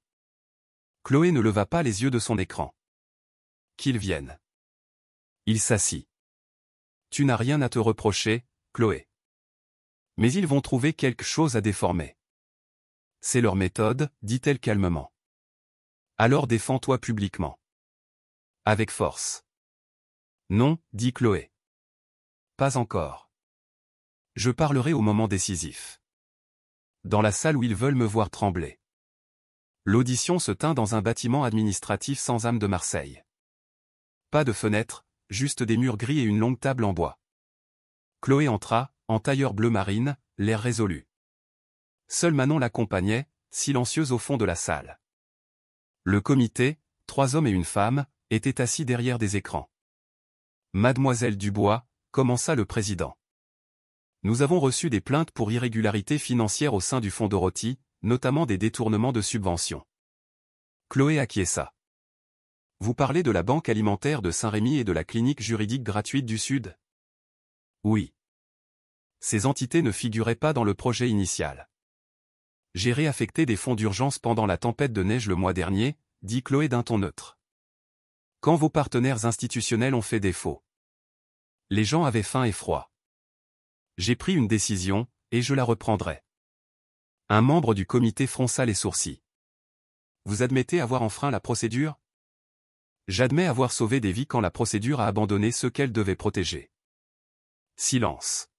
Chloé ne leva pas les yeux de son écran. Qu'ils viennent. Il s'assit. Tu n'as rien à te reprocher, Chloé. Mais ils vont trouver quelque chose à déformer. C'est leur méthode, dit-elle calmement. Alors défends-toi publiquement. Avec force. Non, dit Chloé. Pas encore. Je parlerai au moment décisif. Dans la salle où ils veulent me voir trembler. L'audition se tint dans un bâtiment administratif sans âme de Marseille. Pas de fenêtre, juste des murs gris et une longue table en bois. Chloé entra, en tailleur bleu marine, l'air résolu. Seule Manon l'accompagnait, silencieuse au fond de la salle. Le comité, 3 hommes et une femme, était assis derrière des écrans. Mademoiselle Dubois, commença le président. Nous avons reçu des plaintes pour irrégularités financières au sein du fonds Dorothy, notamment des détournements de subventions. Chloé acquiesça. Vous parlez de la Banque alimentaire de Saint-Rémy et de la clinique juridique gratuite du Sud? Oui. Ces entités ne figuraient pas dans le projet initial. J'ai réaffecté des fonds d'urgence pendant la tempête de neige le mois dernier, dit Chloé d'un ton neutre. Quand vos partenaires institutionnels ont fait défaut. Les gens avaient faim et froid. J'ai pris une décision, et je la reprendrai. Un membre du comité fronça les sourcils. Vous admettez avoir enfreint la procédure? J'admets avoir sauvé des vies quand la procédure a abandonné ceux qu'elle devait protéger. Silence.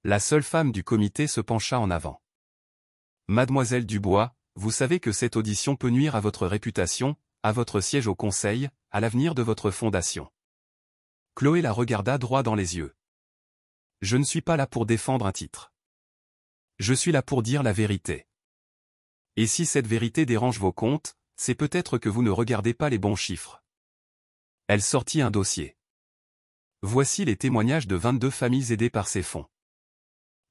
La seule femme du comité se pencha en avant. Mademoiselle Dubois, vous savez que cette audition peut nuire à votre réputation, à votre siège au conseil, à l'avenir de votre fondation. Chloé la regarda droit dans les yeux. Je ne suis pas là pour défendre un titre. Je suis là pour dire la vérité. Et si cette vérité dérange vos comptes, c'est peut-être que vous ne regardez pas les bons chiffres. Elle sortit un dossier. Voici les témoignages de 22 familles aidées par ces fonds.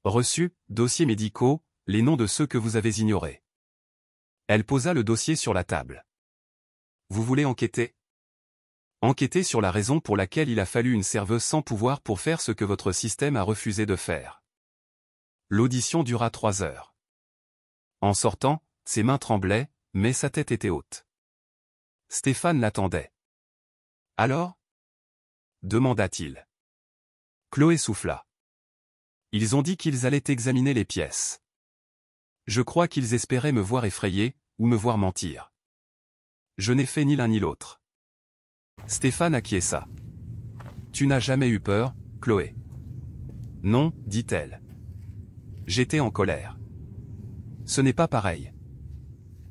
Reçus, dossiers médicaux, les noms de ceux que vous avez ignorés. Elle posa le dossier sur la table. Vous voulez enquêter? Enquêter sur la raison pour laquelle il a fallu une serveuse sans pouvoir pour faire ce que votre système a refusé de faire. L'audition dura 3 heures. En sortant, ses mains tremblaient, mais sa tête était haute. Stéphane l'attendait. Alors? Demanda-t-il. Chloé souffla. Ils ont dit qu'ils allaient examiner les pièces. Je crois qu'ils espéraient me voir effrayé, ou me voir mentir. Je n'ai fait ni l'un ni l'autre. Stéphane acquiesça. Tu n'as jamais eu peur, Chloé? Non, dit-elle. J'étais en colère. Ce n'est pas pareil.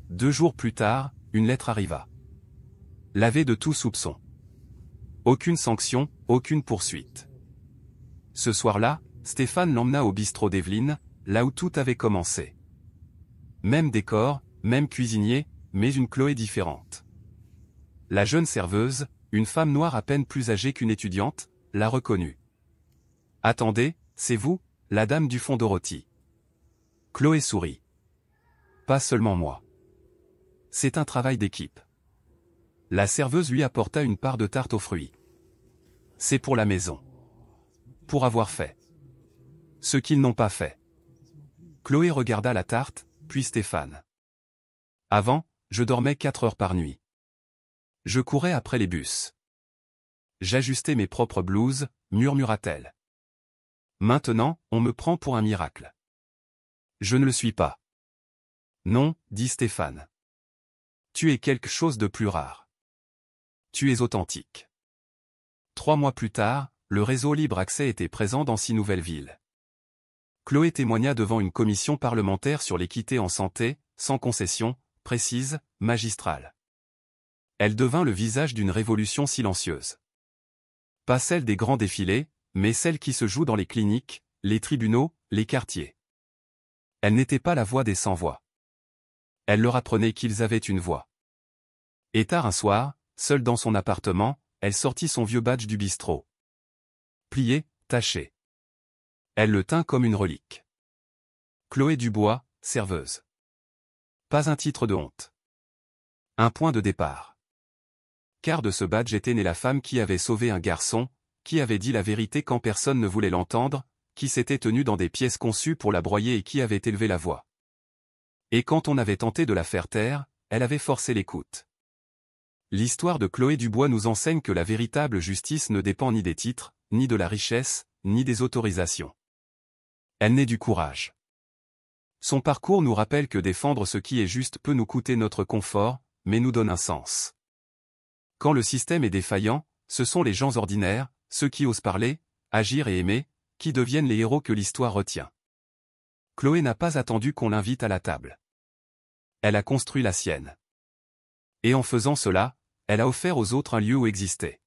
2 jours plus tard, une lettre arriva. Lavée de tout soupçon. Aucune sanction, aucune poursuite. Ce soir-là, Stéphane l'emmena au bistrot d'Evelyne, là où tout avait commencé. Même décor, même cuisinier, mais une Chloé différente. La jeune serveuse, une femme noire à peine plus âgée qu'une étudiante, la reconnut. Attendez, c'est vous, la dame du fonds Dorothy. Chloé sourit. Pas seulement moi. C'est un travail d'équipe. La serveuse lui apporta une part de tarte aux fruits. C'est pour la maison. Pour avoir fait ce qu'ils n'ont pas fait. Chloé regarda la tarte, puis Stéphane. Avant, je dormais 4 heures par nuit. Je courais après les bus. J'ajustais mes propres blouses, murmura-t-elle. Maintenant, on me prend pour un miracle. Je ne le suis pas. Non, dit Stéphane. Tu es quelque chose de plus rare. Tu es authentique. 3 mois plus tard, le réseau Libre Accès était présent dans 6 nouvelles villes. Chloé témoigna devant une commission parlementaire sur l'équité en santé, sans concession, précise, magistrale. Elle devint le visage d'une révolution silencieuse. Pas celle des grands défilés, mais celle qui se joue dans les cliniques, les tribunaux, les quartiers. Elle n'était pas la voix des sans-voix. Elle leur apprenait qu'ils avaient une voix. Et tard un soir, seule dans son appartement, elle sortit son vieux badge du bistrot. Plié, taché. Elle le tint comme une relique. Chloé Dubois, serveuse. Pas un titre de honte. Un point de départ. Car de ce badge était née la femme qui avait sauvé un garçon, qui avait dit la vérité quand personne ne voulait l'entendre, qui s'était tenue dans des pièces conçues pour la broyer et qui avait élevé la voix. Et quand on avait tenté de la faire taire, elle avait forcé l'écoute. L'histoire de Chloé Dubois nous enseigne que la véritable justice ne dépend ni des titres, ni de la richesse, ni des autorisations. Elle naît du courage. Son parcours nous rappelle que défendre ce qui est juste peut nous coûter notre confort, mais nous donne un sens. Quand le système est défaillant, ce sont les gens ordinaires, ceux qui osent parler, agir et aimer, qui deviennent les héros que l'histoire retient. Chloé n'a pas attendu qu'on l'invite à la table. Elle a construit la sienne. Et en faisant cela, elle a offert aux autres un lieu où exister.